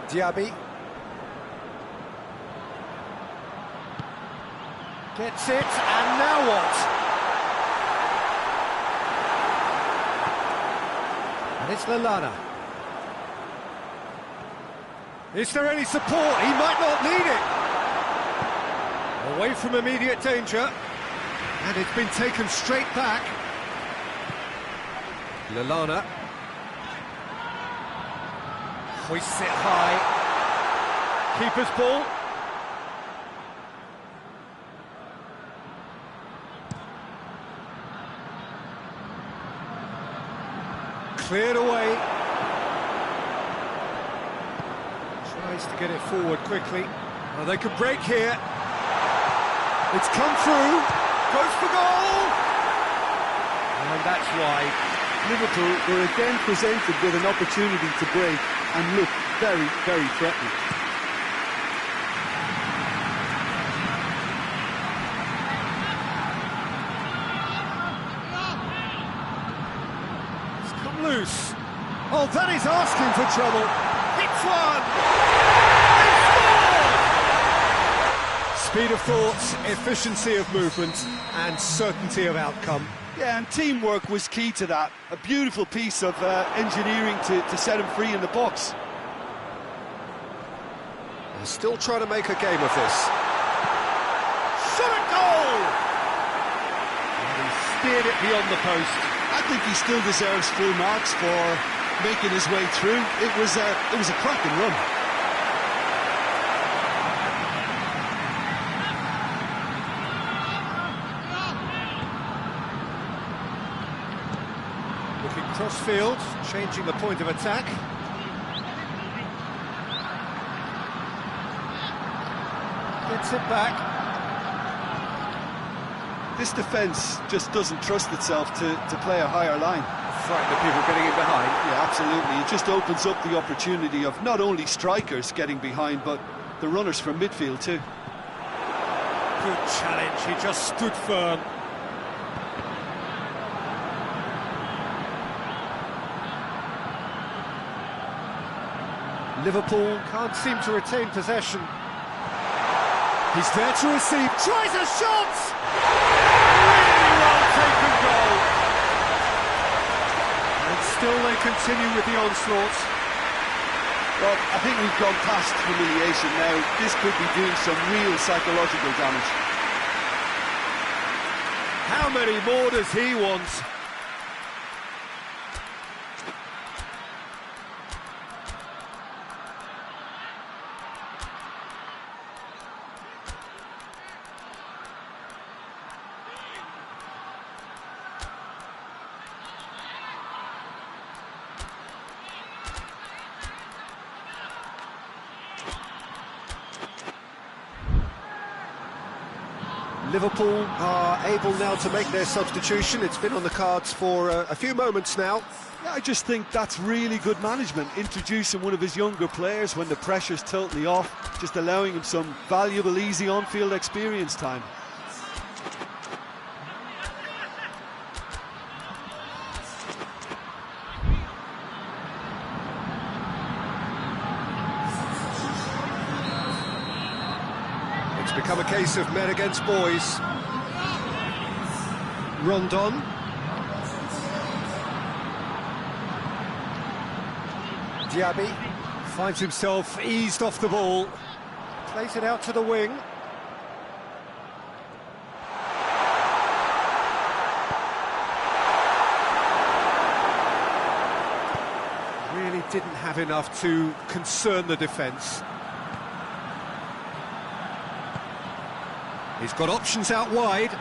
Diaby. Gets it, and now what? And it's Lallana. Is there any support? He might not need it. Away from immediate danger. And it's been taken straight back. Lallana. Hoists it high. Keeper's ball. Cleared away. Tries to get it forward quickly. Well, they could break here. It's come through. Goes for goal. And that's wide. Liverpool were again presented with an opportunity to break and look very, very threatening. Loose. Oh, that is asking for trouble. Hits one. Speed of thought, efficiency of movement, and certainty of outcome. Yeah, and teamwork was key to that. A beautiful piece of engineering to set him free in the box. They're still trying to make a game of this. Shot at goal! And he steered it beyond the post. I think he still deserves full marks for making his way through. It was a cracking run. Looking cross-field, changing the point of attack. Gets it back. This defence just doesn't trust itself to play a higher line. Frightened of people getting in behind. Yeah, absolutely. It just opens up the opportunity of not only strikers getting behind, but the runners from midfield too. Good challenge, he just stood firm. Liverpool can't seem to retain possession. He's there to receive, tries a shot! Really well taken goal. And still they continue with the onslaught. Well, I think we've gone past humiliation now. This could be doing some real psychological damage. How many more does he want? Liverpool are able now to make their substitution. It's been on the cards for a few moments now. Yeah, I just think that's really good management, introducing one of his younger players when the pressure's totally off, just allowing him some valuable, easy on-field experience time. It's become a case of men against boys. Rondon. Diaby finds himself eased off the ball. Plays it out to the wing. Really didn't have enough to concern the defence. He's got options out wide.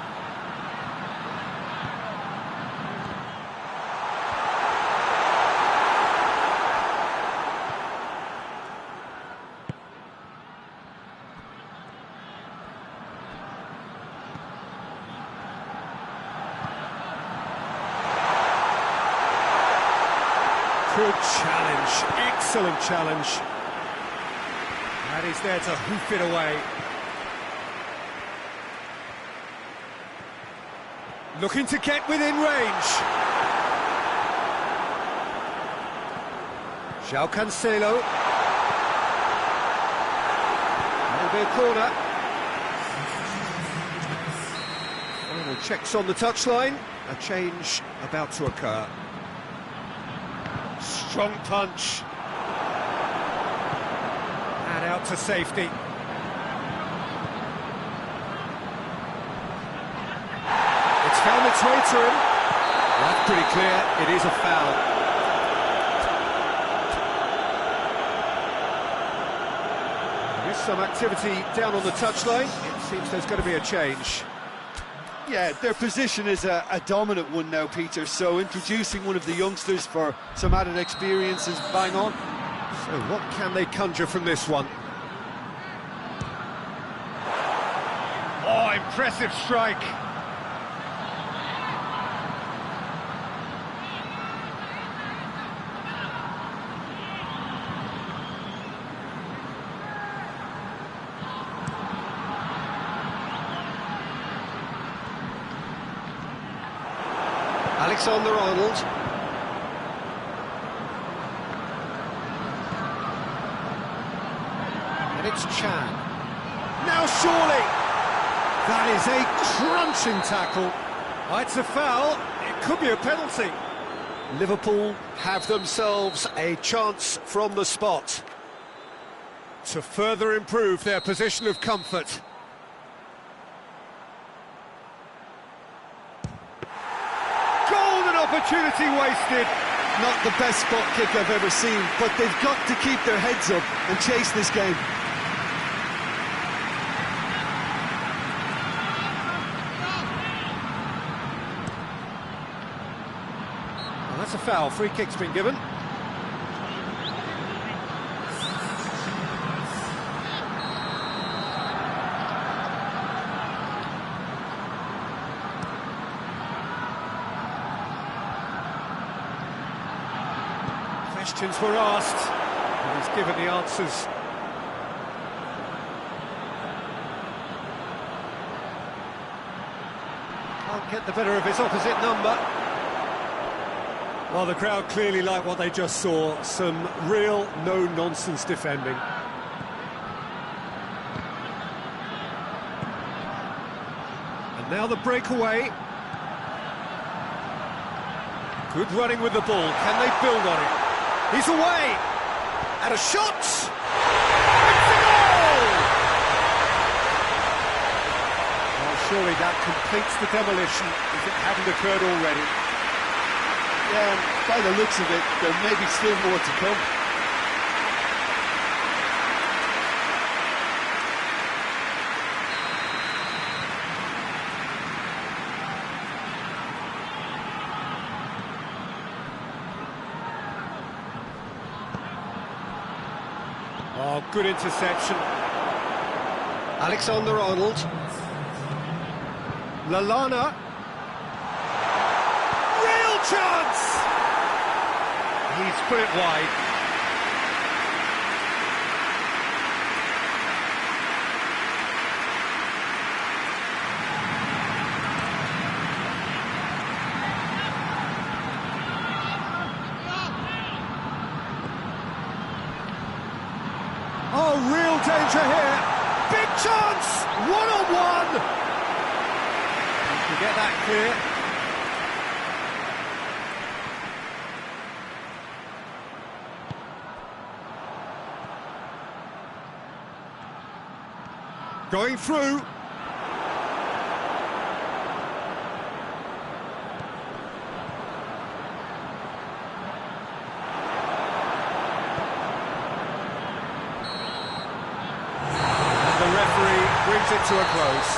Good challenge, excellent challenge. And he's there to hoof it away. Looking to get within range. João Cancelo. That'll be a corner. Final checks on the touchline. A change about to occur. Strong punch. And out to safety. It's found its way to him. That's pretty clear. It is a foul. There's some activity down on the touchline. It seems there's going to be a change. Yeah, their position is a dominant one now, Peter, so introducing one of the youngsters for some added experience is bang on. So what can they conjure from this one? Oh, impressive strike. Alexander-Arnold. And it's Chan. Now surely! That is a crunching tackle. Oh, it's a foul. It could be a penalty. Liverpool have themselves a chance from the spot to further improve their position of comfort. Opportunity wasted. Not the best spot kick I've ever seen, but they've got to keep their heads up and chase this game. Well, that's a foul. Free kick's been given. Questions were asked, and he's given the answers. Can't get the better of his opposite number. Well, the crowd clearly like what they just saw. Some real no-nonsense defending. And now the breakaway. Good running with the ball. Can they build on it? He's away, and a shot! It's a goal! Well, surely that completes the demolition if it hadn't occurred already. Yeah, by the looks of it, there may be still more to come. Oh, good interception. Alexander-Arnold. Lallana. Real chance! He's put it wide. Oh, real danger here. Big chance! One-on-one! You can get that clear. Going through. Brings it to a close.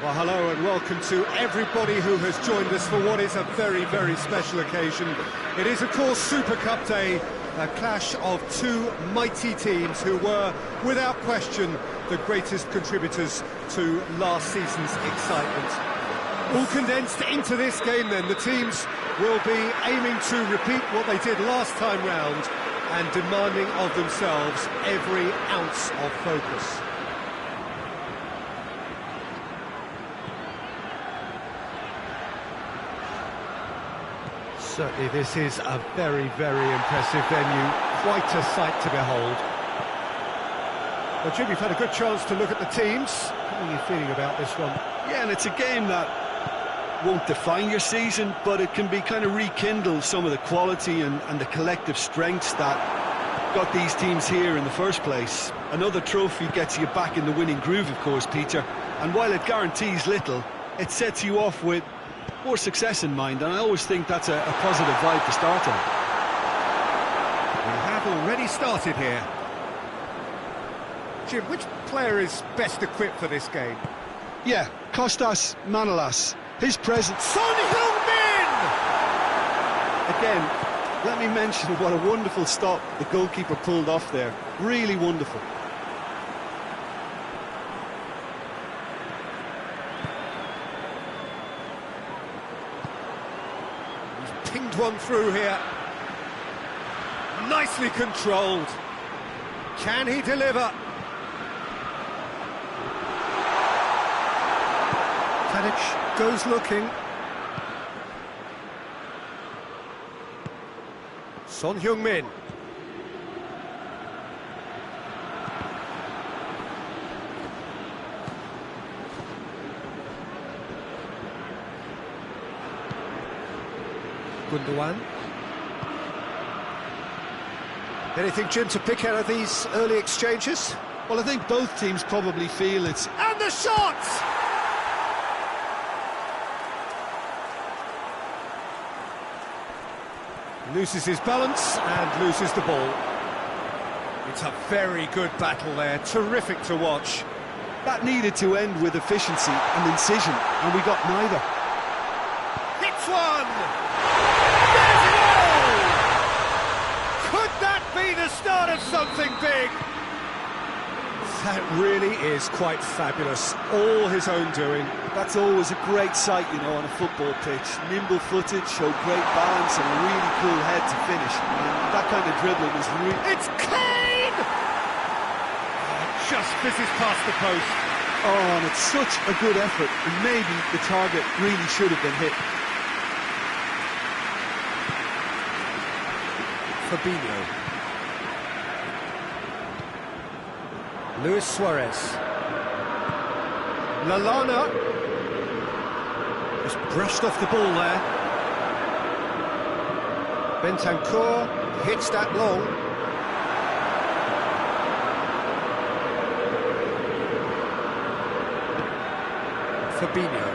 Well, hello and welcome to everybody who has joined us for what is a very, very special occasion. It is, of course, Super Cup Day, a clash of two mighty teams who were, without question, the greatest contributors to last season's excitement. All condensed into this game then, the teams will be aiming to repeat what they did last time round and demanding of themselves every ounce of focus. Certainly this is a very, very impressive venue, quite a sight to behold. Well, Jim, you've had a good chance to look at the teams. How are you feeling about this one? Yeah, and it's a game that won't define your season, but it can be kind of rekindle some of the quality and the collective strengths that got these teams here in the first place. Another trophy gets you back in the winning groove, of course, Peter, and while it guarantees little, it sets you off with more success in mind, and I always think that's a positive vibe to start on. We have already started here. Jim, which player is best equipped for this game? Yeah, Kostas Manolas. His presence... Son Heung-min! Again, let me mention what a wonderful stop the goalkeeper pulled off there. Really wonderful. Pinged one through here. Nicely controlled. Can he deliver? Tadic goes looking. Son Heung-min. Gundogan. Anything, Jim, to pick out of these early exchanges? Well, I think both teams probably feel it's... And the shot! Loses his balance and loses the ball. It's a very good battle there, terrific to watch. That needed to end with efficiency and incision, and we got neither. Hits one! There's a goal! Could that be the start of something big? That really is quite fabulous, all his own doing. That's always a great sight, you know, on a football pitch. Nimble-footed, showed great balance and a really cool head to finish. And that kind of dribbling is really... It's Kane! Just misses past the post. Oh, and it's such a good effort, and maybe the target really should have been hit. Fabinho. Luis Suarez. Lallana. Just brushed off the ball there. Bentancur hits that long. Fabinho.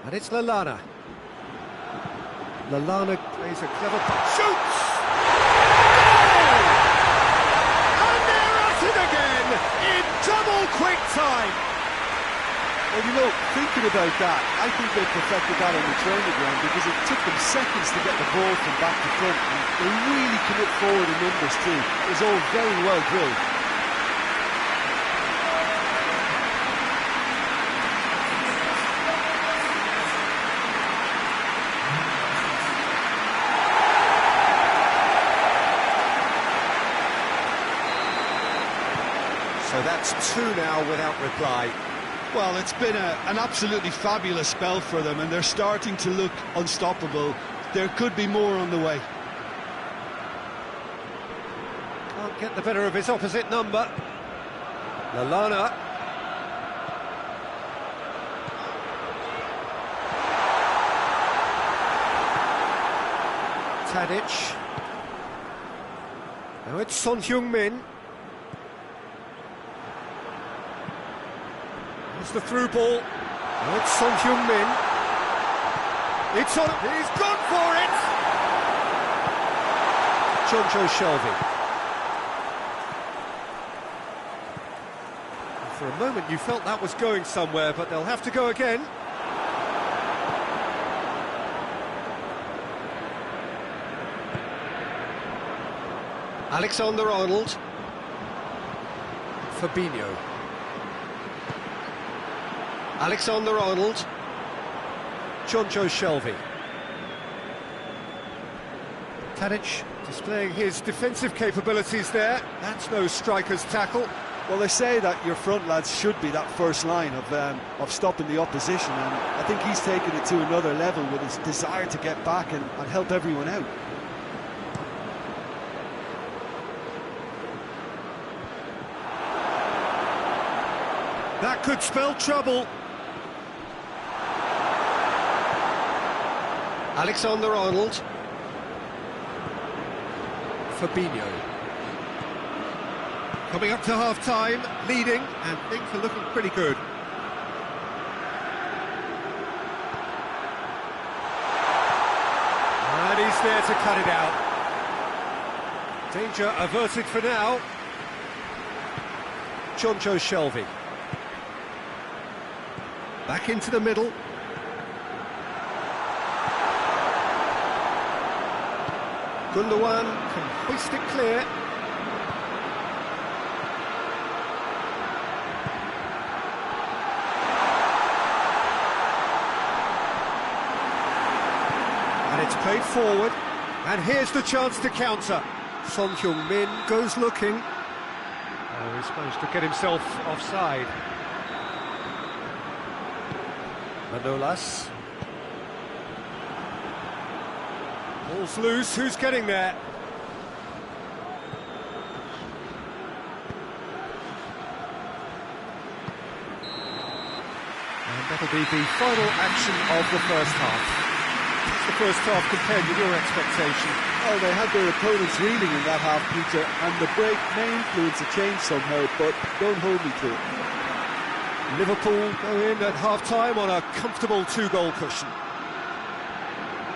And it's Lallana. Lallana plays a clever pass. Shoots! And they're at it again in double quick time. Well, you know, thinking about that, I think they perfected that on the training ground because it took them seconds to get the ball from back to front, and they really commit forward in numbers too. It was all very well drilled. So that's two now without reply. Well, it's been an absolutely fabulous spell for them, and they're starting to look unstoppable. There could be more on the way. Can't get the better of his opposite number. Lallana. Tadic. Now it's Son Heung-min. It's the through ball. Now it's Son Heung-min. It's on. He's gone for it. Chongions. a moment you felt that was going somewhere, but they'll have to go again. Alexander-Arnold. Fabinho. Alexander-Arnold. Chongions. Tadic displaying his defensive capabilities there. That's no striker's tackle. Well, they say that your front lads should be that first line of stopping the opposition, and I think he's taken it to another level with his desire to get back and help everyone out. That could spell trouble. Alexander-Arnold. Fabinho. Coming up to half-time, leading, and things are looking pretty good. And he's there to cut it out. Danger averted for now. Chongions. Back into the middle. Gundogan can hoist it clear. And it's played forward. And here's the chance to counter. Son Heung-min goes looking. Oh, he's managed to get himself offside. Manolas. Ball's loose, who's getting there? And that'll be the final action of the first half. What's the first half compared with your expectation? Oh, they had their opponents reeling in that half, Peter, and the break may influence a change somehow, but don't hold me to it. Liverpool go in at half-time on a comfortable two-goal cushion.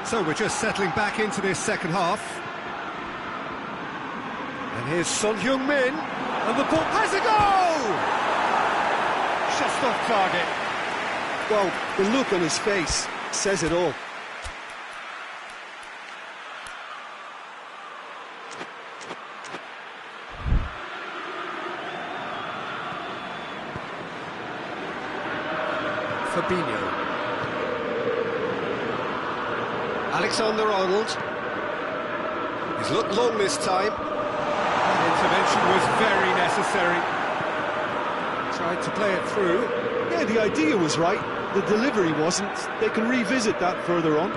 So we're just settling back into this second half. And here's Son Heung-min, and the ball has a goal! Just off target. Well, the look on his face says it all. Fabinho. Alexander-Arnold. He's looked long this time. That intervention was very necessary. Tried to play it through. Yeah, the idea was right. The delivery wasn't. They can revisit that further on.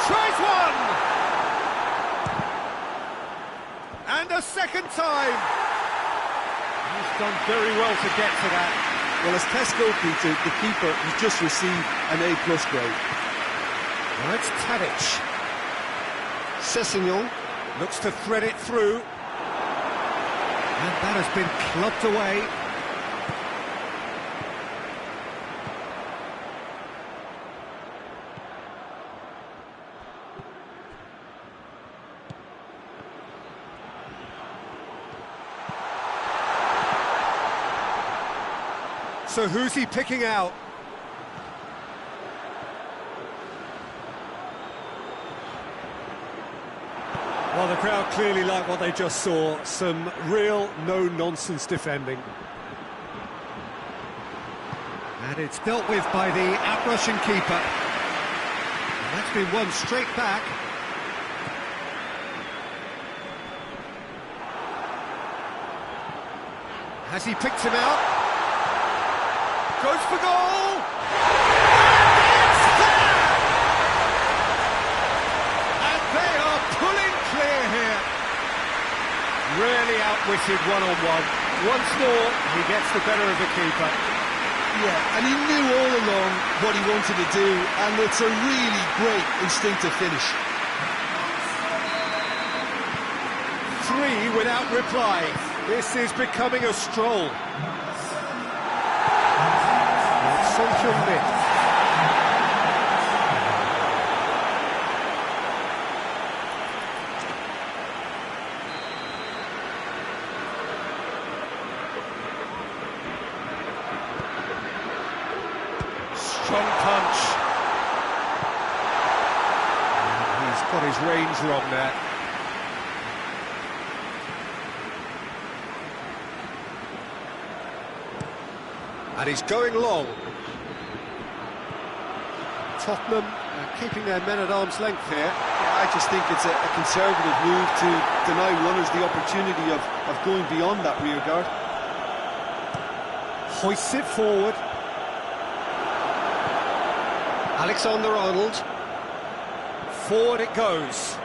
Tries one! And a second time! He's done very well to get to that. Well, as Tesco, Peter, the keeper has just received an A+ grade. Now it's Tadic. Sessegnon looks to thread it through. And that has been clubbed away. So who's he picking out? Well, the crowd clearly like what they just saw. Some real no-nonsense defending. And it's dealt with by the out-rushing keeper. And that's been won straight back. Has he picked him out? Goes for goal! And it's there! And they are pulling clear here. Really outwitted one-on-one. Once more, he gets the better of the keeper. Yeah, and he knew all along what he wanted to do, and it's a really great instinctive finish. 3 without reply. This is becoming a stroll. Son Heung-min. Strong punch. And he's got his range wrong there. And he's going long. Tottenham keeping their men at arm's length here. Yeah, I just think it's a conservative move to deny runners the opportunity of going beyond that rear guard. Hoists it forward. Alexander-Arnold. Forward it goes.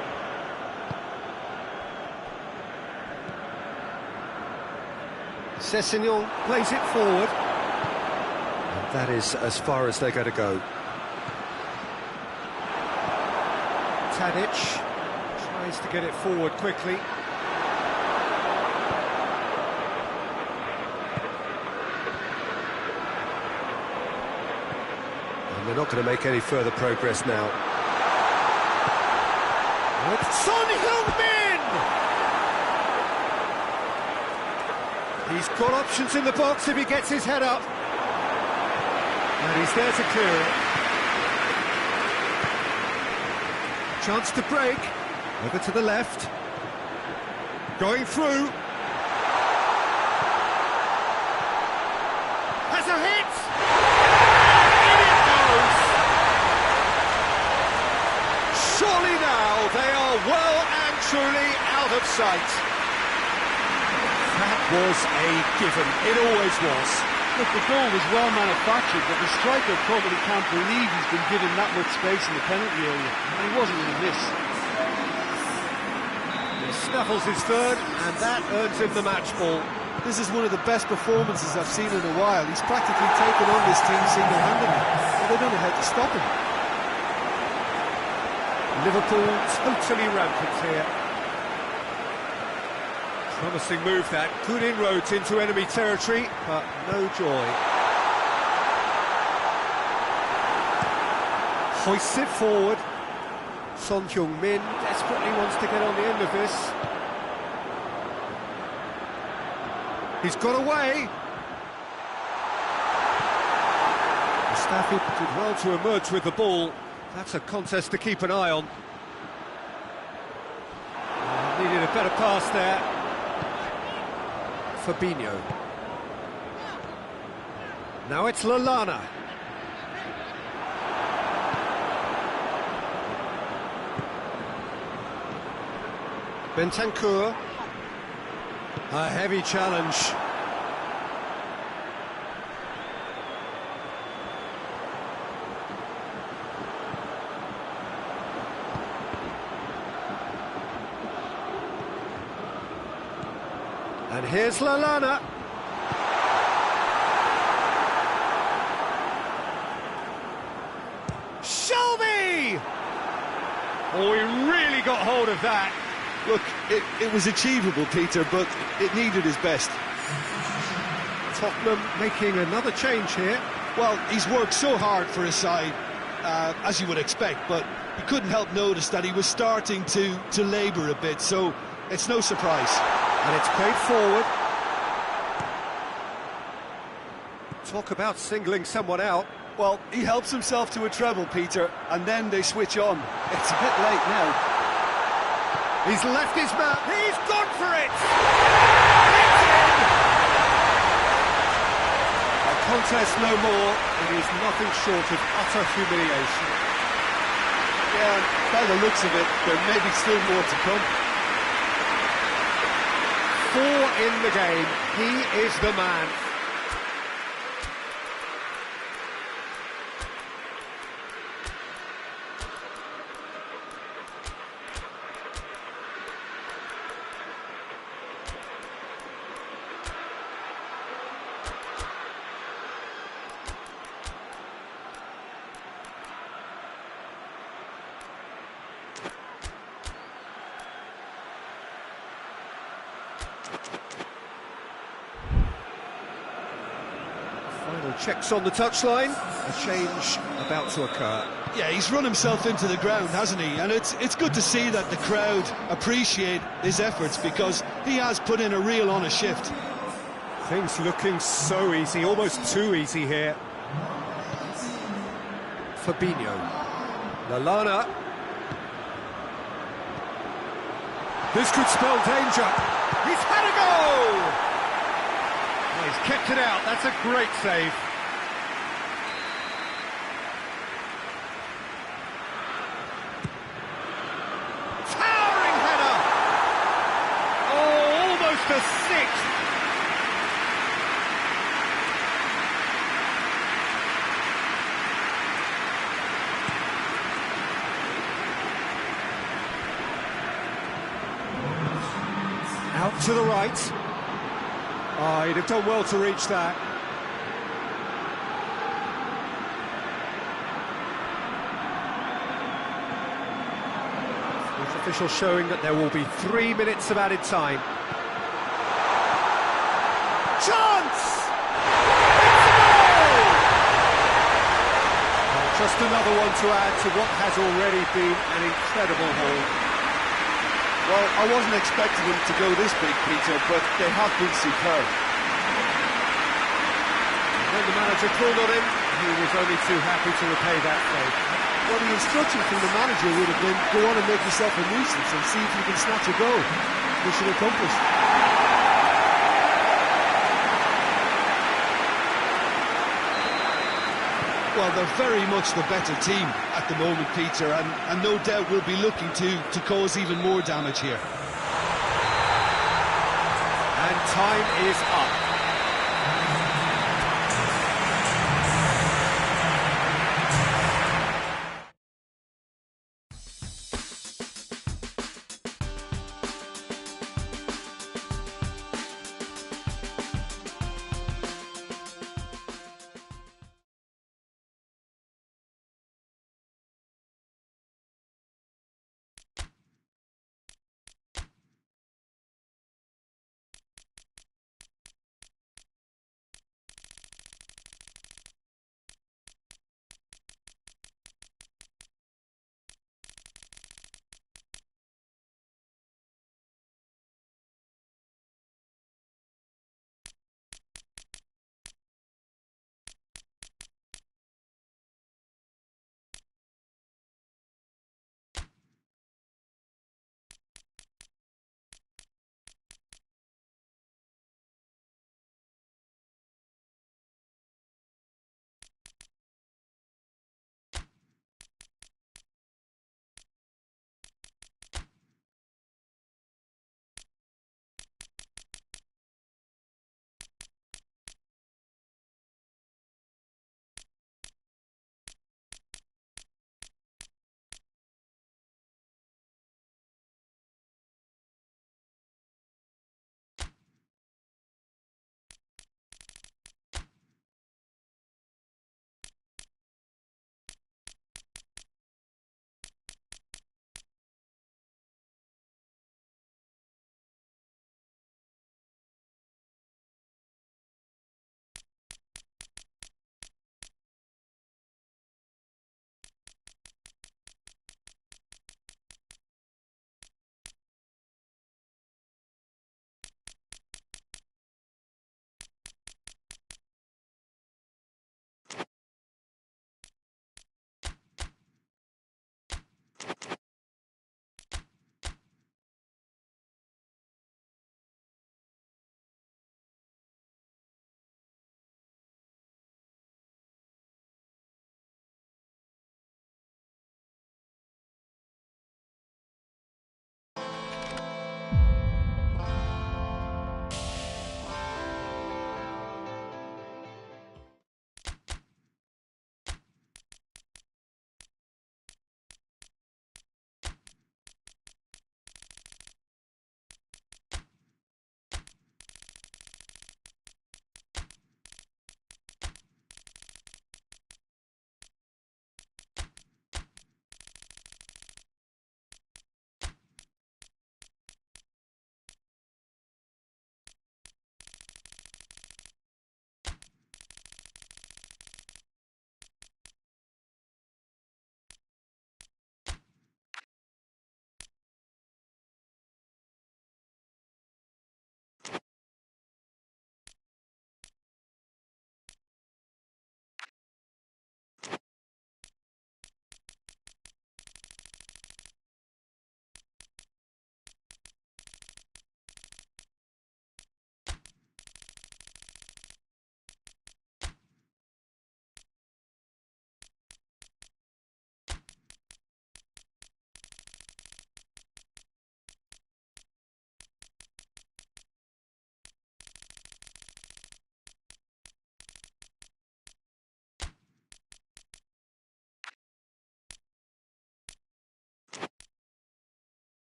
Sessegnon plays it forward. And that is as far as they're going to go. Tadic tries to get it forward quickly. And they're not going to make any further progress now. Son Heung-min! He's got options in the box if he gets his head up. And he's there to clear it. Chance to break. Over to the left. Going through. Has a hit! In it goes! Surely now they are well and truly out of sight. That was a given. It always was. Look, the goal was well manufactured, but the striker probably can't believe he's been given that much space in the penalty area, and he wasn't going to miss. He snaffles his third, and that earns him the match ball. This is one of the best performances I've seen in a while. He's practically taken on this team single-handedly, but they don't know how to stop him. Liverpool totally rampant here. Promising move that, good inroads into enemy territory, but no joy. Hoists it forward. Son Heung-min desperately wants to get on the end of this. He's got away. Mustafi did well to emerge with the ball. That's a contest to keep an eye on. Needed a better pass there. Fabinho. Now it's Lallana. Bentancur. A heavy challenge. And here's Lallana. Shelby! Oh, he really got hold of that. Look, it was achievable, Peter, but it needed his best. Tottenham making another change here. Well, he's worked so hard for his side, as you would expect, but you couldn't help notice that he was starting to labour a bit, so it's no surprise. And it's played forward. Talk about singling someone out. Well, he helps himself to a treble, Peter, and then they switch on. It's a bit late now. He's left his man. He's gone for it! It's in! A contest no more. It is nothing short of utter humiliation. Yeah, by the looks of it, there may be still more to come. 4 in the game. He is the man. Final checks on the touchline. A change about to occur. Yeah, he's run himself into the ground, hasn't he? And it's good to see that the crowd appreciate his efforts, because he has put in a real honest shift. Things looking so easy, almost too easy here. Fabinho. Lallana. This could spell danger. He's had a go! Oh, he's kept it out. That's a great save. Towering header! Oh, almost a sixth. Out to the right. Oh, he'd have done well to reach that. With officials showing that there will be 3 minutes of added time. Chance! It's a goal! Just another one to add to what has already been an incredible haul. Well, I wasn't expecting them to go this big, Peter, but they have been superb. When the manager called on him, he was only too happy to repay that favour. Well, the instruction from the manager would have been, go on and make yourself a nuisance and see if you can snatch a goal. Mission accomplished. Well, they're very much the better team at the moment, Peter, and no doubt will be looking to cause even more damage here. And time is up.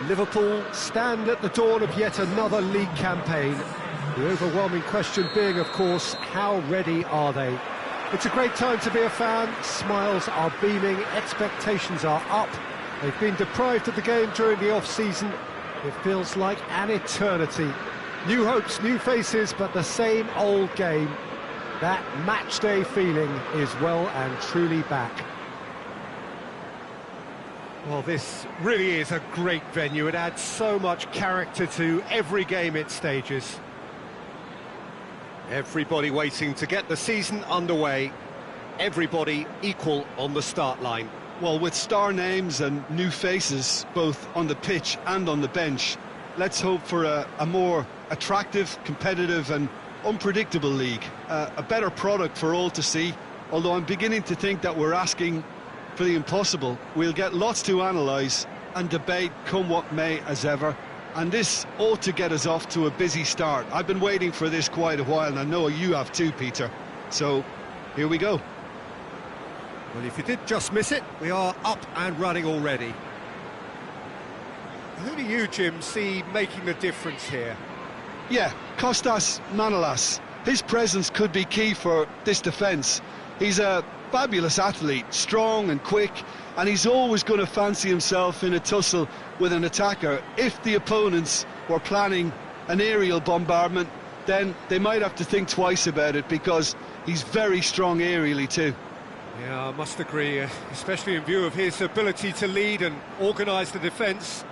Liverpool stand at the dawn of yet another league campaign. The overwhelming question being, of course, how ready are they? It's a great time to be a fan. Smiles are beaming, expectations are up. They've been deprived of the game during the off-season. It feels like an eternity. New hopes, new faces, but the same old game. That match-day feeling is well and truly back. Well, this really is a great venue. It adds so much character to every game it stages. Everybody waiting to get the season underway. Everybody equal on the start line. Well, with star names and new faces, both on the pitch and on the bench, let's hope for a more attractive, competitive and unpredictable league. A better product for all to see, although I'm beginning to think that we're asking for the impossible. We'll get lots to analyse and debate, come what may, as ever. And this ought to get us off to a busy start. I've been waiting for this quite a while, and I know you have too, Peter. So, here we go. Well, if you did just miss it, we are up and running already. Who do you, Jim, see making the difference here? Yeah, Kostas Manolas. His presence could be key for this defence. He's a fabulous athlete, strong and quick, and he's always going to fancy himself in a tussle with an attacker. If the opponents were planning an aerial bombardment, then they might have to think twice about it, because he's very strong aerially too. Yeah, I must agree, especially in view of his ability to lead and organise the defence.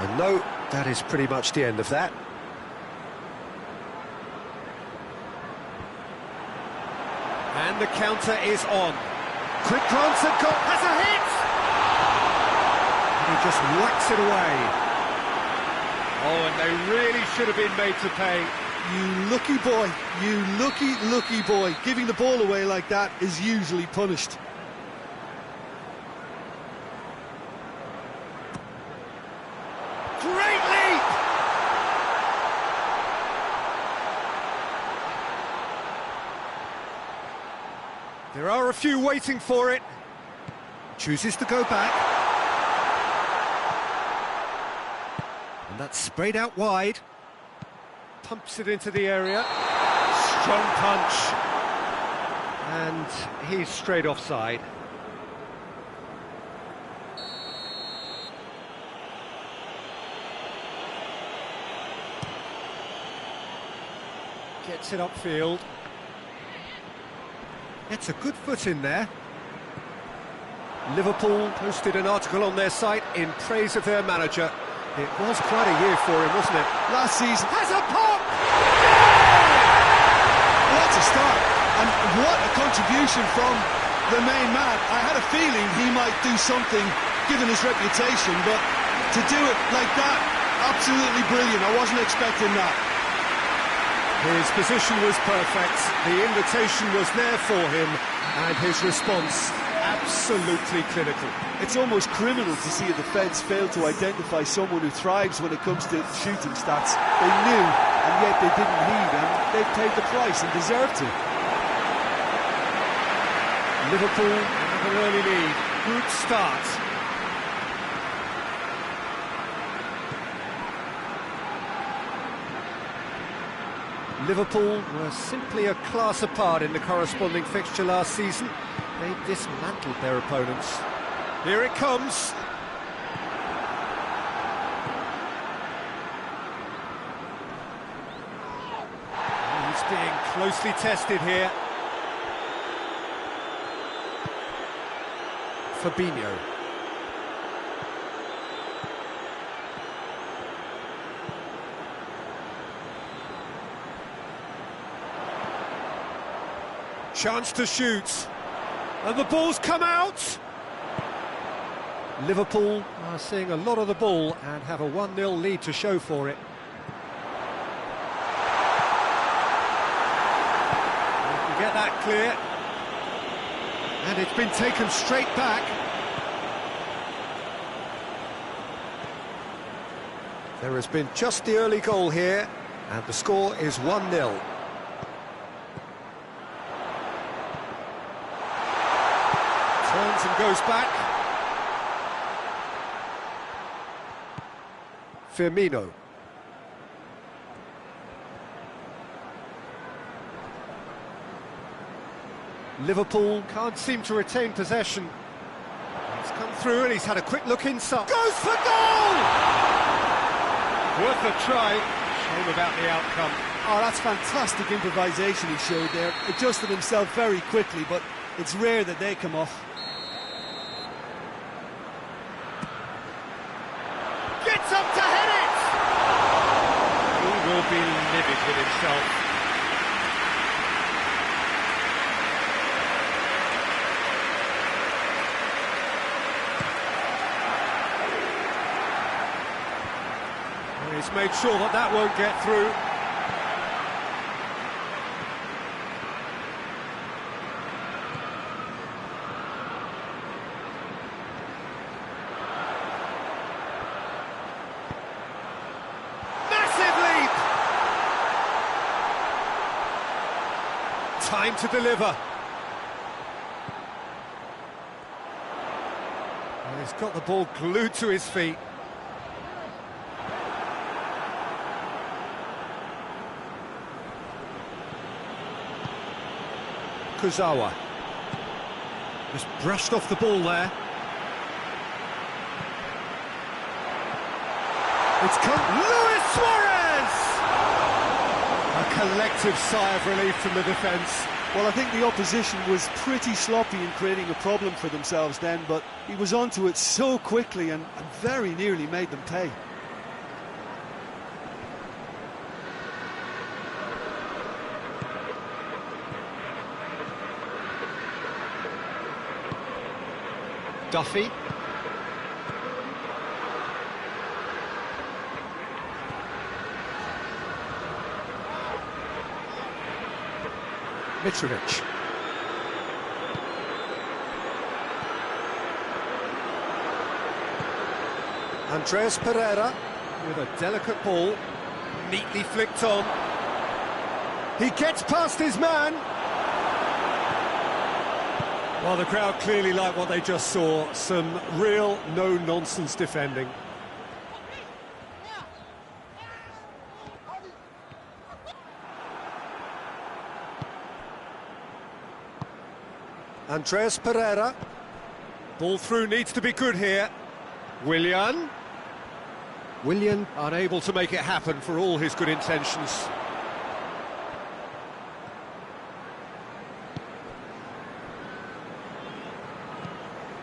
And no, that is pretty much the end of that. And the counter is on. Quick glance at goal, has a hit! And he just whacks it away. Oh, and they really should have been made to pay. You lucky boy, you lucky boy. Giving the ball away like that is usually punished. Great leap! There are a few waiting for it. Chooses to go back. And that's sprayed out wide. Pumps it into the area. Strong punch. And he's straight offside. Gets it upfield. Gets a good foot in there. Liverpool posted an article on their site in praise of their manager. It was quite a year for him, wasn't it? Last season. Has a pop! What a start, and what a contribution from the main man. I had a feeling he might do something, given his reputation, but to do it like that, absolutely brilliant. I wasn't expecting that. His position was perfect, the invitation was there for him, and his response absolutely clinical. It's almost criminal to see a defence fail to identify someone who thrives when it comes to shooting stats. They knew, and yet they didn't heed, and they paid the price and deserved to. Liverpool have an early lead. Good start. Liverpool were simply a class apart in the corresponding fixture last season. They dismantled their opponents. Here it comes. He's being closely tested here. Fabinho. Chance to shoot. And the ball's come out! Liverpool are seeing a lot of the ball and have a 1-0 lead to show for it. They can get that clear. And it's been taken straight back. There has been just the early goal here, and the score is 1-0. Turns and goes back. Firmino. Liverpool can't seem to retain possession. He's come through and he's had a quick look inside. Goes for goal! Worth a try. Shame about the outcome. Oh, that's fantastic improvisation he showed there. Adjusted himself very quickly, but it's rare that they come off. Gets up to head it! He will be livid with himself. And he's made sure that that won't get through. Time to deliver. And he's got the ball glued to his feet. Kurzawa. Just brushed off the ball there. It's come. Luis Suarez! A collective sigh of relief from the defence. Well, I think the opposition was pretty sloppy in creating a problem for themselves then, but he was onto it so quickly and very nearly made them pay. Duffy. Mitrovic. Andreas Pereira with a delicate ball, neatly flicked on. He gets past his man. Well, the crowd clearly like what they just saw. Some real no-nonsense defending. Andreas Pereira. Ball through needs to be good here. Willian unable to make it happen for all his good intentions.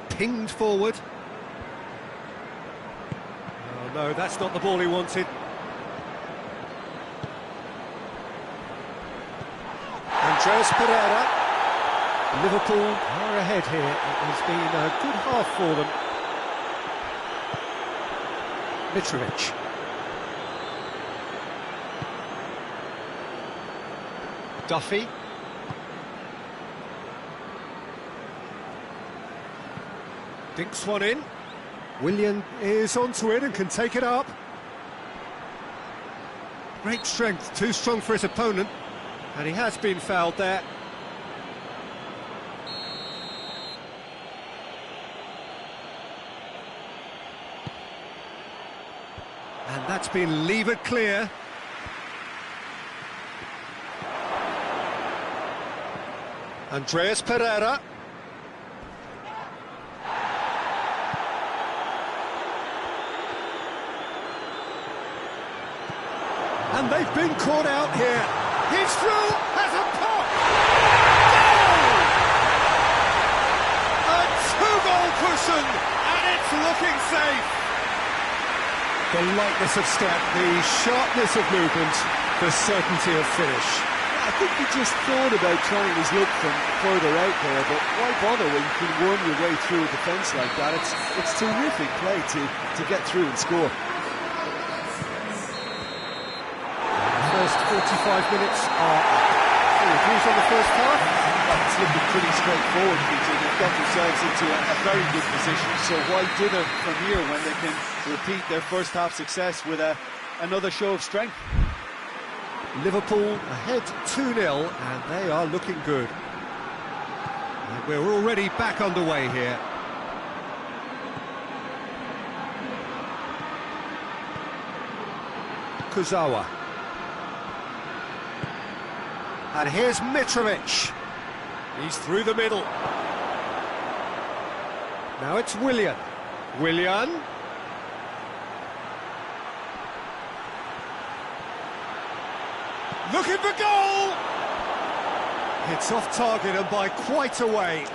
Pinged forward. Oh no, that's not the ball he wanted. Andreas Pereira. Liverpool are ahead here. It has been a good half for them. Mitrovic. Duffy. Dinks one in. Willian is onto it and can take it up. Great strength, too strong for his opponent. And he has been fouled there. And that's been levered clear. Andreas Pereira. And they've been caught out here. He's through, has a pop! Goal! A two-goal cushion, and it's looking safe. The lightness of step, the sharpness of movement, the certainty of finish. I think he just thought about trying his luck from further out there, but why bother when you can worm your way through a defence like that? It's terrific play to get through and score. First 45 minutes are up. Any views on the first half? Well, it's looking pretty straightforward, Peter. They've got themselves into a very good position, so why dither from here when they can repeat their first half success with another show of strength? Liverpool ahead 2-0, and they are looking good. And we're already back underway here. Kurzawa. And here's Mitrovic. He's through the middle. Now it's Willian. Looking for goal! It's off target and by quite a way.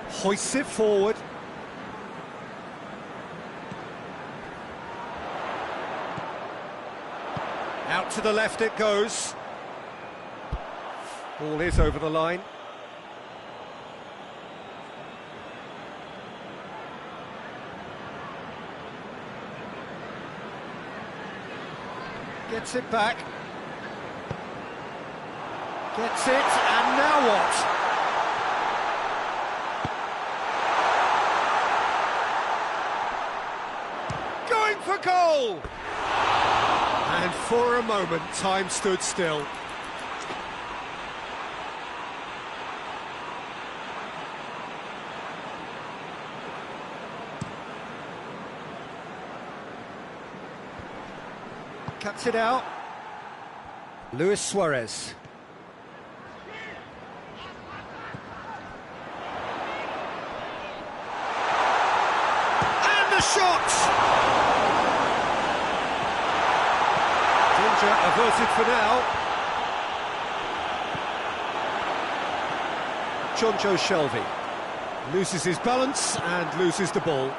Hoists it forward. Out to the left it goes. Ball is over the line. Gets it back. Gets it, and now what? Going for goal! And for a moment, time stood still. Cuts it out. Luis Suarez. And the shot! Danger averted for now. Chongions Shelvey loses his balance and loses the ball.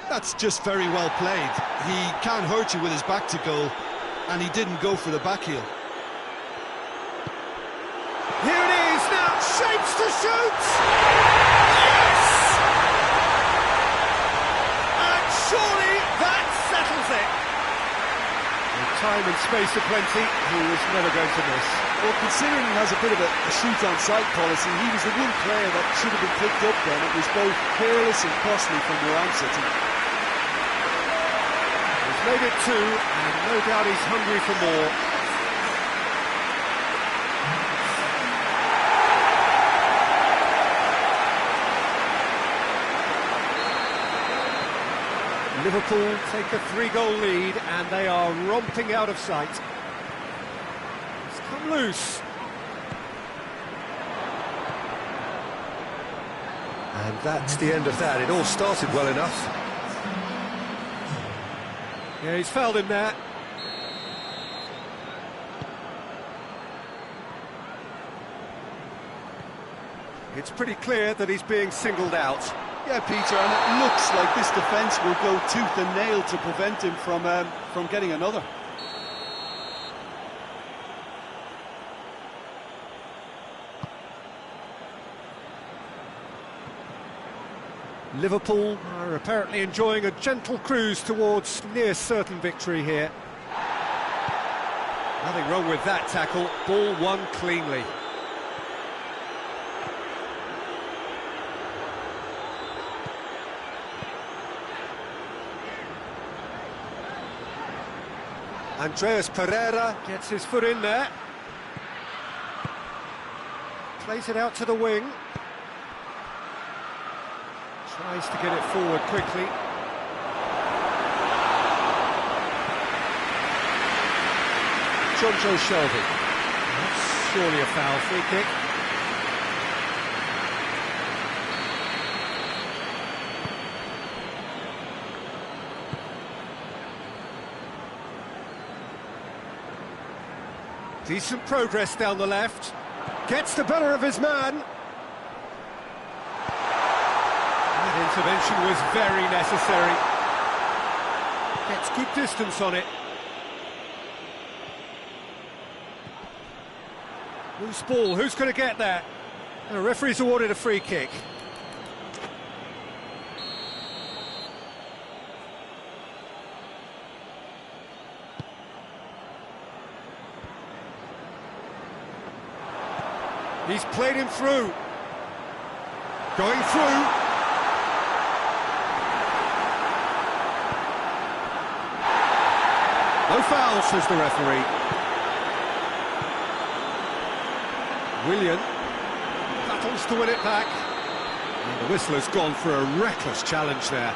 That's just very well played. He can't hurt you with his back to goal, and he didn't go for the back heel. aims to shoot! Yes! And surely that settles it. With time and space aplenty, he was never going to miss. Well, considering he has a bit of a shoot-on-sight policy, he was the one player that should have been picked up then. It was both careless and costly from Moran's team. He's made it two, and no doubt he's hungry for more. Liverpool take a 3-goal lead, and they are romping out of sight. It's come loose. And that's the end of that. It all started well enough. Yeah, he's fouled him there. It's pretty clear that he's being singled out. Yeah, Peter, and it looks like this defence will go tooth and nail to prevent him from getting another. Liverpool are apparently enjoying a gentle cruise towards near certain victory here. Nothing wrong with that tackle, ball won cleanly. Andreas Pereira gets his foot in there. Plays it out to the wing. Tries to get it forward quickly. Chongions Shelby. That's surely a foul, free kick. Decent progress down the left. Gets the better of his man. That intervention was very necessary. Gets good distance on it. Loose ball, who's going to get that? The referee's awarded a free kick. He's played him through. Going through. No foul, says the referee. Willian battles to win it back. And the whistle has gone for a reckless challenge there.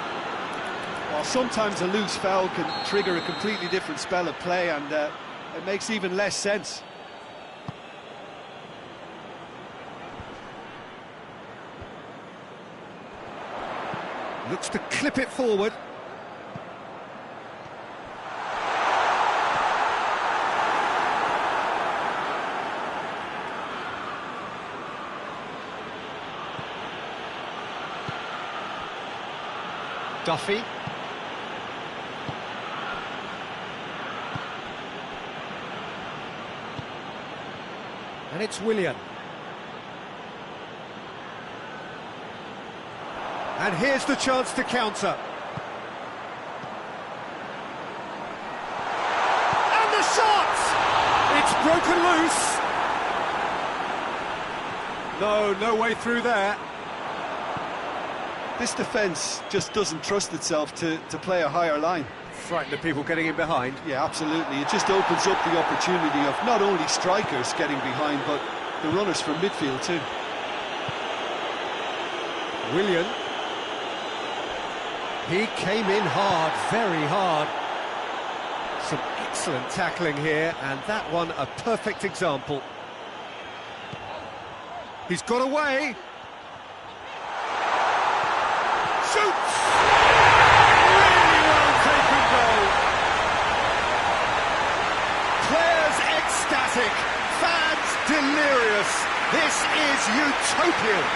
Well, sometimes a loose foul can trigger a completely different spell of play, and it makes even less sense. Looks to clip it forward. Duffy. And it's Willian. And here's the chance to counter. And the shot! It's broken loose. No way through there. This defence just doesn't trust itself to play a higher line. Frightened of people getting in behind. Yeah, absolutely. It just opens up the opportunity of not only strikers getting behind, but the runners from midfield too. Willian. He came in hard, very hard. Some excellent tackling here, and that one a perfect example. He's got away. Shoots! Really well taken goal. Players ecstatic, fans delirious. This is utopian.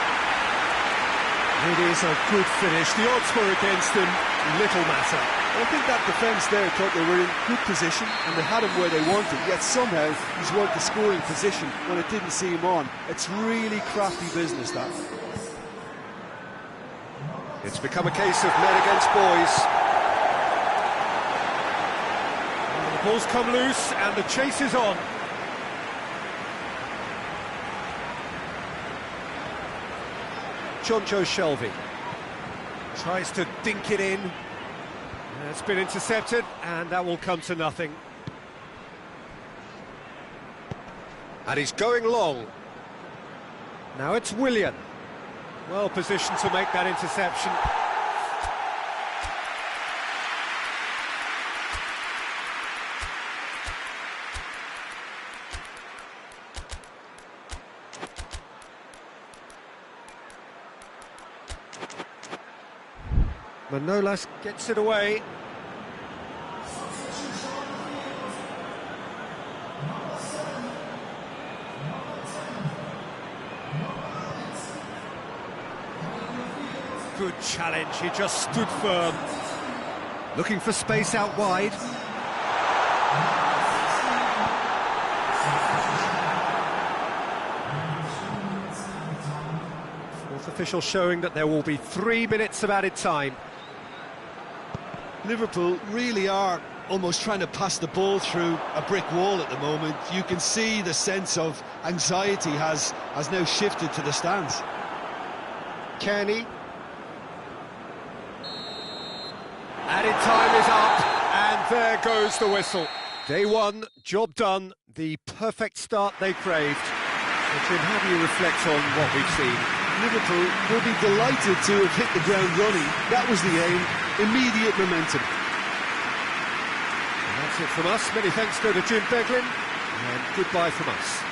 It is a good finish. The odds were against him, little matter. I think that defence there thought they were in good position and they had him where they wanted, yet somehow he's worked the scoring position when it didn't see him on. It's really crafty business, that. It's become a case of men against boys. And the ball's come loose and the chase is on. Chongions tries to dink it in. It's been intercepted, and that will come to nothing. And he's going long. Now it's Willian. Well positioned to make that interception. Manolas gets it away. Good challenge, he just stood firm. Looking for space out wide. Fourth official showing that there will be 3 minutes of added time. Liverpool really are almost trying to pass the ball through a brick wall at the moment. You can see the sense of anxiety has now shifted to the stands. Kearney. Added time is up, and there goes the whistle. Day one, job done, the perfect start they craved. Jim, how do you reflect on what we've seen? Liverpool will be delighted to have hit the ground running. That was the aim. Immediate momentum. And that's it from us. Many thanks go to Jim Beglin, and goodbye from us.